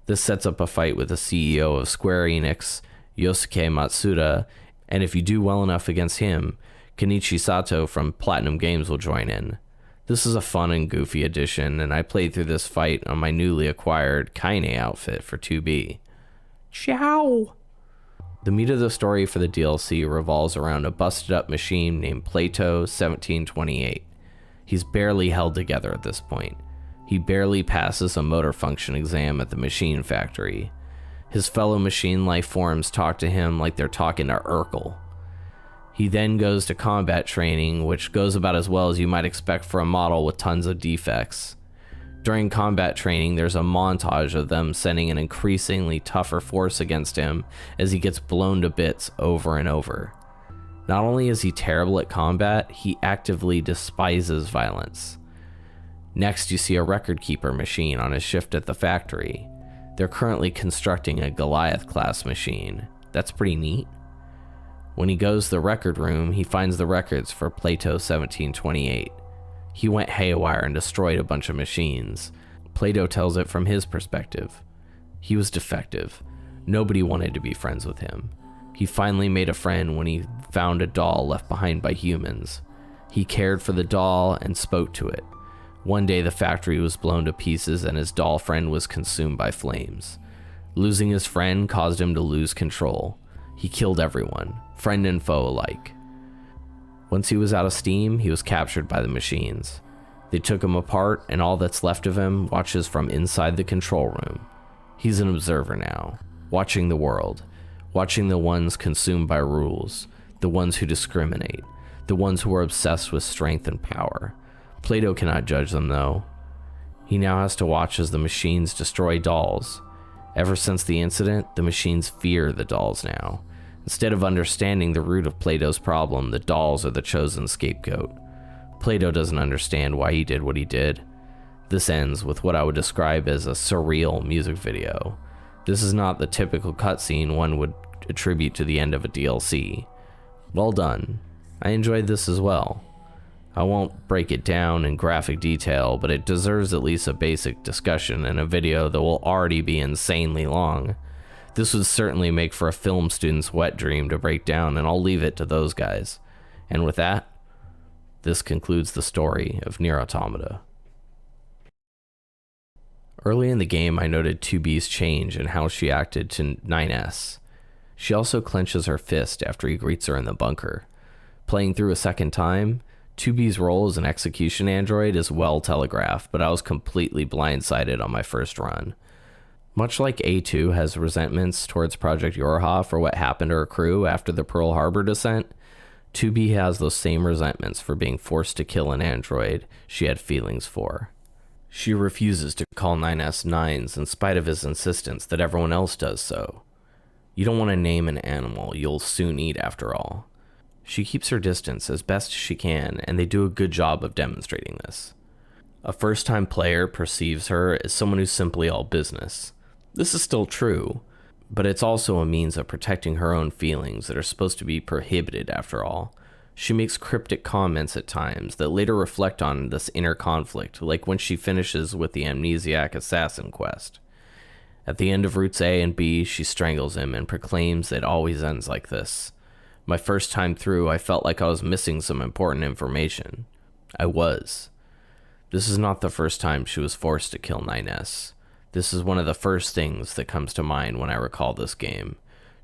This sets up a fight with the CEO of Square Enix, Yosuke Matsuda, and if you do well enough against him, Kenichi Sato from Platinum Games will join in. This is a fun and goofy addition, and I played through this fight on my newly acquired Kaine outfit for 2B. Ciao! The meat of the story for the DLC revolves around a busted up machine named Plato 1728. He's barely held together at this point. He barely passes a motor function exam at the machine factory. His fellow machine life forms talk to him like they're talking to Urkel. He then goes to combat training, which goes about as well as you might expect for a model with tons of defects. During combat training, there's a montage of them sending an increasingly tougher force against him as he gets blown to bits over and over. Not only is he terrible at combat, he actively despises violence. Next, you see a record keeper machine on his shift at the factory. They're currently constructing a Goliath-class machine. That's pretty neat. When he goes to the record room, he finds the records for Plato 1728. He went haywire and destroyed a bunch of machines. Plato tells it from his perspective. He was defective. Nobody wanted to be friends with him. He finally made a friend when he found a doll left behind by humans. He cared for the doll and spoke to it. One day the factory was blown to pieces and his doll friend was consumed by flames. Losing his friend caused him to lose control. He killed everyone, friend and foe alike. Once he was out of steam, he was captured by the machines. They took him apart, and all that's left of him watches from inside the control room. He's an observer now, watching the world, watching the ones consumed by rules, the ones who discriminate, the ones who are obsessed with strength and power. Plato cannot judge them, though. He now has to watch as the machines destroy dolls. Ever since the incident, the machines fear the dolls now. Instead of understanding the root of Plato's problem, the dolls are the chosen scapegoat. Plato doesn't understand why he did what he did. This ends with what I would describe as a surreal music video. This is not the typical cutscene one would attribute to the end of a DLC. Well done. I enjoyed this as well. I won't break it down in graphic detail, but it deserves at least a basic discussion in a video that will already be insanely long. This would certainly make for a film student's wet dream to break down, and I'll leave it to those guys. And with that, this concludes the story of NieR Automata. Early in the game, I noted 2B's change in how she acted to 9S. She also clenches her fist after he greets her in the bunker. Playing through a second time, 2B's role as an execution android is well telegraphed, but I was completely blindsided on my first run. Much like A2 has resentments towards Project Yorha for what happened to her crew after the Pearl Harbor descent, 2B has those same resentments for being forced to kill an android she had feelings for. She refuses to call 9S Nines in spite of his insistence that everyone else does so. You don't want to name an animal you'll soon eat after all. She keeps her distance as best she can, and they do a good job of demonstrating this. A first-time player perceives her as someone who's simply all business. This is still true, but it's also a means of protecting her own feelings that are supposed to be prohibited after all. She makes cryptic comments at times that later reflect on this inner conflict, like when she finishes with the amnesiac assassin quest. At the end of routes A and B, she strangles him and proclaims it always ends like this. My first time through, I felt like I was missing some important information. I was. This is not the first time she was forced to kill 9S. This is one of the first things that comes to mind when I recall this game.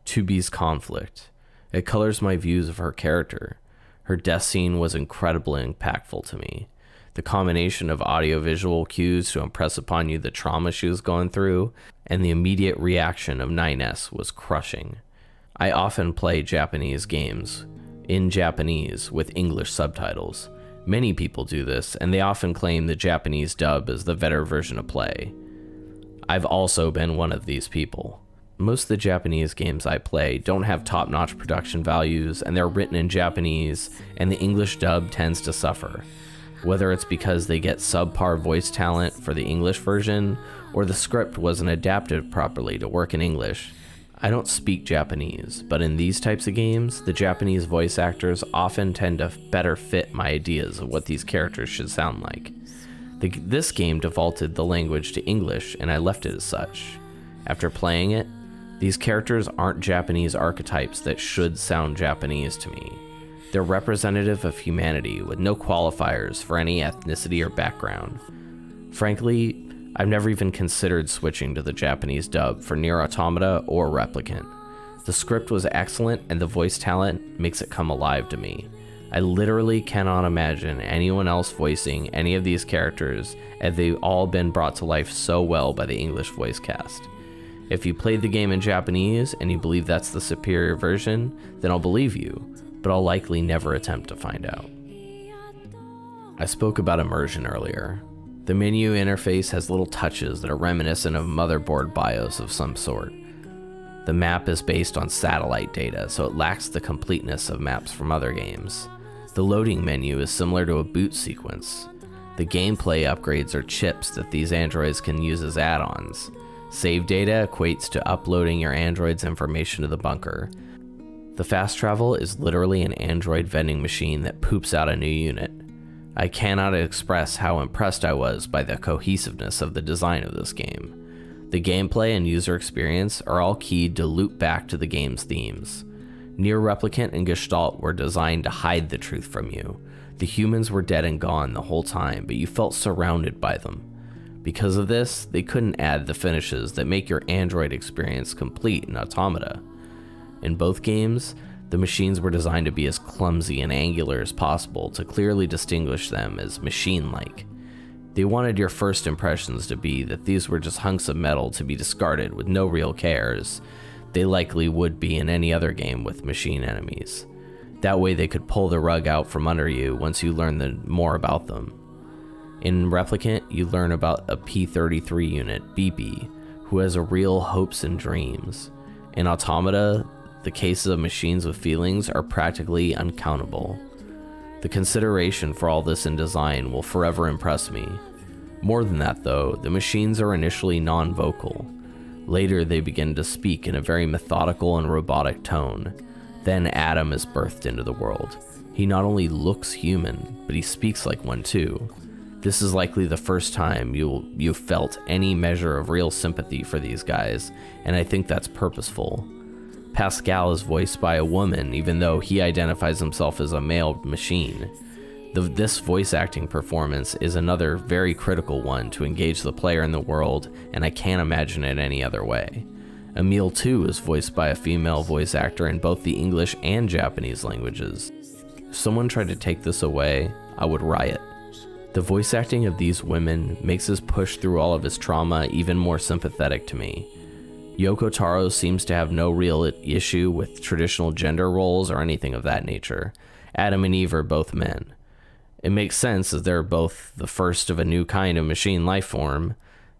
2B's conflict. It colors my views of her character. Her death scene was incredibly impactful to me. The combination of audiovisual cues to impress upon you the trauma she was going through, and the immediate reaction of 9S was crushing. I often play Japanese games in Japanese with English subtitles. Many people do this, and they often claim the Japanese dub is the better version of play. I've also been one of these people. Most of the Japanese games I play don't have top-notch production values, and they're written in Japanese, and the English dub tends to suffer. Whether it's because they get subpar voice talent for the English version, or the script wasn't adapted properly to work in English. I don't speak Japanese, but in these types of games, the Japanese voice actors often tend to better fit my ideas of what these characters should sound like. This game defaulted the language to English, and I left it as such. After playing it, these characters aren't Japanese archetypes that should sound Japanese to me. They're representative of humanity with no qualifiers for any ethnicity or background. Frankly, I've never even considered switching to the Japanese dub for NieR Automata or Replicant. The script was excellent and the voice talent makes it come alive to me. I literally cannot imagine anyone else voicing any of these characters, as they've all been brought to life so well by the English voice cast. If you played the game in Japanese and you believe that's the superior version, then I'll believe you, but I'll likely never attempt to find out. I spoke about immersion earlier. The menu interface has little touches that are reminiscent of motherboard BIOS of some sort. The map is based on satellite data, so it lacks the completeness of maps from other games. The loading menu is similar to a boot sequence. The gameplay upgrades are chips that these androids can use as add-ons. Save data equates to uploading your android's information to the bunker. The fast travel is literally an android vending machine that poops out a new unit. I cannot express how impressed I was by the cohesiveness of the design of this game. The gameplay and user experience are all keyed to loop back to the game's themes. NieR Replicant and Gestalt were designed to hide the truth from you. The humans were dead and gone the whole time, but you felt surrounded by them. Because of this, they couldn't add the finishes that make your android experience complete in Automata. In both games, the machines were designed to be as clumsy and angular as possible to clearly distinguish them as machine-like. They wanted your first impressions to be that these were just hunks of metal to be discarded with no real cares. They likely would be in any other game with machine enemies. That way they could pull the rug out from under you once you learn more about them. In Replicant, you learn about a P-33 unit, BP, who has real hopes and dreams. In Automata, the cases of machines with feelings are practically uncountable. The consideration for all this in design will forever impress me. More than that though, the machines are initially non-vocal. Later they begin to speak in a very methodical and robotic tone. Then Adam is birthed into the world. He not only looks human, but he speaks like one too. This is likely the first time you've felt any measure of real sympathy for these guys, and I think that's purposeful. Pascal is voiced by a woman, even though he identifies himself as a male machine. This voice acting performance is another very critical one to engage the player in the world, and I can't imagine it any other way. Emile too is voiced by a female voice actor in both the English and Japanese languages. If someone tried to take this away, I would riot. The voice acting of these women makes his push through all of his trauma even more sympathetic to me. Yoko Taro seems to have no real issue with traditional gender roles or anything of that nature. Adam and Eve are both men. It makes sense as they're both the first of a new kind of machine life form.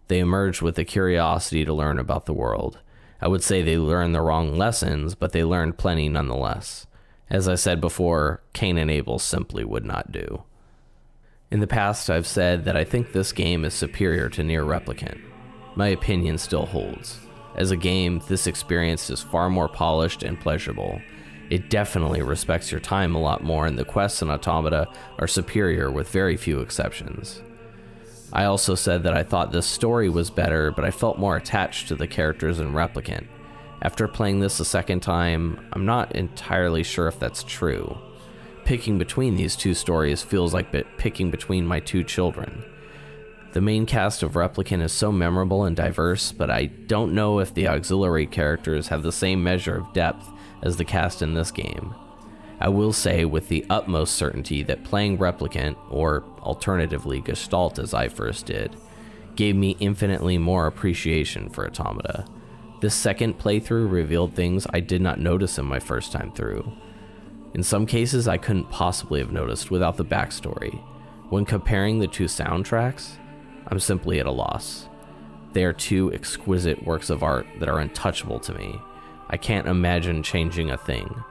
They emerged with a curiosity to learn about the world. I would say they learned the wrong lessons, but they learned plenty nonetheless. As I said before, Cain and Abel simply would not do. In the past, I've said that I think this game is superior to NieR Replicant. My opinion still holds. As a game, this experience is far more polished and pleasurable. It definitely respects your time a lot more, and the quests in Automata are superior with very few exceptions. I also said that I thought this story was better, but I felt more attached to the characters in Replicant. After playing this a second time, I'm not entirely sure if that's true. Picking between these two stories feels like picking between my two children. The main cast of Replicant is so memorable and diverse, but I don't know if the auxiliary characters have the same measure of depth as the cast in this game. I will say with the utmost certainty that playing Replicant, or alternatively Gestalt as I first did, gave me infinitely more appreciation for Automata. This second playthrough revealed things I did not notice in my first time through. In some cases I couldn't possibly have noticed without the backstory. When comparing the two soundtracks, I'm simply at a loss. They are two exquisite works of art that are untouchable to me. I can't imagine changing a thing.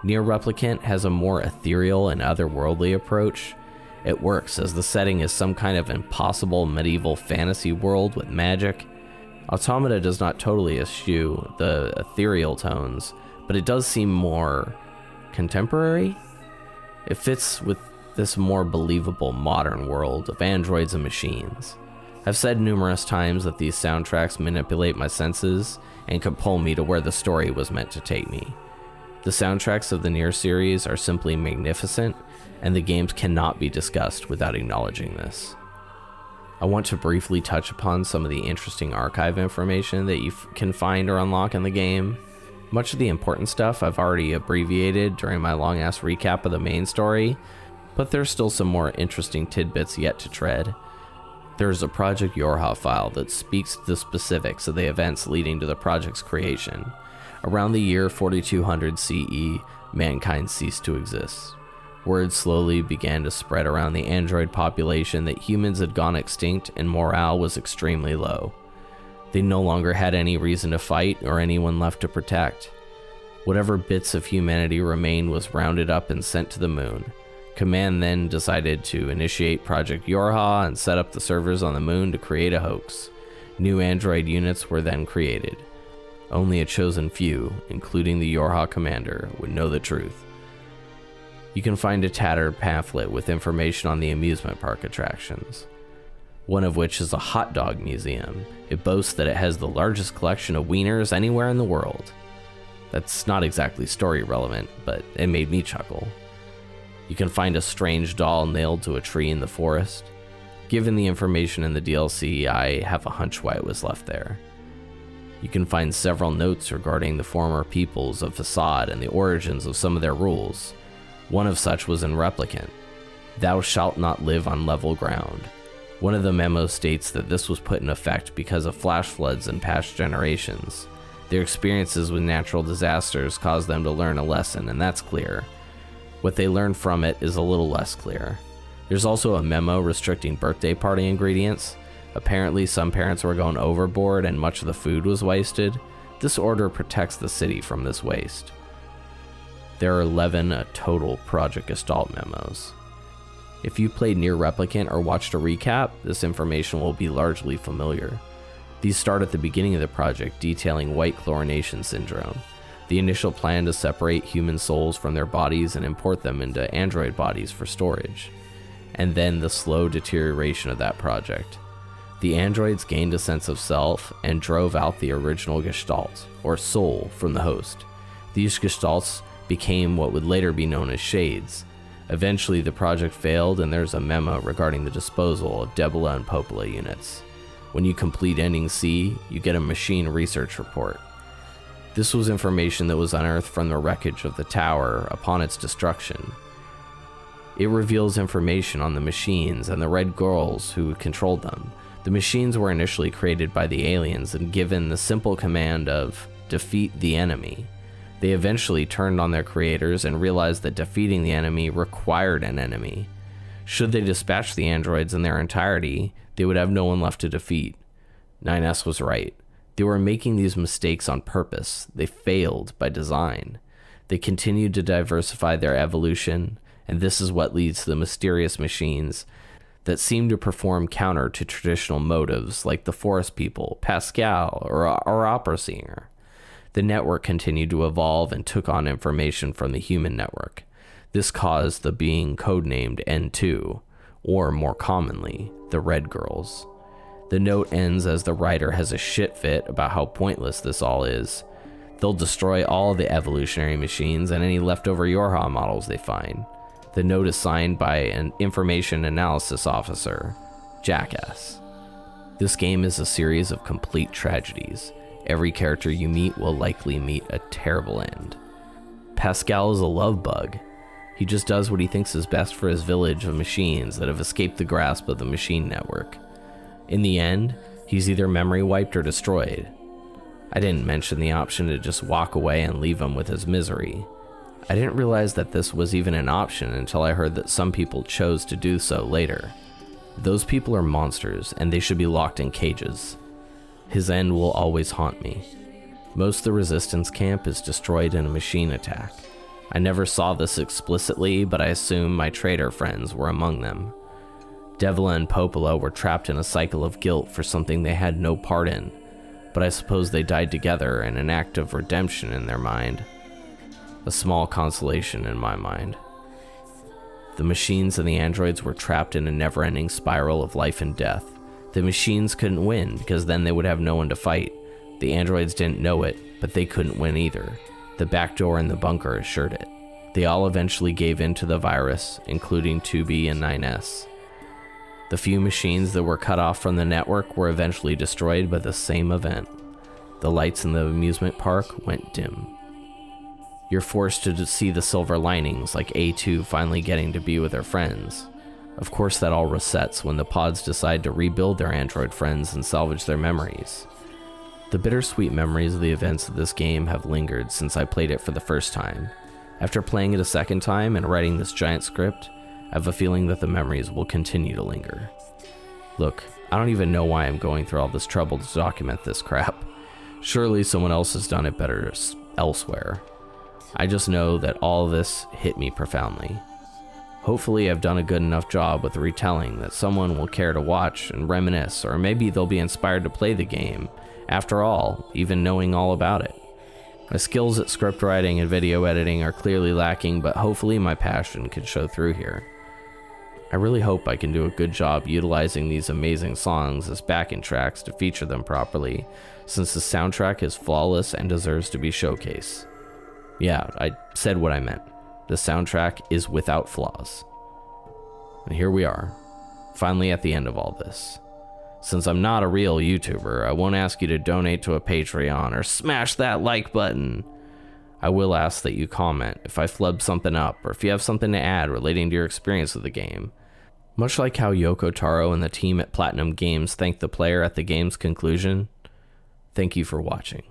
NieR Replicant has a more ethereal and otherworldly approach. It works as the setting is some kind of impossible medieval fantasy world with magic. Automata does not totally eschew the ethereal tones, but it does seem more contemporary. It fits with this more believable modern world of androids and machines. I've said numerous times that these soundtracks manipulate my senses and could pull me to where the story was meant to take me. The soundtracks of the NieR series are simply magnificent, and the games cannot be discussed without acknowledging this. I want to briefly touch upon some of the interesting archive information that you can find or unlock in the game. Much of the important stuff I've already abbreviated during my long-ass recap of the main story, but there's still some more interesting tidbits yet to tread. There's a Project Yorha file that speaks to the specifics of the events leading to the project's creation. Around the year 4200 CE, mankind ceased to exist. Word slowly began to spread around the android population that humans had gone extinct and morale was extremely low. They no longer had any reason to fight or anyone left to protect. Whatever bits of humanity remained was rounded up and sent to the moon. Command then decided to initiate Project Yorha and set up the servers on the moon to create a hoax. New android units were then created. Only a chosen few, including the Yorha commander, would know the truth. You can find a tattered pamphlet with information on the amusement park attractions, one of which is a hot dog museum. It boasts that it has the largest collection of wieners anywhere in the world. That's not exactly story relevant, but it made me chuckle. You can find a strange doll nailed to a tree in the forest. Given the information in the DLC, I have a hunch why it was left there. You can find several notes regarding the former peoples of Facade and the origins of some of their rules. One of such was in Replicant. Thou shalt not live on level ground. One of the memos states that this was put in effect because of flash floods in past generations. Their experiences with natural disasters caused them to learn a lesson, and that's clear. What they learned from it is a little less clear. There's also a memo restricting birthday party ingredients. Apparently some parents were going overboard and much of the food was wasted. This order protects the city from this waste. There are 11 total Project Gestalt memos. If you played NieR Replicant or watched a recap, this information will be largely familiar. These start at the beginning of the project, detailing white chlorination syndrome, the initial plan to separate human souls from their bodies and import them into android bodies for storage, and then the slow deterioration of that project. The androids gained a sense of self and drove out the original Gestalt, or soul, from the host. These Gestalts became what would later be known as Shades. Eventually, the project failed, and there's a memo regarding the disposal of Debula and Popola units. When you complete Ending C, you get a machine research report. This was information that was unearthed from the wreckage of the tower upon its destruction. It reveals information on the machines and the red girls who controlled them. The machines were initially created by the aliens and given the simple command of defeat the enemy. They eventually turned on their creators and realized that defeating the enemy required an enemy. Should they dispatch the androids in their entirety, they would have no one left to defeat. 9S was right. They were making these mistakes on purpose. They failed by design. They continued to diversify their evolution, and this is what leads to the mysterious machines that seem to perform counter to traditional motives like the Forest People, Pascal, or Opera Singer. The network continued to evolve and took on information from the human network. This caused the being codenamed N2, or more commonly, the Red Girls. The note ends as the writer has a shit fit about how pointless this all is. They'll destroy all the evolutionary machines and any leftover Yorha models they find. The note is signed by an information analysis officer, Jackass. This game is a series of complete tragedies. Every character you meet will likely meet a terrible end. Pascal is a love bug. He just does what he thinks is best for his village of machines that have escaped the grasp of the machine network. In the end, he's either memory wiped or destroyed. I didn't mention the option to just walk away and leave him with his misery. I didn't realize that this was even an option until I heard that some people chose to do so later. Those people are monsters, and they should be locked in cages. His end will always haunt me. Most of the resistance camp is destroyed in a machine attack. I never saw this explicitly, but I assume my traitor friends were among them. Devila and Popola were trapped in a cycle of guilt for something they had no part in, but I suppose they died together in an act of redemption in their mind. A small consolation in my mind. The machines and the androids were trapped in a never-ending spiral of life and death. The machines couldn't win because then they would have no one to fight. The androids didn't know it, but they couldn't win either. The back door in the bunker assured it. They all eventually gave in to the virus, including 2B and 9S. The few machines that were cut off from the network were eventually destroyed by the same event. The lights in the amusement park went dim. You're forced to see the silver linings, like A2 finally getting to be with her friends. Of course that all resets when the pods decide to rebuild their android friends and salvage their memories. The bittersweet memories of the events of this game have lingered since I played it for the first time. After playing it a second time and writing this giant script, I have a feeling that the memories will continue to linger. Look, I don't even know why I'm going through all this trouble to document this crap. Surely someone else has done it better elsewhere. I just know that all of this hit me profoundly. Hopefully I've done a good enough job with the retelling that someone will care to watch and reminisce, or maybe they'll be inspired to play the game, after all, even knowing all about it. My skills at script writing and video editing are clearly lacking, but hopefully my passion can show through here. I really hope I can do a good job utilizing these amazing songs as backing tracks to feature them properly, since the soundtrack is flawless and deserves to be showcased. Yeah, I said what I meant. The soundtrack is without flaws. And here we are, finally at the end of all this. Since I'm not a real YouTuber, I won't ask you to donate to a Patreon or smash that like button. I will ask that you comment if I flubbed something up or if you have something to add relating to your experience with the game. Much like how Yoko Taro and the team at Platinum Games thanked the player at the game's conclusion, thank you for watching.